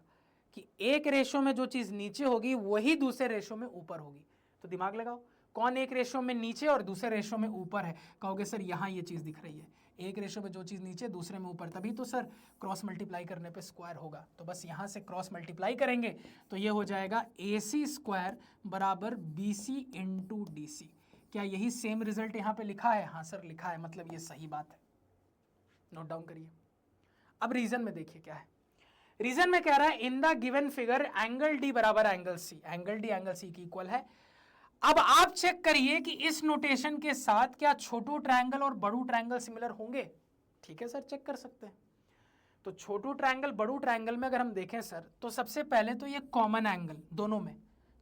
कि एक रेशो में जो चीज नीचे होगी वही दूसरे रेशो में ऊपर होगी। तो दिमाग लगाओ, कौन एक रेशो में नीचे और दूसरे रेशो में ऊपर है? कहोगे सर यहां ये चीज दिख रही है, एक रेशो में जो चीज नीचे दूसरे में ऊपर, तभी तो सर क्रॉस मल्टीप्लाई करने पे स्क्वायर होगा। तो बस यहां से क्रॉस मल्टीप्लाई करेंगे तो ये हो जाएगा AC स्क्वायर बराबर BC इंटू DC। क्या यही सेम रिजल्ट यहां पे लिखा है? हाँ सर लिखा है, मतलब ये सही बात है, नोट डाउन करिए। अब रीजन में देखिए क्या है, रीजन में कह रहा है in the given figure angle D बराबर angle C, angle D angle C की इक्वल है। अब आप चेक करिए कि इस नोटेशन के साथ क्या छोटू ट्रायंगल और बड़ू ट्रायंगल सिमिलर होंगे। ठीक है सर, चेक कर सकते हैं। तो छोटू ट्रायंगल बड़ू ट्रायंगल में अगर हम देखें सर, तो सबसे पहले तो ये कॉमन एंगल दोनों में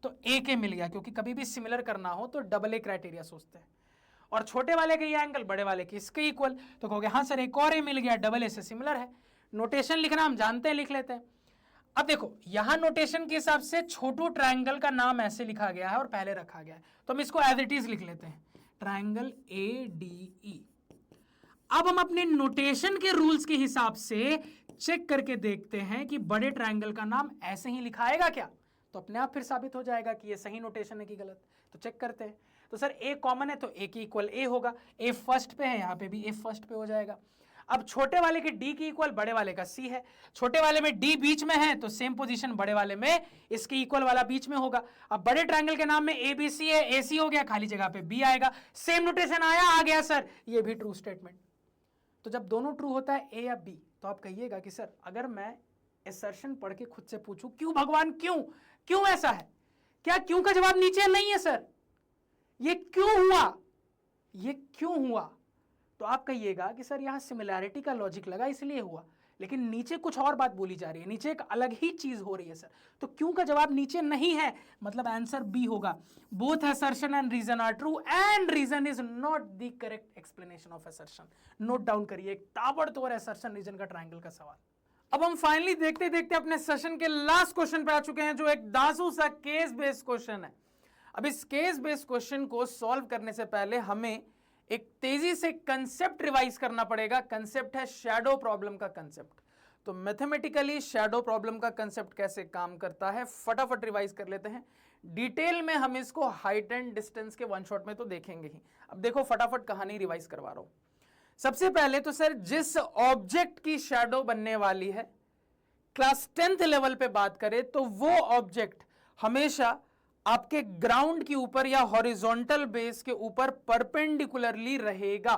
तो A मिल गया, क्योंकि कभी भी सिमिलर करना हो तो AA क्राइटेरिया सोचते हैं, और छोटे वाले के ये एंगल बड़े वाले के इसके इक्वल, तो कहोगे हाँ सर एक और A मिल गया, AA से सिमिलर है। नोटेशन लिखना हम जानते हैं, लिख लेते हैं। अब देखो यहां नोटेशन के हिसाब से छोटू ट्रायंगल का नाम ऐसे लिखा गया है और पहले रखा गया है, तो हम इसको एज इट इज लिख लेते हैं, ट्रायंगल ADE। अब हम अपने नोटेशन के रूल्स के हिसाब से चेक करके देखते हैं कि बड़े ट्रायंगल का नाम ऐसे ही लिखाएगा क्या, तो अपने आप फिर साबित हो जाएगा कि ये सही नोटेशन है कि गलत। तो चेक करते हैं। तो सर A कॉमन है तो A की इक्वल A होगा, A फर्स्ट पे है, यहां पे भी A फर्स्ट पे हो जाएगा। अब छोटे वाले के D की इक्वल बड़े वाले का C है, छोटे वाले में D बीच में है तो सेम पोजीशन बड़े वाले में इसके इक्वल वाला बीच में होगा। अब बड़े ट्रायंगल के नाम में ABC है, AC हो गया, खाली जगह पे B आएगा, सेम नोटेशन आया, आ गया सर, ये भी ट्रू स्टेटमेंट। तो जब दोनों ट्रू होता है A या B, तो आप कहिएगा कि सर अगर मैं असर्शन पढ़ के खुद से पूछूं क्यों भगवान क्यों ऐसा है, क्या क्यों का जवाब नीचे नहीं है सर, ये क्यों हुआ, तो आप कहिएगा कि सर यहां सिमिलैरिटी का लॉजिक लगा इसलिए हुआ, लेकिन नीचे कुछ और बात बोली जा रही है, नीचे एक अलग ही चीज हो रही है सर। तो क्यों का जवाब नीचे नहीं है, मतलब आंसर B होगा। Both assertion and reason are true and reason is not the correct explanation of assertion. Note down करिए, एक ताबड़तोड़ असर्शन रीजन का ट्रायंगल का सवाल। अब हम फाइनली देखते देखते अपने सेशन के लास्ट क्वेश्चन पे आ चुके हैं, जो एक दासू सा केस बेस्ड क्वेश्चन है। अब इस केस बेस्ड क्वेश्चन को सॉल्व करने से पहले हमें एक तेजी से कंसेप्ट रिवाइज करना पड़ेगा। कंसेप्ट है शैडो प्रॉब्लम का कंसेप्ट। तो मैथमेटिकली शैडो प्रॉब्लम का कंसेप्ट कैसे काम करता है फटाफट रिवाइज कर लेते हैं। डिटेल में हम इसको हाइट एंड डिस्टेंस के वन शॉट में तो देखेंगे ही। अब देखो फटाफट कहानी रिवाइज करवा रहा हूं। सबसे पहले तो सर जिस ऑब्जेक्ट की शैडो बनने वाली है, क्लास 10th लेवल पे बात करें तो वो ऑब्जेक्ट हमेशा आपके ग्राउंड के ऊपर या हॉरिजॉन्टल बेस के ऊपर परपेंडिकुलरली रहेगा।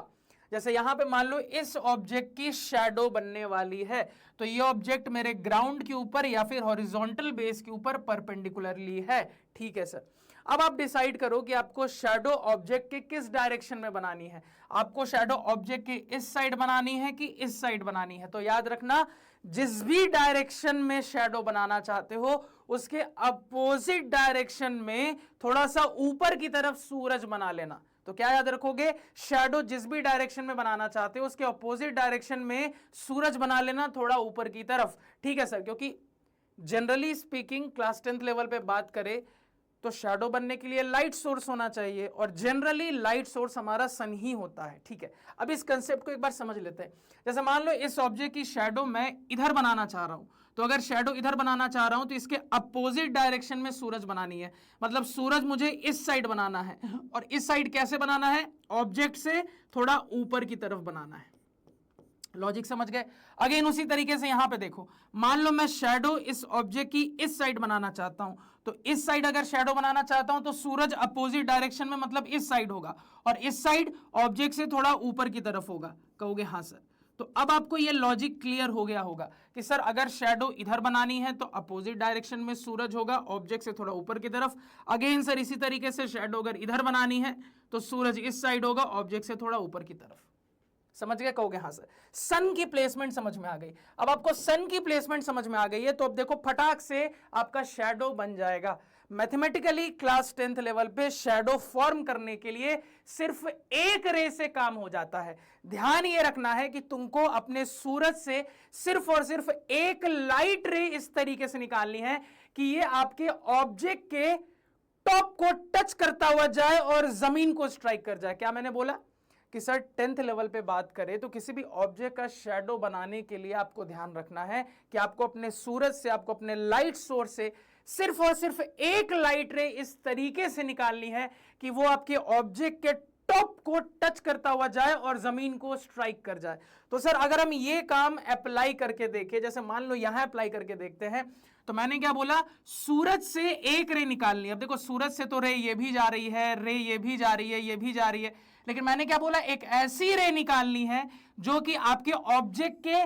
जैसे यहां पे मान लो इस ऑब्जेक्ट की शैडो बनने वाली है, तो ये ऑब्जेक्ट मेरे ग्राउंड के ऊपर या फिर हॉरिजॉन्टल बेस के ऊपर परपेंडिकुलरली है। ठीक है सर। अब आप डिसाइड करो कि आपको शैडो ऑब्जेक्ट के किस डायरेक्शन में बनानी है। आपको शैडो ऑब्जेक्ट के इस साइड बनानी है कि इस साइड बनानी है। तो याद रखना, जिस भी डायरेक्शन में शैडो बनाना चाहते हो उसके अपोजिट डायरेक्शन में थोड़ा सा ऊपर की तरफ सूरज बना लेना। तो क्या याद रखोगे, शैडो जिस भी डायरेक्शन में बनाना चाहते हो उसके अपोजिट डायरेक्शन में सूरज बना लेना थोड़ा ऊपर की तरफ। ठीक है सर, क्योंकि generally speaking class 10th level पे बात करें तो शैडो बनने के लिए लाइट सोर्स होना चाहिए, और जनरली लाइट सोर्स हमारा सन ही होता है। ठीक है, अब इस कंसेप्ट को एक बार समझ लेते हैं। जैसे मान लो इस ऑब्जेक्ट की शैडो मैं इधर बनाना चाह रहा हूं, तो अगर शैडो इधर बनाना चाह रहा हूं तो इसके अपोजिट डायरेक्शन में सूरज बनानी है। मतलब सूरज मुझे इस साइड बनाना है, और इस साइड कैसे बनाना है, ऑब्जेक्ट से थोड़ा ऊपर की तरफ बनाना है। लॉजिक समझ गए। अगेन उसी तरीके से यहां पे देखो, मान लो मैं शैडो इस ऑब्जेक्ट की इस साइड बनाना चाहता हूं, तो इस साइड अगर शैडो बनाना चाहता हूं तो सूरज अपोजिट डायरेक्शन में मतलब इस साइड होगा, और इस साइड ऑब्जेक्ट से थोड़ा ऊपर की तरफ होगा। कहोगे हाँ सर, तो अब आपको ये लॉजिक क्लियर हो गया होगा कि सर अगर शैडो इधर बनानी है तो अपोजिट डायरेक्शन में सूरज होगा, ऑब्जेक्ट से थोड़ा ऊपर की तरफ। अगेन सर इसी तरीके से शैडो अगर इधर बनानी है तो सूरज इस साइड होगा, ऑब्जेक्ट से थोड़ा ऊपर की तरफ। समझ गए? कहोगे हाँ सर। सन की प्लेसमेंट समझ में आ गई। अब आपको सन की प्लेसमेंट समझ में आ गई है तो अब देखो फटाक से आपका शैडो बन जाएगा। मैथमेटिकली क्लास 10th लेवल पे शैडो फॉर्म करने के लिए सिर्फ एक रे से काम हो जाता है। ध्यान ये रखना है कि तुमको अपने सूरज से सिर्फ और सिर्फ एक लाइट रे इस तरीके से निकालनी है कि ये आपके ऑब्जेक्ट के टॉप को टच करता हुआ जाए और जमीन को स्ट्राइक कर जाए। क्या मैंने बोला कि सर 10th लेवल पे बात करें तो किसी भी ऑब्जेक्ट का शैडो बनाने के लिए आपको ध्यान रखना है कि आपको अपने सूरज से, आपको अपने लाइट सोर्स से सिर्फ और सिर्फ एक लाइट रे इस तरीके से निकालनी है कि वो आपके ऑब्जेक्ट के टॉप को टच करता हुआ जाए और जमीन को स्ट्राइक कर जाए। तो सर अगर हम ये काम अप्लाई करके देखें, जैसे मान लो यहां अप्लाई करके देखते हैं, तो मैंने क्या बोला, सूरज से एक रे निकालनी है। अब देखो सूरज से तो रे ये भी जा रही है, रे ये भी जा रही है, ये भी जा रही है, लेकिन मैंने क्या बोला, एक ऐसी रे निकालनी है जो कि आपके ऑब्जेक्ट के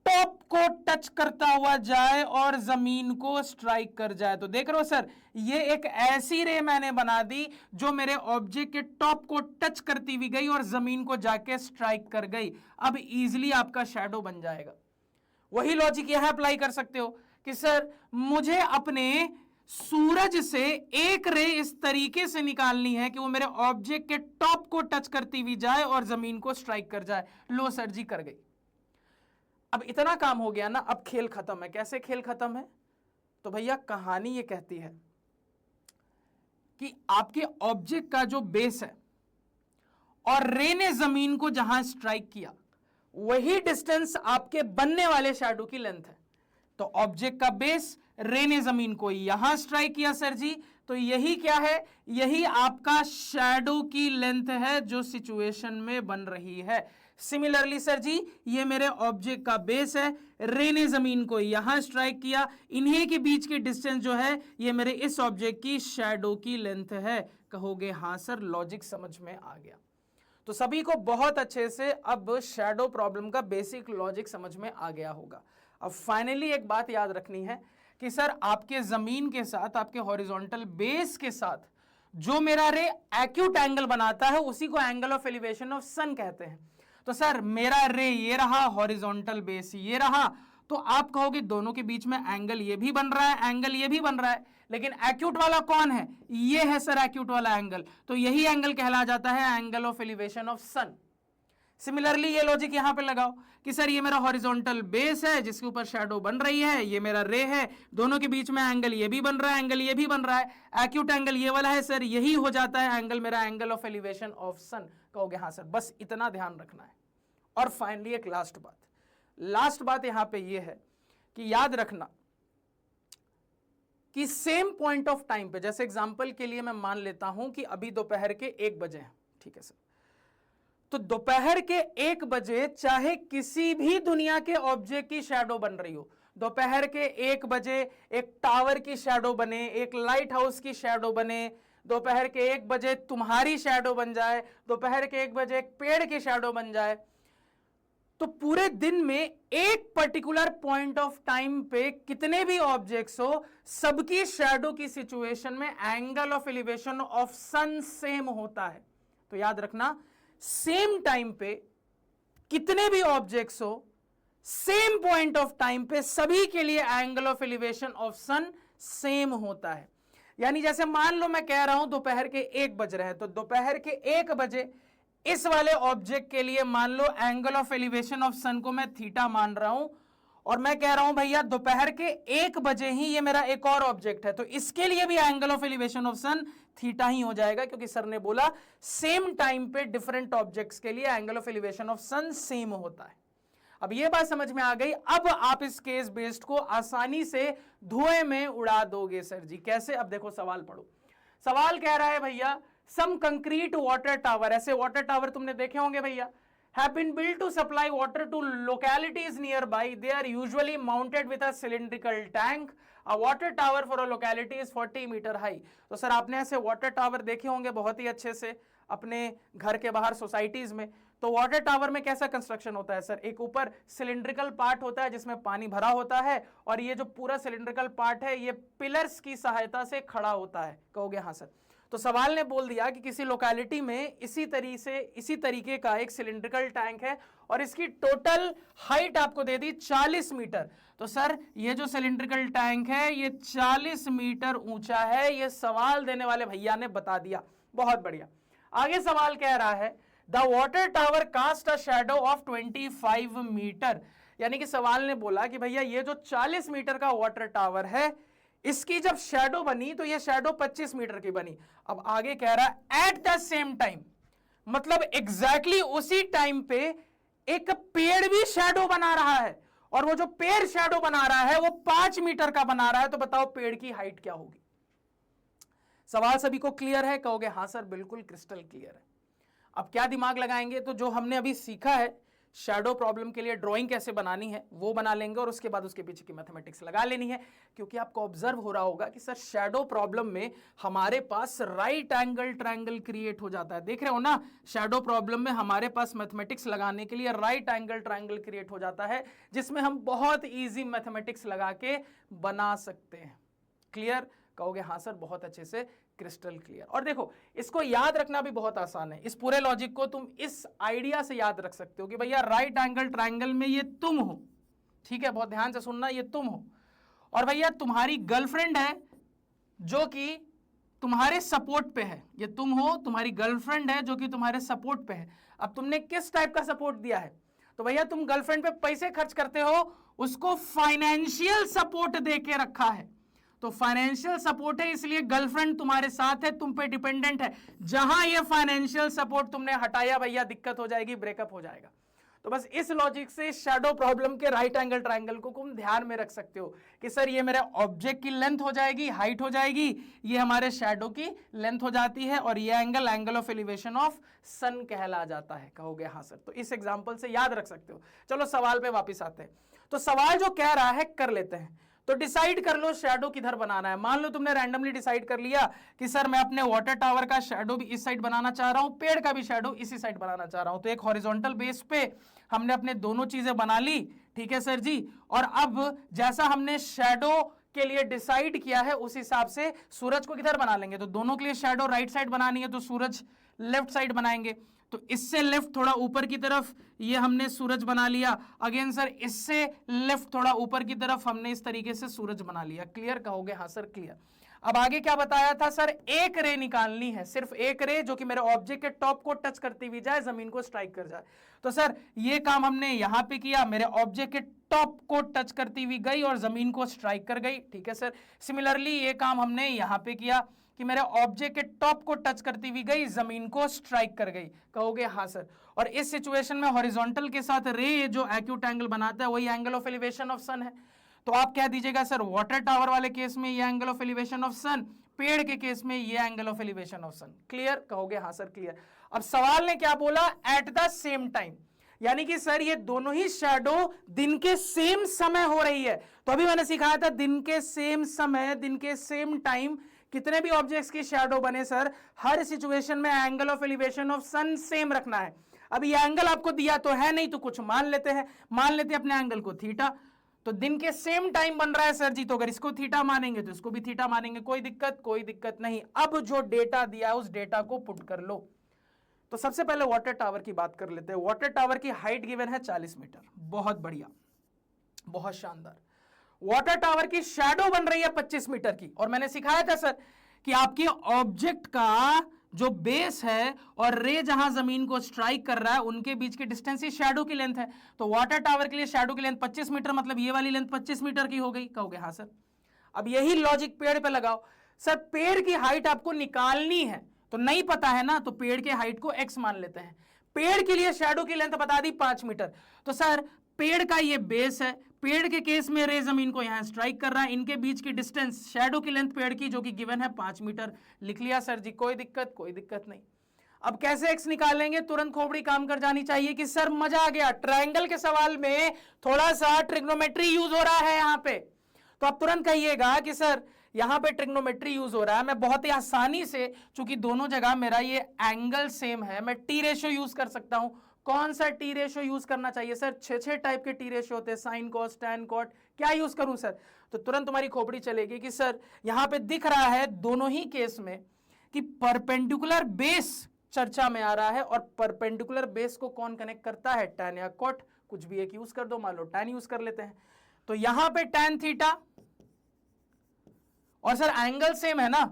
टॉप को टच करता हुआ जाए और जमीन को स्ट्राइक कर जाए। तो देख रहे हो सर, ये एक ऐसी रे मैंने बना दी जो मेरे ऑब्जेक्ट के टॉप को टच करती हुई गई और जमीन को जाके स्ट्राइक कर गई। अब इजीली आपका शैडो बन जाएगा। वही लॉजिक यहां अप्लाई कर सकते हो कि सर मुझे अपने सूरज से एक रे इस तरीके से निकालनी है कि वो मेरे ऑब्जेक्ट के टॉप को टच करती हुई जाए और जमीन को स्ट्राइक कर जाए। लो सर जी, कर गई। अब इतना काम हो गया ना, अब खेल खत्म है। कैसे खेल खत्म है? तो भैया कहानी ये कहती है कि आपके ऑब्जेक्ट का जो बेस है और रे ने जमीन को जहां स्ट्राइक किया वही डिस्टेंस आपके बनने वाले शैडो की लेंथ है। तो ऑब्जेक्ट का बेस, रे ने जमीन को यहां स्ट्राइक किया सर जी, तो यही क्या है, यही आपका शैडो की लेंथ है जो सिचुएशन में बन रही है। सिमिलरली सर जी, ये मेरे ऑब्जेक्ट का बेस है, रे ने जमीन को यहां स्ट्राइक किया, इन्हीं के बीच की डिस्टेंस जो है ये मेरे इस ऑब्जेक्ट की शैडो की लेंथ है। कहोगे हाँ सर, लॉजिक समझ में आ गया। तो सभी को बहुत अच्छे से अब शैडो प्रॉब्लम का बेसिक लॉजिक समझ में आ गया होगा। अब फाइनली एक बात याद रखनी है कि सर आपके जमीन के साथ, आपके हॉरिजॉन्टल बेस के साथ जो मेरा रे एक्यूट एंगल बनाता है उसी को एंगल ऑफ एलिवेशन ऑफ सन कहते हैं। तो सर मेरा रे ये रहा, हॉरिजॉन्टल बेस ये रहा, तो आप कहोगे दोनों के बीच में एंगल ये भी बन रहा है, एंगल ये भी बन रहा है, लेकिन एक्यूट वाला कौन है? ये है सर एक्यूट वाला एंगल। तो यही एंगल कहला जाता है angle of elevation of sun. Similarly ये लॉजिक यहां पे लगाओ कि सर ये मेरा हॉरिजॉन्टल बेस है जिसके ऊपर शैडो बन रही है, ये मेरा रे है, दोनों के बीच में एंगल ये भी बन रहा है, एंगल ये भी बन रहा है, एक्यूट एंगल ये वाला है सर, यही हो जाता है एंगल मेरा एंगल ऑफ एलिवेशन ऑफ सन। कहोगे हाँ सर, बस इतना ध्यान रखना है। और फाइनली एक लास्ट बात यहां पे ये है कि याद रखना कि सेम पॉइंट ऑफ टाइम पे, जैसे एग्जांपल के लिए मैं मान लेता हूं कि अभी दोपहर के 1 बजे हैं, ठीक है सर, तो दोपहर के 1 बजे चाहे किसी भी दुनिया के ऑब्जेक्ट की शैडो बन रही हो, दोपहर के 1 बजे एक टावर की शैडो बने, एक लाइट हाउस की शैडो बने, दोपहर के 1 बजे तुम्हारी शैडो बन जाए, दोपहर के 1 बजे एक पेड़ की शैडो बन जाए, तो पूरे दिन में एक पर्टिकुलर पॉइंट ऑफ टाइम पे कितने भी ऑब्जेक्ट्स हो, सबकी शैडो की सिचुएशन में angle of elevation of sun same होता है। तो याद रखना, सेम टाइम पे कितने भी ऑब्जेक्ट्स हो, सेम पॉइंट ऑफ टाइम पे सभी के लिए angle of elevation of sun same होता है। यानी जैसे मान लो मैं कह रहा हूं दोपहर के 1 बज रहे हैं, तो दोपहर के 1 बजे इस वाले ऑब्जेक्ट के लिए मान लो एंगल ऑफ एलिवेशन ऑफ सन को मैं थीटा मान रहा हूं, और मैं कह रहा हूं भैया दोपहर के 1 बजे ही ये मेरा एक और ऑब्जेक्ट है, तो इसके लिए भी angle of elevation of sun theta ही हो जाएगा, क्योंकि सर ने बोला सेम टाइम पे डिफरेंट ऑब्जेक्ट्स के लिए angle of elevation of sun same होता है। अब ये बात समझ में आ गई। अब आप इस केस बेस्ड को आसानी से धुएं में उड़ा दोगे सर जी। कैसे? अब देखो सवाल पढ़ो। सवाल कह रहा है भैया, सम कंक्रीट वाटर टावर, ऐसे वाटर टावर तुमने देखे होंगे भैया, have been built to supply water to localities nearby. They are usually mounted with a cylindrical tank. A water tower for a locality is 40 metre high. तो sir आपने ऐसे water tower देखे होंगे बहुत ही अच्छे से अपने घर के बाहर सोसाइटीज में। तो वाटर टावर में कैसा कंस्ट्रक्शन होता है सर, एक ऊपर सिलिंड्रिकल पार्ट होता है जिसमें पानी भरा होता है, और ये जो पूरा सिलिंड्रिकल पार्ट है ये पिलर्स की सहायता से खड़ा होता है। कहोगे हाँ सर। तो सवाल ने बोल दिया कि किसी लोकेलिटी में इसी तरीके का एक सिलिंड्रिकल टैंक है और इसकी टोटल हाइट आपको दे दी 40 मीटर। तो सर ये जो सिलिंड्रिकल टैंक है ये 40 मीटर ऊंचा है, ये सवाल देने वाले भैया ने बता दिया। बहुत बढ़िया। आगे सवाल कह रहा है the water tower cast a shadow of 25 metre, यानी कि सवाल ने बोला कि भैया ये जो 40 मीटर का वाटर टावर है इसकी जब शैडो बनी तो ये शैडो 25 मीटर की बनी। अब आगे कह रहा है एट द सेम टाइम, मतलब एग्जैक्टली उसी टाइम पे एक पेड़ भी शैडो बना रहा है, और वो जो पेड़ शैडो बना रहा है वो 5 मीटर का बना रहा है। तो बताओ पेड़ की हाइट क्या होगी। सवाल सभी को क्लियर है? कहोगे हाँ सर बिल्कुल क्रिस्टल क्लियर है। अब क्या दिमाग लगाएंगे, तो जो हमने अभी सीखा है शैडो प्रॉब्लम के लिए ड्राइंग कैसे बनानी है वो बना लेंगे, और उसके बाद उसके पीछे की मैथमेटिक्स लगा लेनी है। क्योंकि आपको ऑब्जर्व हो रहा होगा कि सर शैडो प्रॉब्लम में हमारे पास राइट एंगल ट्रायंगल क्रिएट हो जाता है। देख रहे हो ना, शैडो प्रॉब्लम में हमारे पास मैथमेटिक्स लगाने के लिए राइट एंगल ट्रायंगल क्रिएट हो जाता है, जिसमें हम बहुत ईजी मैथमेटिक्स लगा के बना सकते हैं। क्लियर? कहोगे हाँ सर बहुत अच्छे से, क्रिस्टल क्लियर। और देखो इसको याद रखना भी बहुत आसान है। इस पूरे लॉजिक को तुम इस आइडिया से याद रख सकते हो कि भैया राइट एंगल ट्रायंगल में ये तुम हो, ठीक है, बहुत ध्यान से सुनना, ये तुम हो, और भैया तुम्हारी गर्लफ्रेंड है जो कि तुम्हारे सपोर्ट पे है। ये तुम हो, तुम्हारी गर्लफ्रेंड है जो कि तुम्हारे सपोर्ट पे है। अब तुमने किस टाइप का सपोर्ट दिया है, तो भैया तुम गर्लफ्रेंड पे पैसे खर्च करते हो, उसको फाइनेंशियल सपोर्ट दे के रखा है। तो फाइनेंशियल सपोर्ट है इसलिए गर्लफ्रेंड तुम्हारे साथ है, तुम पे डिपेंडेंट है। जहां ये फाइनेंशियल सपोर्ट तुमने हटाया भैया दिक्कत हो जाएगी, ब्रेकअप हो जाएगा। तो बस इस लॉजिक से शैडो प्रॉब्लम के राइट एंगल ट्रायंगल को तुम ध्यान में रख सकते हो कि सर ये मेरे ऑब्जेक्ट की लेंथ हो जाएगी, हाइट हो जाएगी, ये हमारे शैडो की लेंथ हो जाती है, और ये एंगल ऑफ एलिवेशन ऑफ सन कहला जाता है। कहोगे हाँ सर। तो इस एग्जाम्पल से याद रख सकते हो। चलो सवाल पे वापिस आते हैं। तो सवाल जो कह रहा है कर लेते हैं। तो डिसाइड कर लो शैडो किधर बनाना है। मान लो तुमने रैंडमली डिसाइड कर लिया कि सर मैं अपने वाटर टावर का शैडो भी इस साइड बनाना चाह रहा हूं, पेड़ का भी शैडो इसी साइड बनाना चाह रहा हूं। तो एक हॉरिजॉन्टल बेस पे हमने अपने दोनों चीजें बना ली, ठीक है सर जी। और अब जैसा हमने शैडो के लिए डिसाइड किया है उस हिसाब से सूरज को किधर बना लेंगे। तो दोनों के लिए शैडो राइट साइड बनानी है तो सूरज लेफ्ट साइड बनाएंगे। तो इससे लेफ्ट थोड़ा ऊपर की तरफ ये हमने सूरज बना लिया। अगेन सर इससे लेफ्ट थोड़ा ऊपर की तरफ हमने इस तरीके से सूरज बना लिया। क्लियर? कहोगे हाँ सर क्लियर। अब आगे क्या बताया था सर, एक रे निकालनी है, सिर्फ एक रे जो कि मेरे ऑब्जेक्ट के टॉप को टच करती हुई जाए, जमीन को स्ट्राइक कर जाए। तो सर ये काम हमने यहां पे किया, मेरे ऑब्जेक्ट के टॉप को टच करती हुई गई और जमीन को स्ट्राइक कर गई, ठीक है सर। सिमिलरली ये काम हमने यहां पे किया कि मेरे ऑब्जेक्ट के टॉप को टच करती हुई गई, जमीन को स्ट्राइक कर गई। कहोगे हाँ सर। और इस सिचुएशन में हॉरिजॉन्टल के साथ रे जो एक्यूट एंगल बनाता है वही angle of elevation of sun है। तो आप कह दीजिएगा सर वाटर टावर वाले केस में ये angle of elevation of sun, पेड़ के केस में ये angle of elevation of sun. Clear? कहोगे हाँ सर क्लियर। अब सवाल ने क्या बोला, एट द सेम टाइम, यानी कि सर ये दोनों ही शैडो दिन के सेम समय हो रही है। तो अभी मैंने सिखाया था दिन के सेम समय, दिन के सेम टाइम कितने भी ऑब्जेक्ट्स की शैडो बने सर, हर सिचुएशन में angle of elevation of sun same रखना है। अब ये एंगल आपको दिया तो है नहीं, तो कुछ मान लेते हैं, मान लेते हैं अपने एंगल को थीटा। तो दिन के सेम टाइम बन रहा है सर जी, तो अगर इसको थीटा मानेंगे तो इसको भी थीटा मानेंगे, कोई दिक्कत नहीं। अब जो डेटा दिया है उस डेटा को पुट कर लो। तो सबसे पहले वाटर टावर की बात कर लेते हैं। वाटर टावर की हाइट गिवन है 40 मीटर, बहुत बढ़िया, बहुत शानदार। वाटर टावर की शैडो बन रही है 25 मीटर की, और मैंने सिखाया था सर कि आपके ऑब्जेक्ट का जो बेस है और रे जहां जमीन को स्ट्राइक कर रहा है उनके बीच की डिस्टेंस ही शैडो की लेंथ है। तो वाटर टावर के लिए शैडो की लेंथ 25 मीटर, मतलब ये वाली लेंथ 25 मीटर की हो गई। कहोगे हाँ सर। अब यही लॉजिक पेड़ पे लगाओ। सर पेड़ की हाइट आपको निकालनी है, तो नहीं पता है ना, तो पेड़ के हाइट को x मान लेते हैं। पेड़ के लिए शैडो की लेंथ बता दी 5 मीटर। तो सर पेड़ का ये बेस है, पेड़ के केस में रे जमीन को यहां स्ट्राइक कर रहा है, इनके बीच की डिस्टेंस शैडो की लेंथ पेड़ की जो कि गिवन है 5 मीटर। लिख लिया सर जी, कोई दिक्कत नहीं। अब कैसे x निकालेंगे, तुरंत खोपड़ी काम कर जानी चाहिए कि सर मजा आ गया, ट्रायंगल के सवाल में थोड़ा सा ट्रिग्नोमेट्री यूज हो रहा है यहां पे। तो आप तुरंत कहिएगा कि सर यहां पे ट्रिग्नोमेट्री यूज हो रहा है। मैं बहुत ही आसानी से, चूंकि दोनों जगह मेरा ये एंगल सेम है, मैं टी रेशियो यूज कर सकता हूं, कौन सा टी रेशियो यूज करना चाहिए सर? 6 टाइप के टी रेशियो होते हैं, साइन कॉस टैन कॉट, क्या यूज करूं सर? तो तुरंत तुम्हारी खोपड़ी चलेगी कि सर यहां पे दिख रहा है दोनों ही केस में कि परपेंडिकुलर बेस चर्चा में आ रहा है, और परपेंडिकुलर बेस को कौन कनेक्ट करता है? टैन या कॉट, कुछ भी एक यूज कर दो, मान लो टैन यूज कर लेते हैं। तो यहां पे टैन थीटा, और सर एंगल सेम है ना,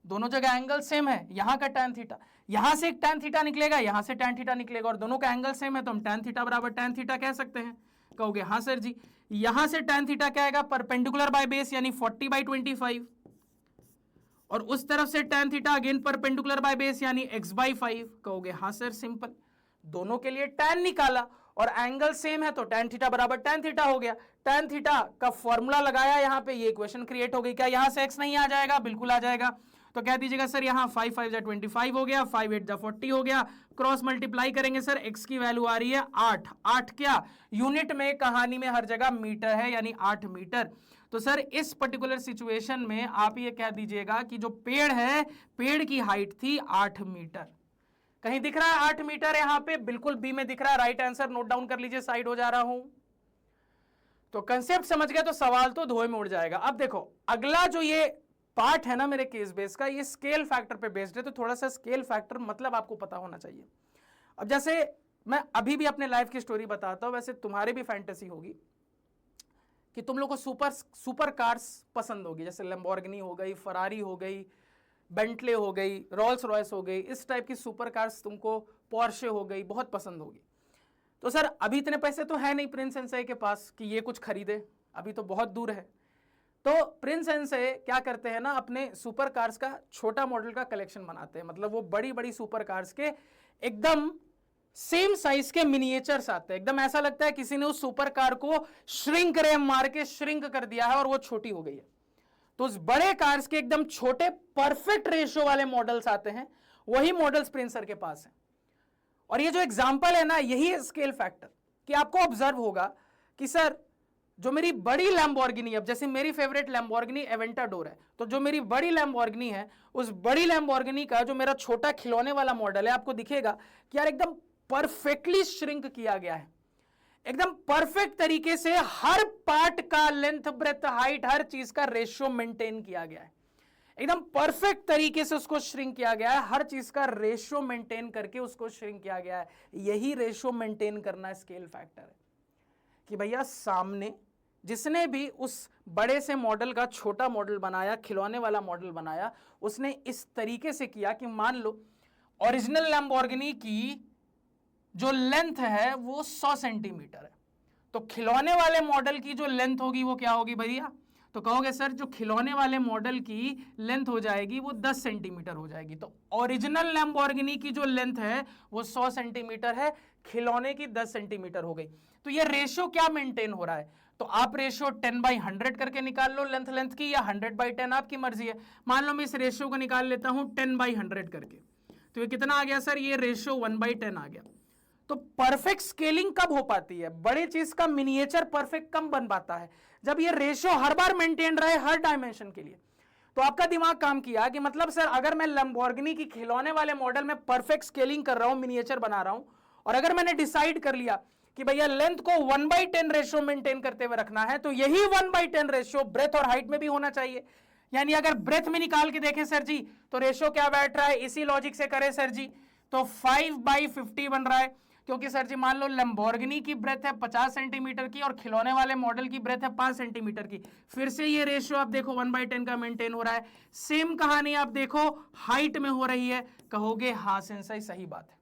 दोनों जगह एंगल सेम है, यहां का टैन थीटा, यहां से एक टैन थीटा निकलेगा, यहां से टैन थीटा निकलेगा, और दोनों का एंगल सेम है, तो हम टैन थीटा बराबर टैन थीटा कह सकते हैं। कहोगे हाँ सर जी। यहां से टैन थीटा क्या आएगा? परपेंडिकुलर बाय बेस यानी 40/25, और उस तरफ से tan theta again perpendicular by base यानी x/5। कहोगे हाँ सर सिंपल, दोनों के लिए टैन निकाला और एंगल सेम है तो टैन थीटा बराबर टैन थीटा हो गया। टैन थीटा का फॉर्मूला लगाया यहां पे, ये इक्वेशन क्रिएट हो गई। क्या यहां से x नहीं आ जाएगा? बिल्कुल आ जाएगा। तो कह दीजिएगा सर यहां 5 5 जा 25 हो गया, 5 8 जा 40 हो गया, क्रॉस मल्टीप्लाई करेंगे सर, x की वैल्यू आ रही है 8। 8 क्या यूनिट में, कहानी में हर जगह मीटर है, यानी 8 मीटर। तो सर इस पर्टिकुलर सिचुएशन में आप ये कह दीजिएगा कि जो पेड़ है, पेड़ की हाइट थी 8 मीटर। कहीं दिख रहा है 8 मीटर? यहां पे बिल्कुल बी में दिख रहा है। राइट आंसर नोट डाउन कर लीजिए, साइड हो जा रहा हूं। तो कंसेप्ट समझ गए तो सवाल तो धोए में उड़ जाएगा। अब देखो अगला जो ये पार्ट है ना मेरे केस बेस का, ये स्केल फैक्टर पे बेस्ड है, तो थोड़ा सा स्केल फैक्टर मतलब आपको पता होना चाहिए। अब जैसे मैं अभी भी अपने लाइफ की स्टोरी बताता हूं, वैसे तुम्हारी भी फैंटेसी होगी कि तुम लोग को सुपर कार्स पसंद होगी, जैसे लैम्बोर्गिनी हो गई, फरारी हो गई, बेंटले हो गई, रोल्स रॉयस हो गई, इस टाइप की सुपर कार्स तुमको, पोर्शे हो गई, बहुत पसंद होगी। तो सर अभी इतने पैसे तो है नहीं प्रिंस सेंसे के पास कि ये कुछ खरीदे, अभी तो बहुत दूर है। तो प्रिंस सेंसे क्या करते हैं ना, अपने सुपर कार्स का छोटा मॉडल का कलेक्शन बनाते हैं, मतलब वो बड़ी बड़ी सुपर कार्स के एकदम सेम साइज के मिनिएचर्स आते हैं, एकदम ऐसा लगता है किसी ने उस सुपर कार को श्रिंक रैम मार के श्रिंक कर दिया है और वो छोटी हो गई है। तो उस बड़े कार्स के एकदम छोटे परफेक्ट रेशियो वाले मॉडल्स आते हैं, वही मॉडल्स प्रिंसर के पास हैं। और ये जो एग्जांपल है ना, यही है स्केल फैक्टर, कि आपको ऑब्जर्व होगा कि सर जो मेरी बड़ी लैम्बोर्गिनी, अब जैसे मेरी फेवरेट लैम्बोर्गिनी एवेंटाडोर है, तो जो मेरी बड़ी लैम्बोर्गिनी है, उस बड़ी लैम्बोर्गिनी का जो मेरा छोटा खिलौने वाला मॉडल है, आपको दिखेगा कि यार एकदम परफेक्टली श्रिंक किया गया है, एकदम परफेक्ट तरीके से हर पार्ट का लेंथ ब्रेथ हाइट हर चीज का रेशियो मेंटेन किया गया है, एकदम परफेक्ट तरीके से उसको श्रिंक किया गया है, हर चीज का रेशियो मेंटेन करके उसको श्रिंक किया गया है। यही रेशियो मेंटेन करना स्केल फैक्टर है, कि भैया सामने जिसने भी उस बड़े से मॉडल का छोटा मॉडल बनाया, खिलौने वाला मॉडल बनाया, उसने इस तरीके से किया कि मान लो ओरिजिनल लैम्बोर्गिनी की जो लेंथ है वो 100 सेंटीमीटर है, तो खिलौने वाले मॉडल की जो लेंथ होगी वो क्या होगी भैया? तो कहोगे सर जो खिलौने वाले मॉडल की लेंथ हो जाएगी वो 10 सेंटीमीटर हो जाएगी। तो ओरिजिनल लैम्बोर्गिनी की जो लेंथ है वो 100 सेंटीमीटर है, खिलौने की 10 सेंटीमीटर हो गई। तो ये रेशियो क्या मेंटेन हो रहा है? तो आप रेशियो 10/100 करके निकाल लो लेंथ की, या 100/10, आपकी मर्जी है। मान लो मैं इस रेशियो को निकाल लेता हूं 10/100 करके, तो ये कितना आ गया सर? ये रेशियो 1/10 आ गया। तो परफेक्ट स्केलिंग कब हो पाती है? बड़ी चीज का मिनिएचर परफेक्ट कम बन पाता है जब ये रेशियो हर बार मेंटेन रहे हर डायमेंशन के लिए। तो आपका दिमाग काम किया कि मतलब सर अगर मैं लैम्बोर्गिनी की खिलौने वाले मॉडल में परफेक्ट स्केलिंग कर रहा हूं, मिनिएचर बना रहा हूं, और अगर मैंने डिसाइड कर लिया कि भैया लेंथ को 1/10 रेशियो मेंटेन करते हुए रखना है, तो यही 1/10 रेशियो ब्रेथ और हाइट में भी होना चाहिए। यानी अगर ब्रेथ में निकाल के देखें सर जी, तो रेशियो क्या बैठ रहा है? इसी लॉजिक से करें सर जी, तो 5/50 बन रहा है, क्योंकि सर जी मान लो लैम्बोर्गिनी की ब्रेथ है 50 सेंटीमीटर की और खिलौने वाले मॉडल की ब्रेथ है 5 सेंटीमीटर की। फिर से ये रेशियो आप देखो 1/10 का मेंटेन हो रहा है। सेम कहानी आप देखो हाइट में हो रही है। कहोगे हाँ सेंसेई सही बात है।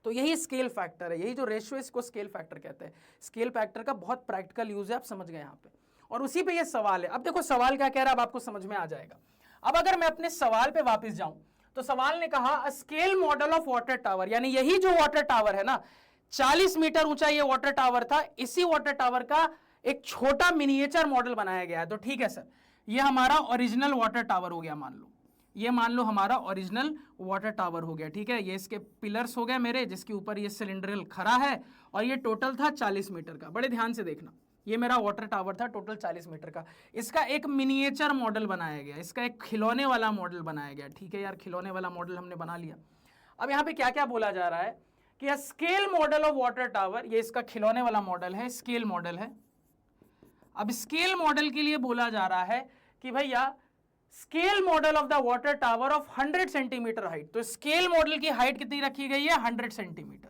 तो यही स्केल फैक्टर है, यही जो रेशियो है इसको स्केल फैक्टर कहते हैं। स्केल फैक्टर का बहुत प्रैक्टिकल यूज है, आप समझ गए यहाँ पे, और उसी पे ये सवाल है। अब देखो सवाल क्या कह रहा है, अब आपको समझ में आ जाएगा। अब अगर मैं अपने सवाल पे वापस जाऊं, तो सवाल ने कहा scale model of water tower, यानी यही जो वाटर टावर है ना, 40 मीटर ऊंचा ये वाटर टावर था, इसी वाटर टावर का एक छोटा मिनिएचर मॉडल बनाया गया है। तो ठीक है सर, ये हमारा ओरिजिनल वाटर टावर हो गया, मान लो ये, मान लो हमारा ओरिजिनल वाटर टावर हो गया, ठीक है। ये इसके पिलर्स हो गए मेरे, जिसके ऊपर ये सिलेंड्रल खड़ा है, और ये टोटल था 40 मीटर का। बड़े ध्यान से देखना, ये मेरा वाटर टावर था टोटल 40 मीटर का। इसका एक मिनिएचर मॉडल बनाया गया, इसका एक खिलौने वाला मॉडल बनाया गया, ठीक है यार, खिलौने वाला मॉडल हमने बना लिया। अब यहाँ पे क्या क्या बोला जा रहा है कि scale model of water tower, ये इसका खिलौने वाला मॉडल है, स्केल मॉडल है। अब स्केल मॉडल के लिए बोला जा रहा है कि भैया scale model of the water tower of 100 centimetre height. तो स्केल मॉडल की हाइट कितनी रखी गई है? 100 सेंटीमीटर।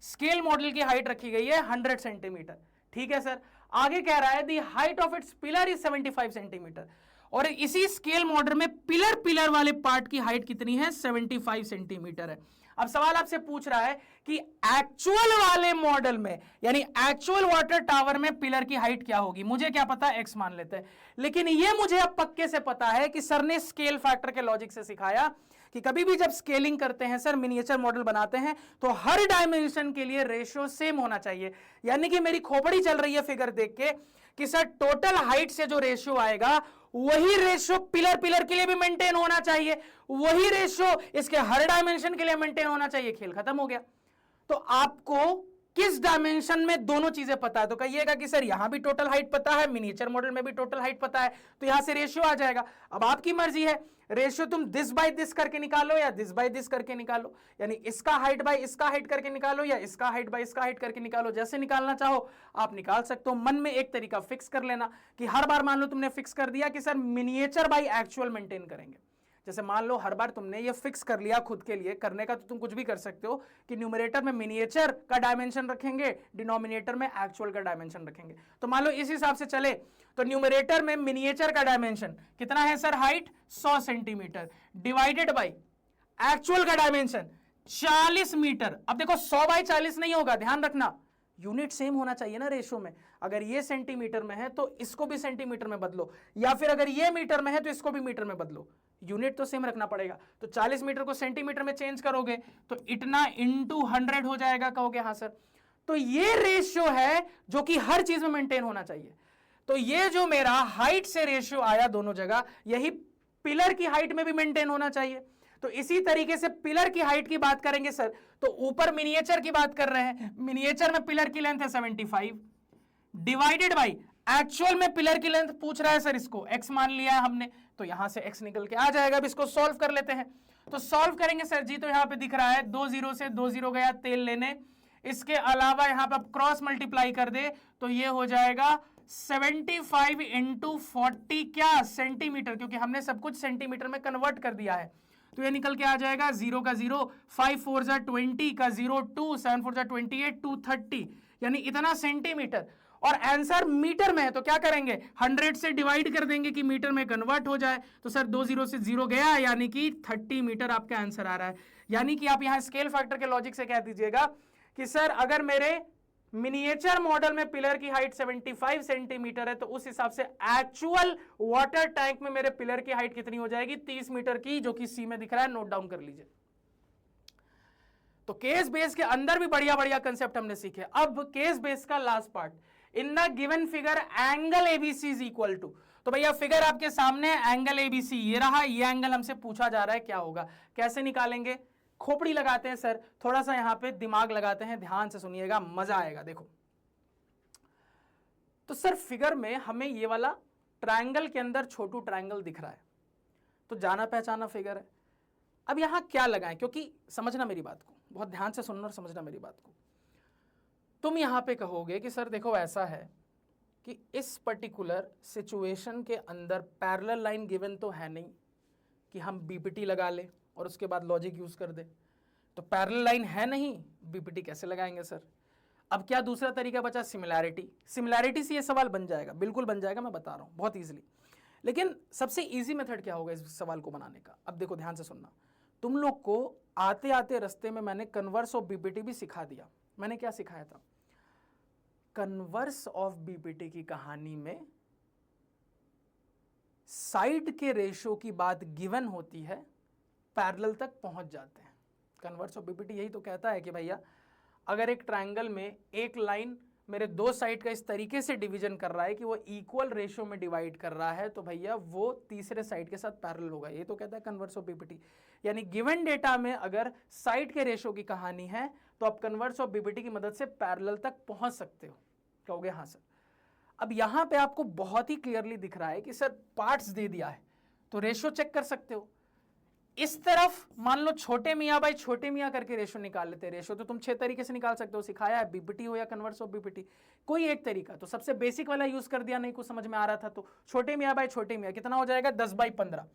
स्केल मॉडल की हाइट रखी गई है 100 सेंटीमीटर। ठीक है सर। आगे कह रहा है दी height of its pillar is 75 centimetre, और इसी स्केल मॉडल में पिलर वाले पार्ट की हाइट कितनी है? 75 सेंटीमीटर है। अब सवाल आपसे पूछ रहा है कि एक्चुअल वाले मॉडल में, यानी एक्चुअल वाटर टावर में पिलर की हाइट क्या होगी? मुझे क्या पता, x मान लेते हैं। लेकिन ये मुझे अब पक्के से पता है कि सर ने स्केल फैक्टर के लॉजिक से सिखाया कि कभी भी जब स्केलिंग करते हैं सर, मिनिएचर मॉडल बनाते हैं, तो हर डायमेंशन के लिए रेशियो सेम होना चाहिए। यानी कि मेरी खोपड़ी चल रही है फिगर देख के कि सर टोटल हाइट से जो रेशियो आएगा वही रेशियो पिलर के लिए भी मेंटेन होना चाहिए, वही रेशियो इसके हर डायमेंशन के लिए मेंटेन होना चाहिए। खेल खत्म हो गया। तो आपको किस डायमेंशन में दोनों चीजें पता है, तो कहिएगा कि सर यहां भी टोटल हाइट पता है, मिनिएचर मॉडल में भी टोटल हाइट पता है, तो यहां से रेशियो आ जाएगा। अब आपकी मर्जी है, रेशियो तुम दिस बाय दिस करके निकालो या दिस बाय दिस करके निकालो, यानी इसका हाइट बाय इसका हाइट करके निकालो या इसका हाइट बाय इसका हाइट करके निकालो। जैसे निकालना चाहो आप निकाल सकते हो। मन में एक तरीका फिक्स कर लेना कि हर बार मान लो तुमने फिक्स कर दिया कि sir miniature by actual maintain करेंगे। जैसे मान लो हर बार तुमने ये फिक्स कर लिया खुद के लिए, करने का तो तुम कुछ भी कर सकते हो कि न्यूमरेटर में मिनिएचर का डायमेंशन रखेंगे, डिनोमिनेटर में एक्चुअल का डायमेंशन रखेंगे। तो मान लो इस हिसाब से चले तो न्यूमरेटर में मिनिएचर का डायमेंशन कितना है sir? Height 100 centimetre divided by actual का डायमेंशन 40 मीटर। अब देखो 100 बाई 40 नहीं होगा, ध्यान रखना, यूनिट सेम होना चाहिए ना रेशियो में। अगर ये सेंटीमीटर में है तो इसको भी सेंटीमीटर में बदलो, या फिर अगर ये मीटर में है तो इसको भी मीटर में बदलो, यूनिट तो सेम रखना पड़ेगा। तो 40 मीटर को सेंटीमीटर में चेंज करोगे तो इतना इंटू 100 हो जाएगा। कहोगे हाँ सर। तो ये रेशियो है जो कि हर चीज में मेंटेन होना चाहिए। तो ये जो मेरा हाइट से रेशियो आया दोनों जगह, यही पिलर की हाइट में भी मेंटेन होना चाहिए। तो इसी तरीके से पिलर की हाइट की बात करेंगे सर, तो ऊपर मिनिएचर की बात कर रहे हैं, मिनिएचर में पिलर की लेंथ है 75 डिवाइडेड बाई एक्चुअल में पिलर की लेंथ पूछ रहा है सर, इसको x मान लिया है हमने, तो यहां से x निकल के आ जाएगा। अब इसको सॉल्व कर लेते हैं। तो सॉल्व करेंगे सर जी, तो यहां पे दिख रहा है 2 0 से 2 0 गया तेल लेने, इसके अलावा यहां पे क्रॉस मल्टीप्लाई कर दे तो ये हो जाएगा 75 इंटू 40 क्या सेंटीमीटर, क्योंकि हमने सब कुछ सेंटीमीटर में कन्वर्ट कर दिया है। तो ये निकल के आ जाएगा 0 का 0, 5 4 जा 20 का 0 2, 7 4 जा 28, 2 30, यानी इतना सेंटीमीटर। और आंसर मीटर में है तो क्या करेंगे, 100 से डिवाइड कर देंगे कि मीटर में कन्वर्ट हो जाए। तो सर 2 0 से 0 गया, यानी कि 30 मीटर आपका आंसर आ रहा है। यानी कि आप यहां स्केल फैक्टर के लॉजिक से कह दीजिएगा कि सर अगर मेरे मिनिएचर मॉडल में पिलर की हाइट 75 सेंटीमीटर है तो उस हिसाब से एक्चुअल वाटर टैंक में मेरे पिलर की हाइट कितनी हो जाएगी, 30 मीटर की, जो कि सी में दिख रहा है, नोट डाउन कर लीजिए। तो केस बेस के अंदर भी बढ़िया बढ़िया कंसेप्ट हमने सीखे। अब केस बेस का last part, in the given figure angle ABC is equal to. तो भैया फिगर आपके सामने, एंगल एबीसी ये रहा, ये एंगल हमसे पूछा जा रहा है क्या होगा, कैसे निकालेंगे? खोपड़ी लगाते हैं सर, थोड़ा सा यहां पे दिमाग लगाते हैं, ध्यान से सुनिएगा, मजा आएगा। देखो तो सर फिगर में हमें ये वाला ट्रायंगल के अंदर छोटू ट्रायंगल दिख रहा है, तो जाना पहचाना फिगर है। अब यहां क्या लगाएं, क्योंकि समझना मेरी बात को, बहुत ध्यान से सुनना और समझना मेरी बात को। तुम यहां पे कहोगे कि सर देखो ऐसा है कि इस पर्टिकुलर सिचुएशन के अंदर पैरेलल लाइन गिवन तो है नहीं कि हम बीपीटी लगा ले और उसके बाद लॉजिक यूज कर दे। तो पैरेलल लाइन है नहीं, बीपीटी कैसे लगाएंगे सर? अब क्या दूसरा तरीका बचा, सिमिलैरिटी। सिमिलैरिटी से ये सवाल बन जाएगा, बिल्कुल बन जाएगा, मैं बता रहा हूं बहुत इजीली। लेकिन सबसे इजी मेथड क्या होगा इस सवाल को बनाने का? अब देखो ध्यान से सुनना, तुम लोग को आते आते रास्ते में मैंने कन्वर्स ऑफ बीपीटी भी सिखा दिया। मैंने क्या सिखाया था? कन्वर्स ऑफ बीपीटी की कहानी में साइड के रेशियो की बात गिवन होती है, पैरेलल तक पहुंच जाते हैं। कन्वर्स ऑफ बीपीटी यही तो कहता है कि भैया अगर एक ट्रायंगल में एक लाइन मेरे दो साइड का इस तरीके से डिवीजन कर रहा है कि वो इक्वल रेशियो में डिवाइड कर रहा है, तो भैया वो तीसरे साइड के साथ पैरेलल होगा। ये तो कहता है कन्वर्स ऑफ बीपीटी। यानी गिवन डेटा में अगर साइड के रेशियो की कहानी है तो आप कन्वर्स ऑफ बीपीटी की मदद से पैरेलल तक पहुंच सकते हो। कहोगे हाँ सर। अब यहां पे आपको बहुत ही क्लियरली दिख रहा है कि सर पार्ट्स दे दिया है तो रेशियो चेक कर सकते हो। इस तरफ मान लो छोटे मियाँ बाई छोटे मियाँ करके रेशो निकाल लेते हैं। रेशो तो तुम 6 तरीके से निकाल सकते हो, सिखाया है, बीपीटी हो या कन्वर्स ऑफ बीपीटी, कोई एक तरीका। तो सबसे बेसिक वाला यूज कर दिया, नहीं कुछ समझ में आ रहा था तो छोटे मियाँ बाई छोटे मियाँ कितना हो जाएगा 10/15।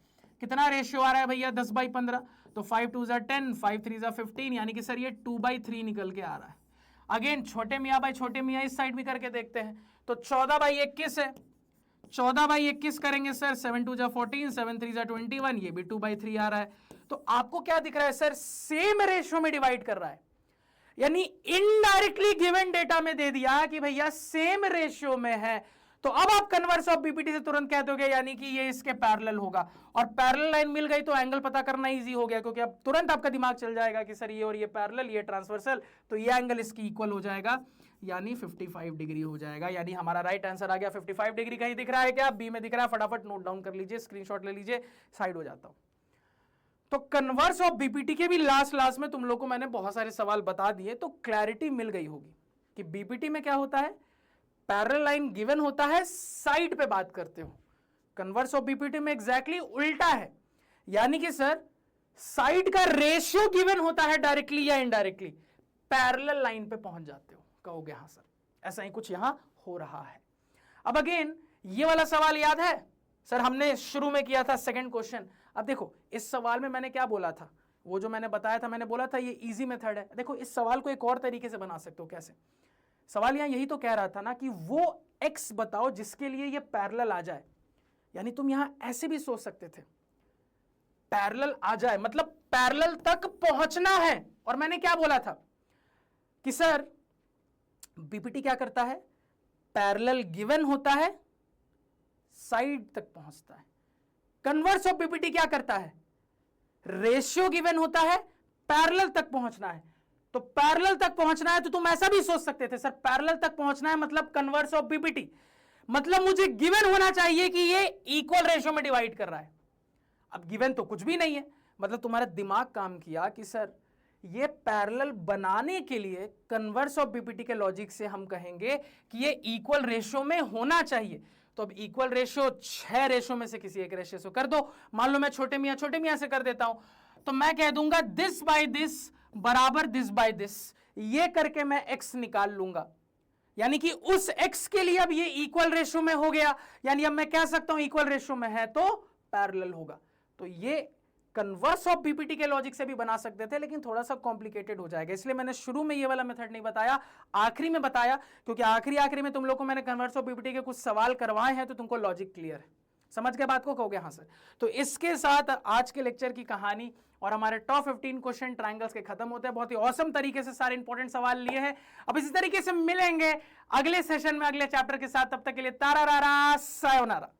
कितना रेशियो आ रहा है भैया 10/15, तो 5 2 10, 5 3 15, यानी कि सर ये 2/3 निकल के आ रहा है। अगेन छोटे मियाँ बाई छोटे मियाँ इस साइड भी करके देखते हैं, तो 14/21 है, 14/21 करेंगे सर, 7 2 14, 7 3 21, ये भी 2/3 आ रहा है। तो आपको क्या दिख रहा है सर, सेम रेशियो में डिवाइड कर रहा है, यानी इनडायरेक्टली गिवन डेटा में दे दिया कि भैया सेम रेशियो में है। तो अब आप कन्वर्स ऑफ बीपीटी से तुरंत कह दोगे यानी कि ये इसके पैरेलल होगा, और पैरेलल लाइन मिल गई तो एंगल पता करना इजी हो गया, क्योंकि अब तुरंत आपका दिमाग चल जाएगा कि सर ये और ये पैरेलल, ये ट्रांसवर्सल, तो ये एंगल इसकी इक्वल हो जाएगा, यानी 55 डिग्री हो जाएगा। यानी हमारा राइट आंसर आ गया 55 डिग्री। कहीं दिख रहा है क्या, बी में दिख रहा है, फटाफट नोट डाउन कर लीजिए, स्क्रीनशॉट ले लीजिए, साइड हो जाता हूं। तो कन्वर्स ऑफ बीपीटी के भी लास्ट में तुम लोग को मैंने बहुत सारे सवाल बता दिए, तो क्लैरिटी मिल गई होगी कि बीपीटी में क्या होता है, पैरेलल लाइन गिवन होता है, साइड पे बात करते हो। कन्वर्स ऑफ बीपीटी में एग्जैक्टली उल्टा है, यानी कि सर साइड का रेशियो गिवन होता है डायरेक्टली या इनडायरेक्टली, पैरेलल लाइन पे पहुंच जाते हो। कहोगे हाँ सर ऐसा ही कुछ यहां हो रहा है। अब अगेन ये वाला सवाल याद है सर, हमने शुरू में किया था सेकंड क्वेश्चन। अब देखो इस सवाल में मैंने क्या बोला था, वो जो मैंने बताया था, मैंने बोला था ये इजी मेथड है। देखो इस सवाल को एक और तरीके से बना सकते हो। कैसे, सवाल यहां यही तो कह रहा था ना कि वो x बताओ जिसके लिए ये पैरेलल आ जाए, यानी तुम यहां ऐसे भी सोच सकते थे, पैरेलल आ जाए मतलब पैरेलल तक पहुंचना है। और मैंने क्या बोला था कि सर बीपीटी क्या करता है, पैरेलल गिवन होता है, साइड तक पहुंचता है। कन्वर्स ऑफ बीपीटी क्या करता है, रेशियो गिवन होता है, पैरेलल तक पहुंचना है। तो पैरेलल तक पहुंचना है तो तुम ऐसा भी सोच सकते थे सर, पैरेलल तक पहुंचना है मतलब कन्वर्स ऑफ बीपीटी, मतलब मुझे गिवन होना चाहिए कि ये इक्वल रेशियो में डिवाइड कर रहा है। अब गिवन तो कुछ भी नहीं है, मतलब तुम्हारा दिमाग काम किया कि सर ये पैरेलल बनाने के लिए कन्वर्स ऑफ बीपीटी के लॉजिक से हम कहेंगे कि ये इक्वल रेशियो में होना चाहिए। तो अब इक्वल रेशियो 6 रेशियो में से किसी एक रेशियो से कर दो। मान लो मैं छोटे मियां से कर देता हूं, तो मैं कह दूंगा दिस बाय दिस बराबर दिस बाय दिस, ये करके मैं x निकाल लूंगा, यानी कि उस x के लिए अब ये इक्वल रेशियो में हो गया, यानी अब मैं कह सकता हूं इक्वल रेशियो में है तो पैरेलल होगा। तो ये कन्वर्स ऑफ बीपीटी के लॉजिक से भी बना सकते थे, लेकिन थोड़ा सा कॉम्प्लिकेटेड हो जाएगा, इसलिए मैंने शुरू में ये वाला मेथड नहीं बताया, आखिरी में बताया, क्योंकि आखिरी में तुम लोग को मैंने कन्वर्स ऑफ बीपीटी के कुछ सवाल करवाए हैं, तो तुमको लॉजिक क्लियर है। समझ गए बात को, कहोगे हाँ सर। तो इसके साथ आज के लेक्चर की कहानी और हमारे टॉप 15 क्वेश्चन ट्रायंगल्स के खत्म होते हैं। बहुत ही औसम तरीके से सारे इंपॉर्टेंट सवाल लिए हैं। अब इसी तरीके से मिलेंगे अगले सेशन में अगले चैप्टर के साथ, तब तक के लिए तारा रारा सायोनारा।